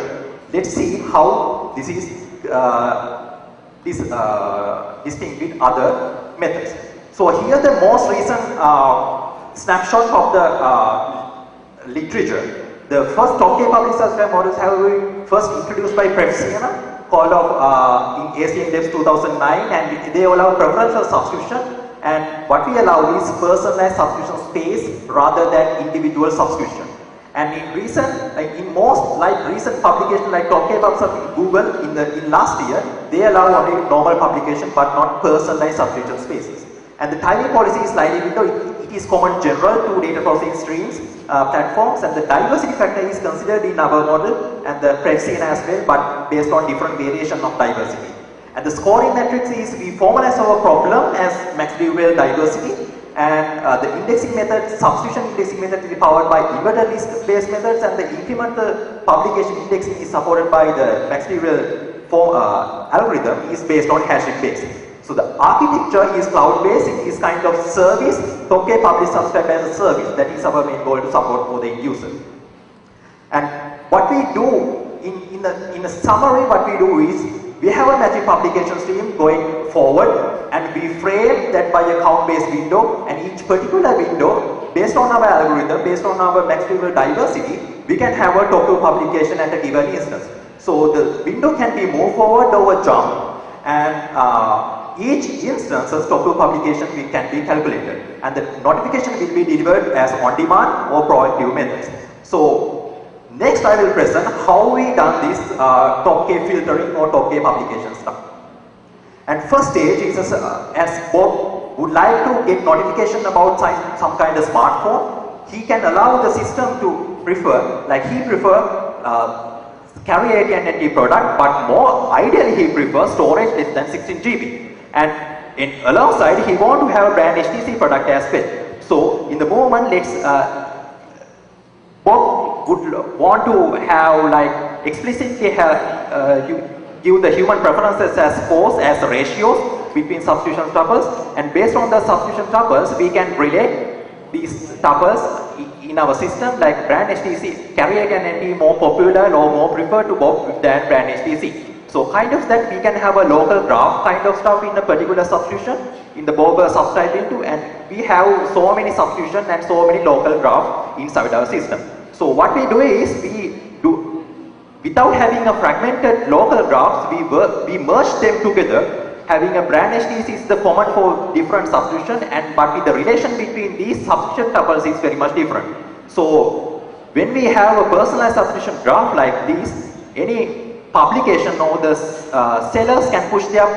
let's see how this is distinct with other methods. So here the most recent snapshot of the literature. The first top-K public subscribe models have been first introduced by Prevsiana, called in ACM Devs 2009, and they allow preferential substitution, and what we allow is personalized substitution space rather than individual substitution. And in recent publications like top-K PubSub in Google in last year, they allow only normal publication but not personalized substitution spaces. And the timing policy is sliding window. It is common general to data processing streams, platforms, and the diversity factor is considered in our model and the Prevsiana as well, but based on different variation of diversity. And the scoring matrix is we formalize our problem as max-dual diversity, and the indexing method, substitution indexing method is powered by inverted list based methods, and the incremental publication indexing is supported by the max-dual algorithm is based on hashing based. So the architecture is cloud-based. It is kind of service, top-K publish subscribe as a service. That is our main goal to support for the end user. And what we do, in a summary, what we do is, we have a matching publication stream going forward, and we frame that by a count-based window, and each particular window, based on our algorithm, based on our max-dual diversity, we can have a top-2 publication at a given instance. So the window can be moved forward or jump, and each instance's top-2 publication can be calculated, and the notification will be delivered as on-demand or proactive methods. So next I will present how we done this top-K filtering or top-K publication stuff. And first stage is as Bob would like to get notification about some kind of smartphone, he can allow the system to prefer, like he carry AT&T product, but more ideally he prefers storage less than 16 GB. And alongside, he want to have a brand HTC product as well. So in the moment, Bob would want to have like explicitly give the human preferences as scores, as ratios between substitution tuples, and based on the substitution tuples, we can relate these tuples in our system, like brand HTC, carry AT&T more popular or more preferred to Bob than brand HTC. So kind of that we can have a local graph kind of stuff in a particular substitution in the Bober subtype into, and we have so many substitution and so many local graph inside our system. So what we do is without having a fragmented local graphs, we merge them together. Having a brand HTC is the common for different substitution, but with the relation between these substitution tuples is very much different. So when we have a personalized substitution graph like this, any publication or the sellers can push their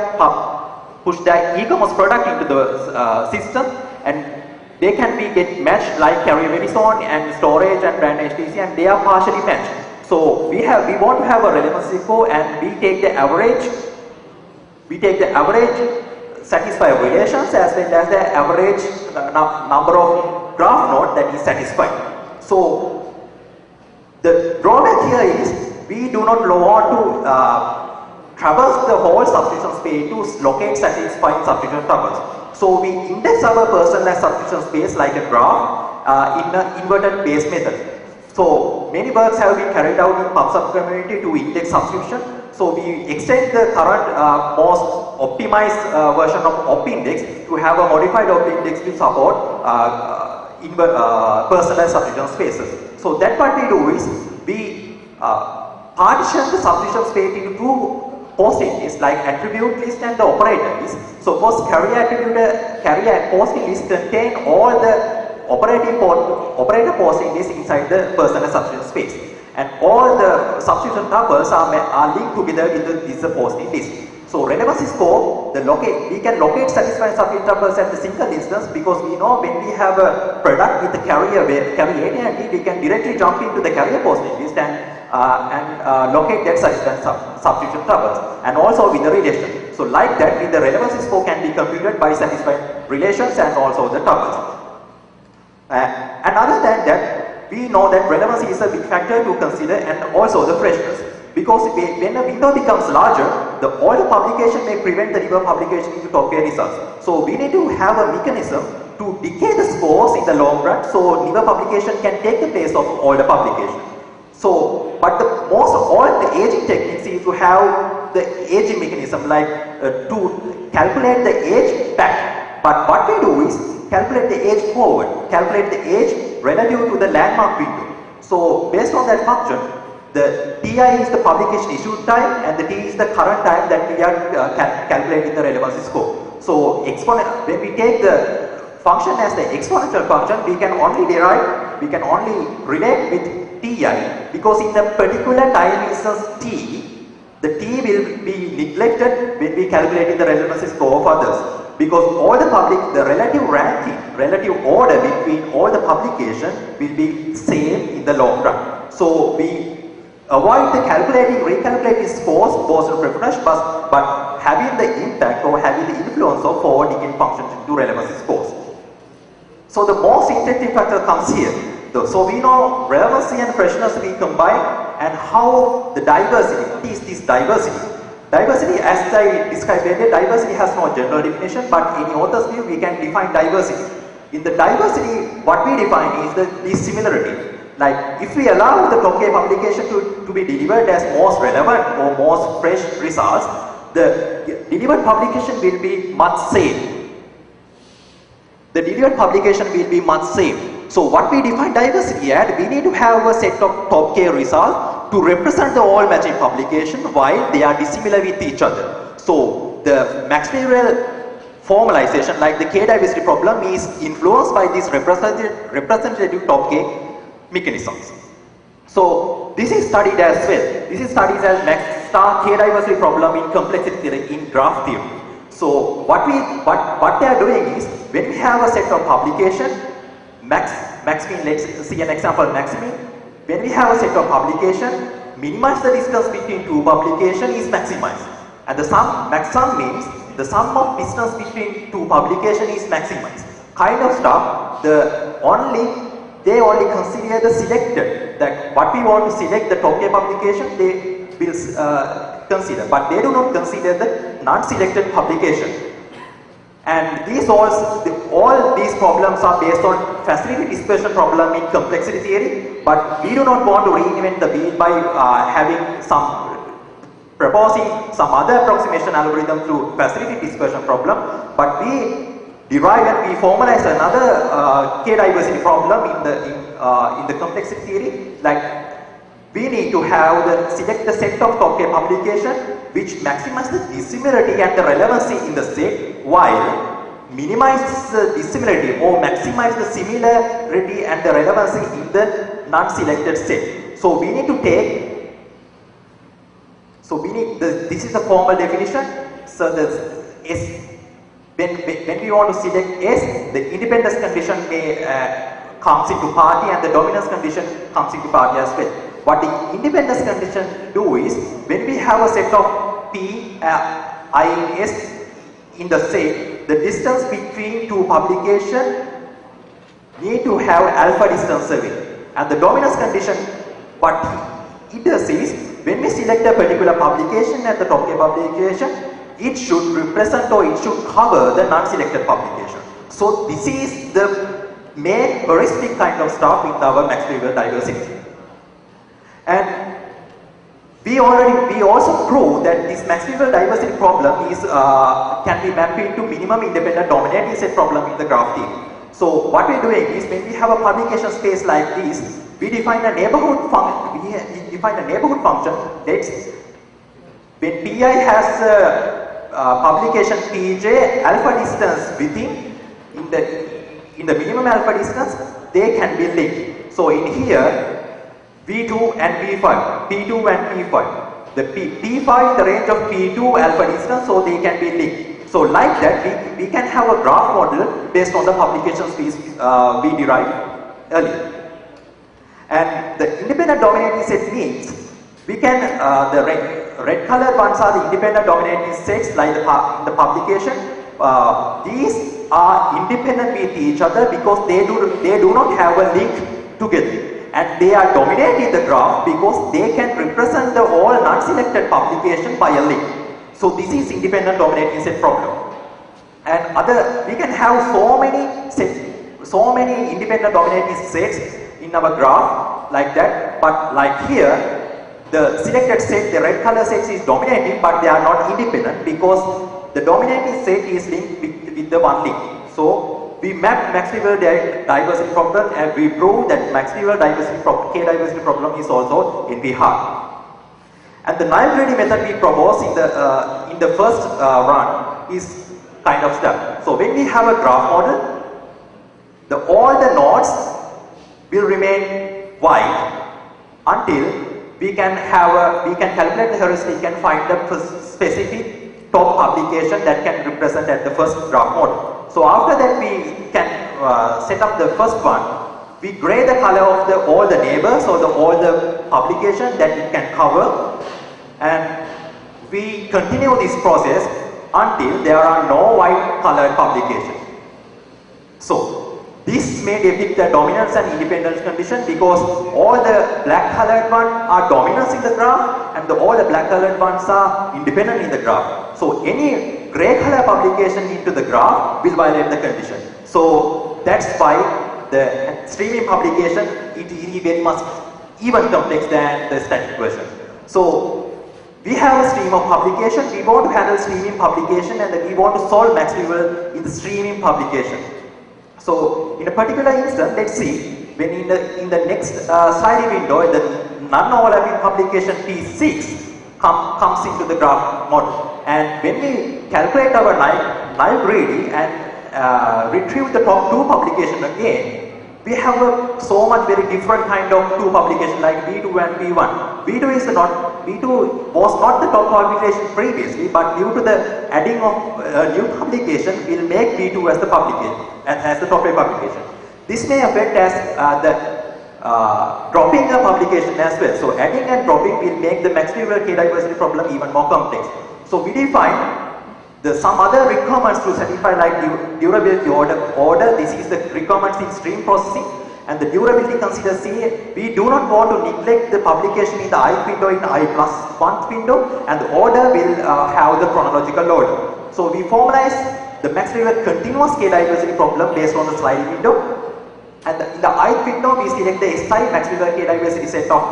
e-commerce product into the system, and they can get matched like carrier Verizon and storage and brand HTC, and they are partially matched. So we want to have a relevancy score, and we take the average. We take the average satisfied relations as well as the average number of graph nodes that is satisfied. So the drawback here is we do not want to traverse the whole substitution space to locate satisfying substitution tuples. So we index our personalized substitution space like a graph in an inverted base method. So many works have been carried out in PubSub community to index substitution. So we extend the current most optimized version of OpIndex to have a modified OpIndex to support personalized substitution spaces. So that what we do is we partition the substitution space into two posting lists like attribute list and the operator list. So first carrier posting list contain all the operator posting list inside the personalized substitution space. And all the substitution tuples are linked together in this posting list. So relevancy score, we can locate satisfying substitution tuples at the single instance, because we know when we have a product with the carrier AT&T, we can directly jump into the carrier posting list and locate that satisfying substitution tuples, and also with the relation. So like that, with the relevancy score can be computed by satisfying relations and also the tuples. And other than that, we know that relevancy is a big factor to consider, and also the freshness. Because when a window becomes larger, all the publication may prevent the newer publication into top tier results. So we need to have a mechanism to decay the scores in the long run, so newer publication can take the place of older publication. So, but all the aging techniques is to have the aging mechanism, like to calculate the age back. But what we do is calculate the age forward, calculate the age relative to the landmark window. So based on that function, the TI is the publication issued time, and the T is the current time that we are calculating the relevancy score. So when we take the function as the exponential function, we can only relate with TI, because in the particular time instance T, the T will be neglected when we calculate the relevancy score of others. Because all the relative ranking, relative order between all the publication will be same in the long run. So we avoid the recalculating scores both in preference, but having the impact or having the influence of forward decaying functions into relevancy scores. So the most interesting factor comes here. So we know relevancy and freshness we combine, and how the diversity, what is this diversity? Diversity, as I described earlier, diversity has no general definition, but in author's view we can define diversity. In the diversity, what we define is the dissimilarity. Like if we allow the top tier publication to be delivered as most relevant or most fresh results, the delivered publication will be much same. The delivered publication will be much same. So what we define diversity at, we need to have a set of top tier results to represent the all matching publication while they are dissimilar with each other. So the Maxwell formalization, like the K-diversity problem, is influenced by these representative top K mechanisms. So this is studied as well. This is studied as Max star K-diversity problem in complexity theory, in graph theory. So what they are doing is, when we have a set of publication, max-mean, let's see an example, max-mean. When we have a set of publication, minimize the distance between two publications is maximized. And the max-sum means the sum of distance between two publications is maximized. Kind of stuff, they only consider the selected, that what we want to select the top tier publication, they will consider, but they do not consider the non-selected publication. And all these problems are based on facility dispersion problem in complexity theory, but we do not want to reinvent the wheel by having some proposing some other approximation algorithm to facilitate dispersion problem, but we derive and we formalize another k-diversity problem in the complexity theory. Like we need to have select the set of top k publication which maximize the dissimilarity and the relevancy in the set, while minimize the dissimilarity or maximize the similarity and the relevancy in the non-selected set. So we need to take. So we need this is the formal definition. So the S. When we want to select S, the independence condition may comes into party and the dominance condition comes into party as well. What the independence condition do is, when we have a set of P, I and S in the set, the distance between two publications need to have alpha distance away. And the dominance condition, what it does is, when we select a particular publication at the top K publication, it should represent or it should cover the non-selected publication. So this is the main heuristic kind of stuff with our Maxwell diversity. And we also proved that this Maxwell diversity problem is can be mapped into minimum independent dominating set problem in the graph theory. So what we're doing is, when we have a publication space like this, we define a neighborhood function. We define a neighborhood function. Let's when Pi has a publication Pj alpha distance within in the minimum alpha distance, they can be linked. So in here, P2 and P5, P2 and P5. The P5 the range of P2 alpha distance, so they can be linked. So like that, we can have a graph model based on the publications we derived earlier. And the independent dominating set means we can, the red colored ones are the independent dominating sets like the publication. These are independent with each other because they do not have a link together. And they are dominating the graph because they can represent the all non-selected publication by a link. So this is independent dominating set problem. And we can have so many independent dominating sets in our graph like that, but like here, the selected set, the red color set is dominating, but they are not independent because the dominating set is linked with the one link. So we mapped Maxwell diversity problem and we proved that Maxwell diversity problem, k-diversity problem is also NP hard. And the Nile-Grady method we propose in the first run is kind of stuff. So when we have a graph model, all the nodes will remain white until we can calculate the heuristic and find the specific top publication that can represent at the first graph model. So after that we can set up the first one. We gray the color of all the neighbors or all the publication that it can cover, and we continue this process until there are no white colored publications. So this may depict the dominance and independence condition because all the black colored ones are dominance in the graph and all the black colored ones are independent in the graph. So any gray color publication into the graph will violate the condition. So that's why the streaming publication it is very much even complex than the static version. So we have a stream of publication, we want to handle streaming publication, and then we want to solve Maxwell in the streaming publication. So in a particular instance, let's see, when in the next sliding window, the non-overlapping publication P6 comes into the graph model. And when we calculate our Nile-Grady and retrieve the top two publication again, we have so much very different kind of two publication like V2 and V1. V2 was not the top publication previously, but due to the adding of new publication, will make V2 as the publication, as the top publication. This may affect as dropping a publication as well. So adding and dropping will make the Maxwell k-diversity problem even more complex. So we define some other requirements to satisfy like durability order. This is the requirements in stream processing, and the durability considers we do not want to neglect the publication in the ith window in I+1 window, and the order will have the chronological order. So we formalize the Maxwell continuous k-diversity problem based on the sliding window, And in the ith window, we select the SI maximum K diversity set of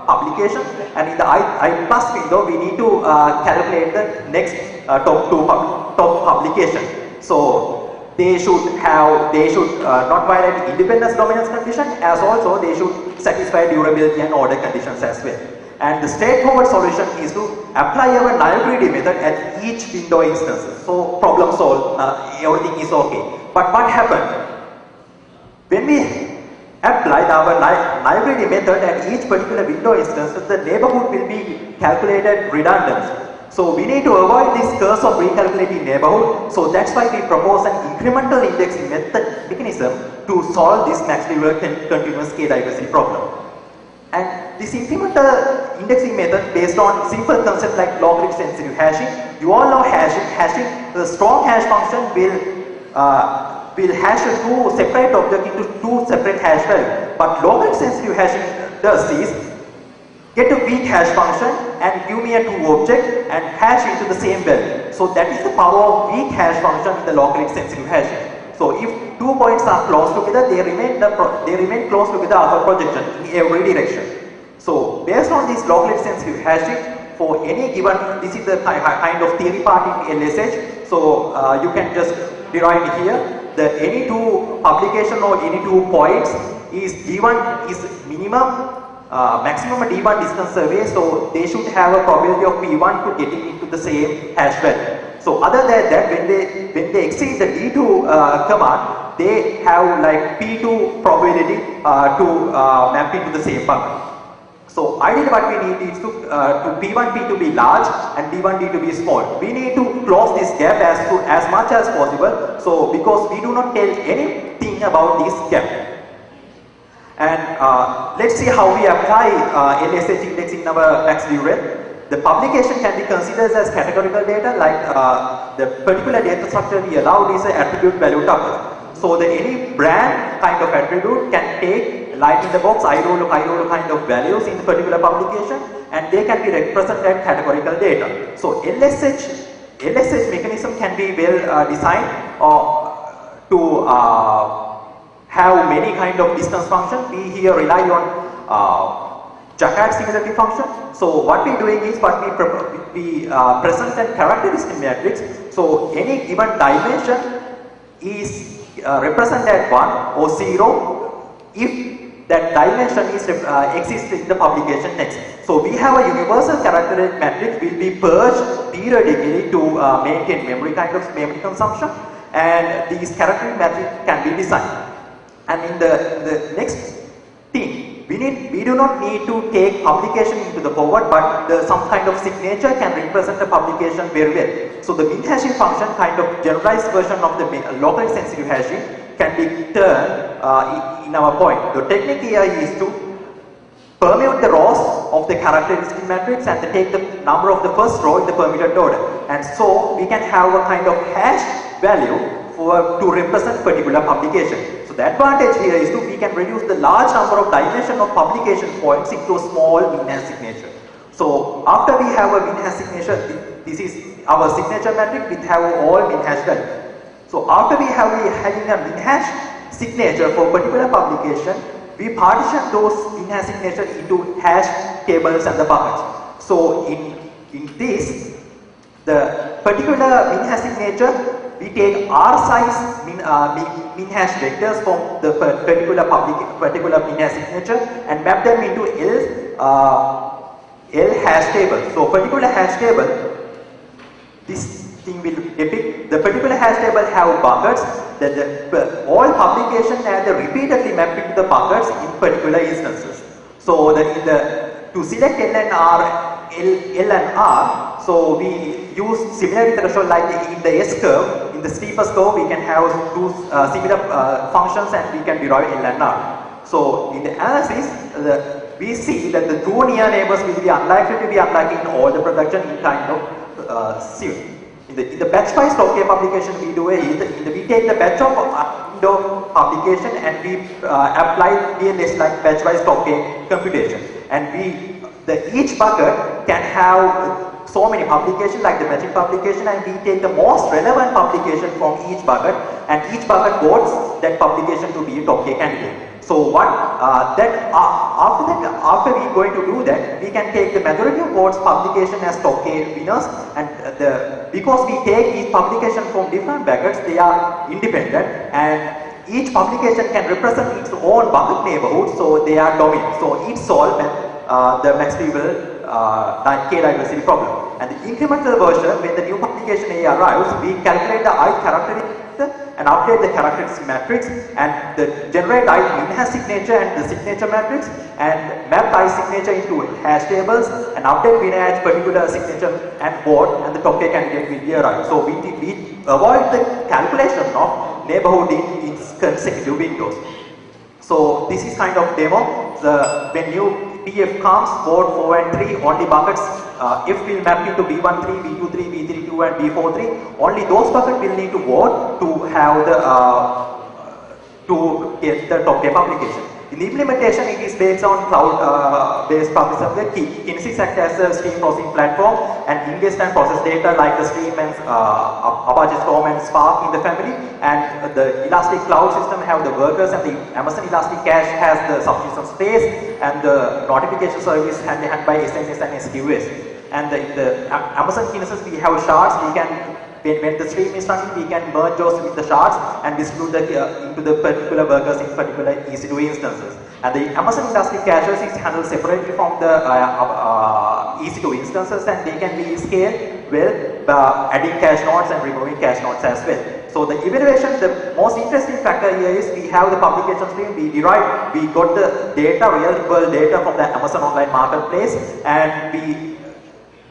publication, and in the I plus window, we need to calculate the next top publication. So they should not violate independence dominance condition, as also they should satisfy durability and order conditions as well. And the straightforward solution is to apply our null-greedy method at each window instance. So problem solved, everything is okay. But what happened? When we apply our null-greedy method at each particular window instance, the neighborhood will be calculated redundantly. So we need to avoid this curse of recalculating neighborhood. So that's why we propose an incremental indexing mechanism to solve this maximally continuous K diversity problem. And this incremental indexing method based on simple concepts like logarithmic sensitive hashing. You all know hashing. The strong hash function will hash two separate objects into two separate hash values. But logarithmic sensitive hashing does is get a weak hash function and give me a two object and hash into the same value. So that is the power of weak hash function in the logarithmic sensitive hashing. So if 2 points are close together, they remain close together after projection in every direction. So based on this logarithmic sensitive hashing, for any given, this is the kind of theory part in LSH. So you can just derive here that any two publication or any 2 points is D1 is minimum, maximum D1 distance away. So they should have a probability of P1 to getting into the same hash value. So other than that, when they exceed the D2 command, they have like P2 probability to map into the same bucket. So ideally what we need is to P1, P2 be large and D1, D2 be small. We need to close this gap as much as possible. So because we do not tell anything about this gap. And let's see how we apply LSH index in our MaxDuret. The publication can be considered as categorical data, like the particular data structure we allowed is an attribute value tuple. So any brand kind of attribute can take light in the box, IROLO kind of values in the particular publication, and they can be represented as categorical data. So LSH mechanism can be well designed to have many kind of distance function. We here rely on Jaccard similarity function. So what we are doing is we present a characteristic matrix. So any given dimension is represented at 1 or 0 if that dimension is exists in the publication text. So we have a universal characteristic matrix will be purged periodically to maintain memory consumption, and these characteristic matrix can be designed. And in the next thing, we do not need to take publication into the forward, but some kind of signature can represent the publication very well. So the min hashing function, kind of generalized version of the local sensitive hashing, can be turned in our point. The technique here is to permute the rows of the characteristic matrix and take the number of the first row in the permuted order. And so we can have a kind of hash value to represent particular publication. So the advantage here is we can reduce the large number of dimension of publication points into a small min hash signature. So after we have a min hash signature, this is our signature matrix, we have all min hash values. So after we having a min hash signature for particular publication, we partition those min hash signature into hash tables and the buckets. So in this, the particular min hash signature, we take R size min hash vectors from the particular min hash signature and map them into L hash table. So particular hash table, this thing will depict the particular hash table have buckets that all publications are repeatedly mapped into the buckets in particular instances. So to select L and R, so we use similarity threshold like in the S curve. In the steepest curve, we can have two similar functions and we can derive L and R. So in the analysis, we see that the two near neighbors will be unlikely to be unlike in all the production in kind of series. In the batch-wise log publication, we do we take the batch of window publication and we apply DNS like batch-wise log computation, and each bucket can have so many publications like the matching publication, and we take the most relevant publication from each bucket, and each bucket votes that publication to be a top K candidate. So what after we going to do that, we can take the majority of votes publication as top K winners, and because we take each publication from different brackets, they are independent, and each publication can represent its own bucket neighborhood, so they are dominant. So it solves the max-level K diversity problem. And the incremental version, when the new publication A arrives, we calculate the ith characteristic and update the characteristic matrix, and generate ith min-hash signature and the signature matrix, and map ith signature into hash tables, and update min-hash particular signature and vote, and the top K candidate will be arrived. So we avoid the calculation of neighborhood in consecutive windows. So this is kind of demo. When new PF comes, vote 4 and 3, only buckets, if will map into B13, B23, B32 and B43, only those buckets will need to vote to have the, to get the top K publication. In the implementation, it is based on cloud-based publisher. Kinesis acts as a stream processing platform and ingest and process data like the Stream and Apache Storm and Spark in the family. And the Elastic Cloud system have the workers, and the Amazon Elastic Cache has the subsystem space, and the notification service hand-in-hand by SNS and SQS. And in the Amazon Kinesis, we have shards. We can, when the stream is running, we can merge those with the shards and distribute into the particular workers in particular EC2 instances. And the Amazon Elastic Caches is handled separately from the EC2 instances, and they can be scaled well, adding cache nodes and removing cache nodes as well. So the evaluation, the most interesting factor here is we have the publication stream, we got the data, real world data from the Amazon online marketplace, and we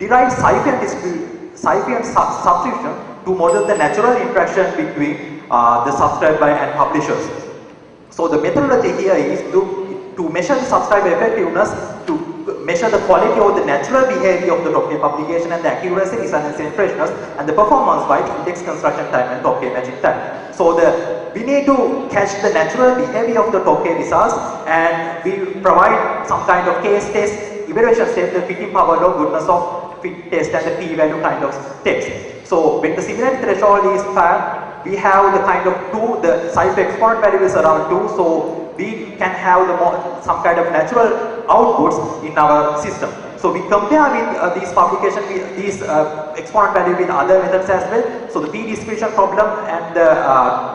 derived Cypher and subscription to model the natural interaction between the subscriber and publishers. So the methodology here is to measure the subscriber effectiveness, to measure the quality of the natural behavior of the top K publication, and the accuracy, resiliency and freshness, and the performance by index construction time and top K matching time. So we need to catch the natural behavior of the top K results, and we provide some kind of case test, evaluation step, the fitting power law, goodness of fit test, and the p-value kind of steps. So when the similarity threshold is found, we have the kind of 2, the Cypher exponent value is around 2, so we can have some kind of natural outputs in our system. So we compare with these publications, these exponent value with other methods as well. So the p-distribution problem and the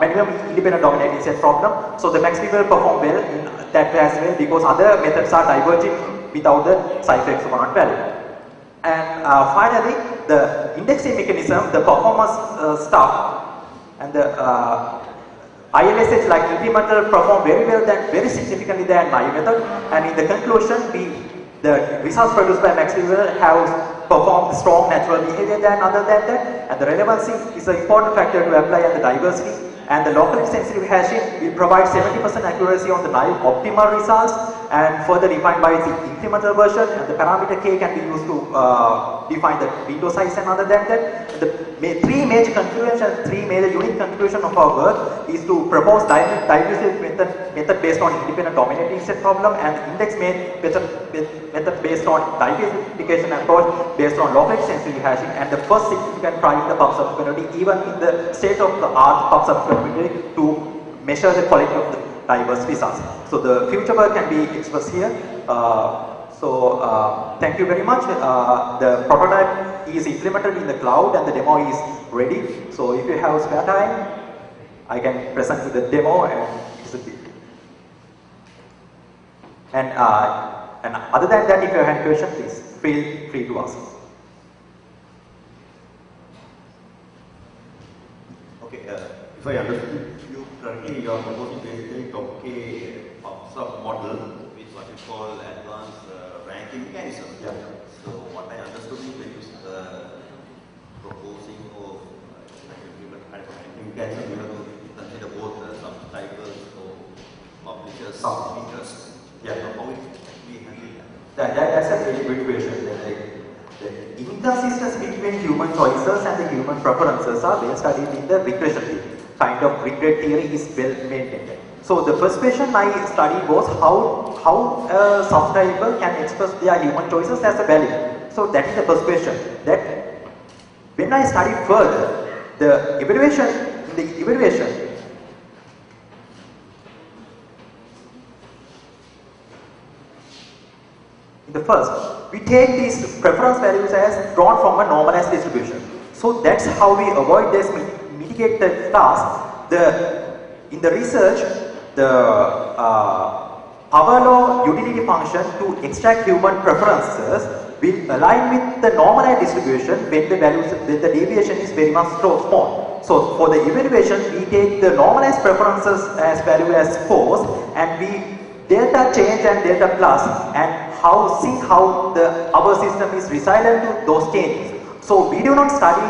minimum independent dominating set problem. So the max will perform well in that as well, because other methods are diverging without the Cypher exponent value. And finally, the indexing mechanism, the performance stuff, and the ILSH like incremental perform very well, very significantly than my method. And in the conclusion, the results produced by MaxWeaver have performed strong natural behavior than other than that. And the relevancy is an important factor to apply, and the diversity. And the locally sensitive hashing will provide 70% accuracy on the optimal results, and further defined by the incremental version, and the parameter K can be used to define the window size and other than that. The three major conclusions, three major unique conclusions of our work is to propose diffusive method based on independent dominating set problem, and index method based on diversification approach based on locally sensitive hashing, and the first significant try in the PubSub community, even in the state of the art PubSub community, to measure the quality of the diverse results. So the future work can be expressed here. Thank you very much. The prototype is implemented in the cloud, and the demo is ready. So if you have spare time, I can present you the demo and execute. And other than that, if you have any questions, please feel free to ask. Okay, if I understood you currently, you are proposing basically top K PubSub model with what you call advanced ranking mechanism. Yeah. So what I understood is that you proposing of implement ranking mechanism, you have to consider both subscribers or publishers, features. Yeah. So how it we handle that? That's a very good question. The inconsistency between human choices and the human preferences are well studied in the regression theory. Kind of regret theory is well maintained. So the first question I studied was how a subscriber can express their human choices as a value. So that is the first question. That when I studied further, the evaluation In the first, we take these preference values as drawn from a normalized distribution. So that's how we avoid this, mitigate the task. In the research, the power law utility function to extract human preferences will align with the normalized distribution when the deviation is very much small. So for the evaluation, we take the normalized preferences as value as scores, and we delta change and delta plus, and see how our system is resilient to those changes. So we do not study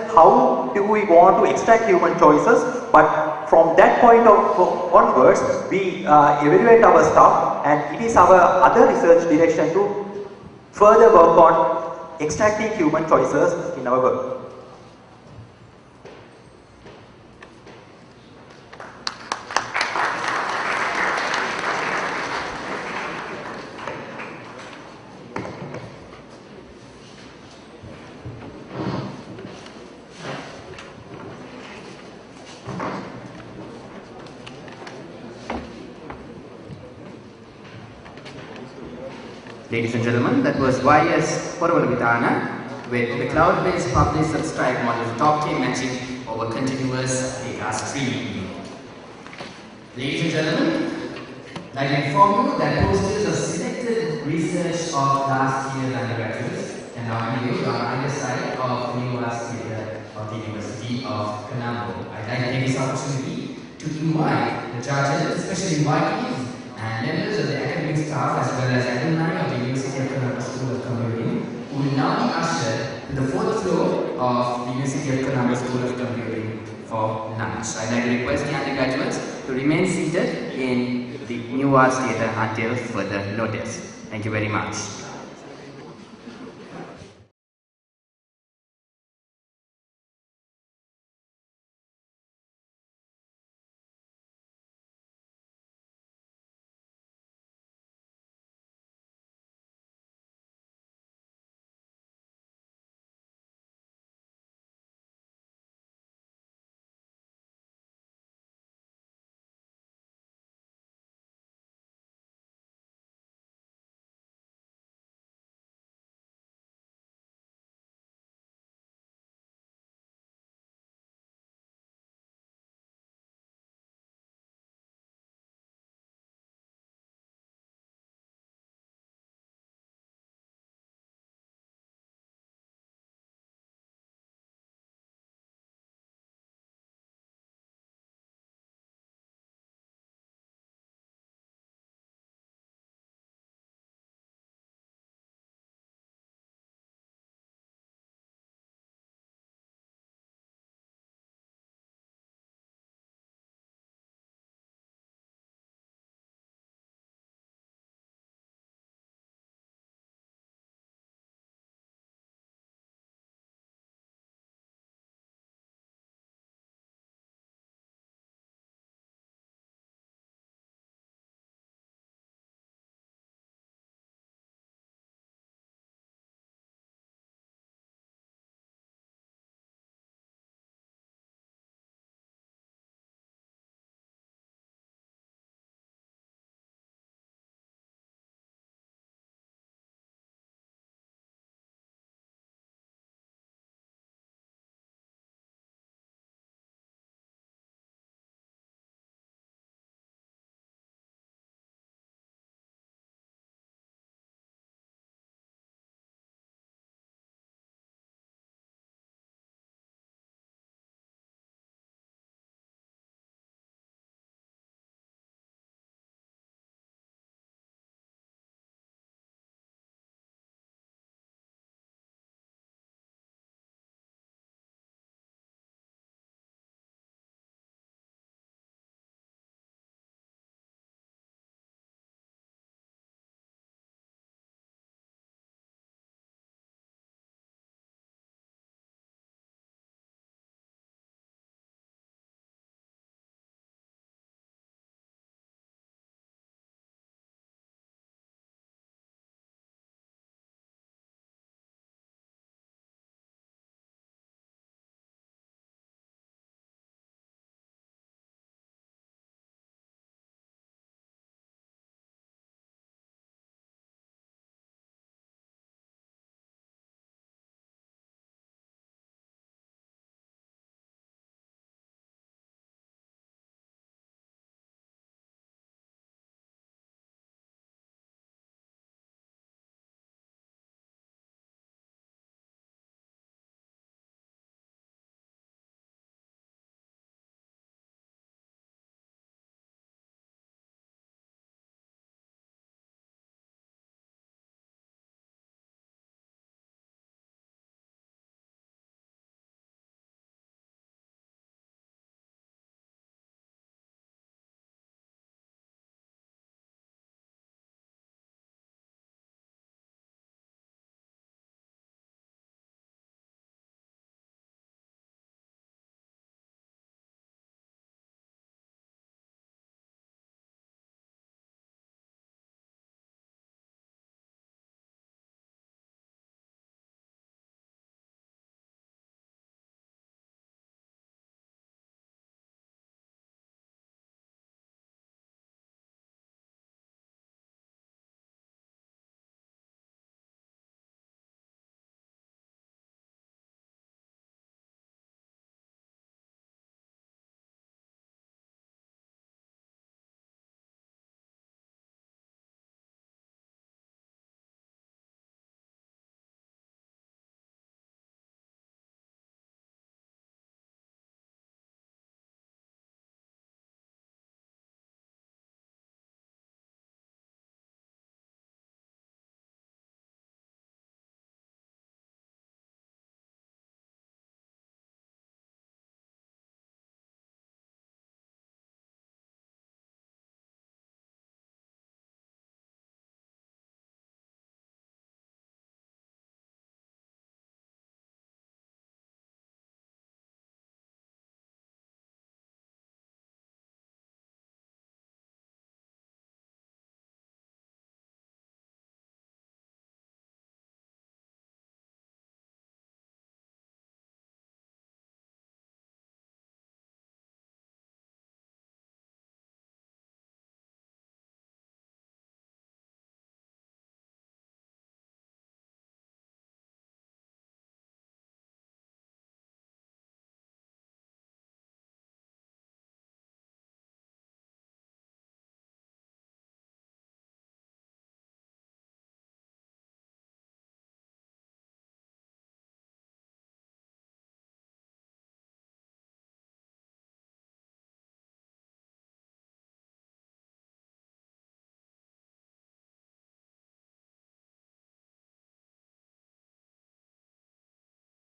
how do we want to extract human choices, but from that point onwards, we evaluate our stuff, and it is our other research direction to further work on extracting human choices in our work. Ladies and gentlemen, that was YS Porvalvitana with the cloud-based publish subscribe model top-tier matching over continuous data streaming. Ladies and gentlemen, I'd like to inform you that posters of selected research of last year's undergraduates can now be viewed on either side of the University of the University of Colombo. I'd like to take this opportunity to invite the judges, especially invitees and members of the academic staff as well as alumni of the University of Colombo School of Computing, who will now be ushered to the fourth floor of the University of Colombo School of Computing for lunch. I'd like to request the undergraduates to remain seated in the New Arts Theatre until further notice. Thank you very much.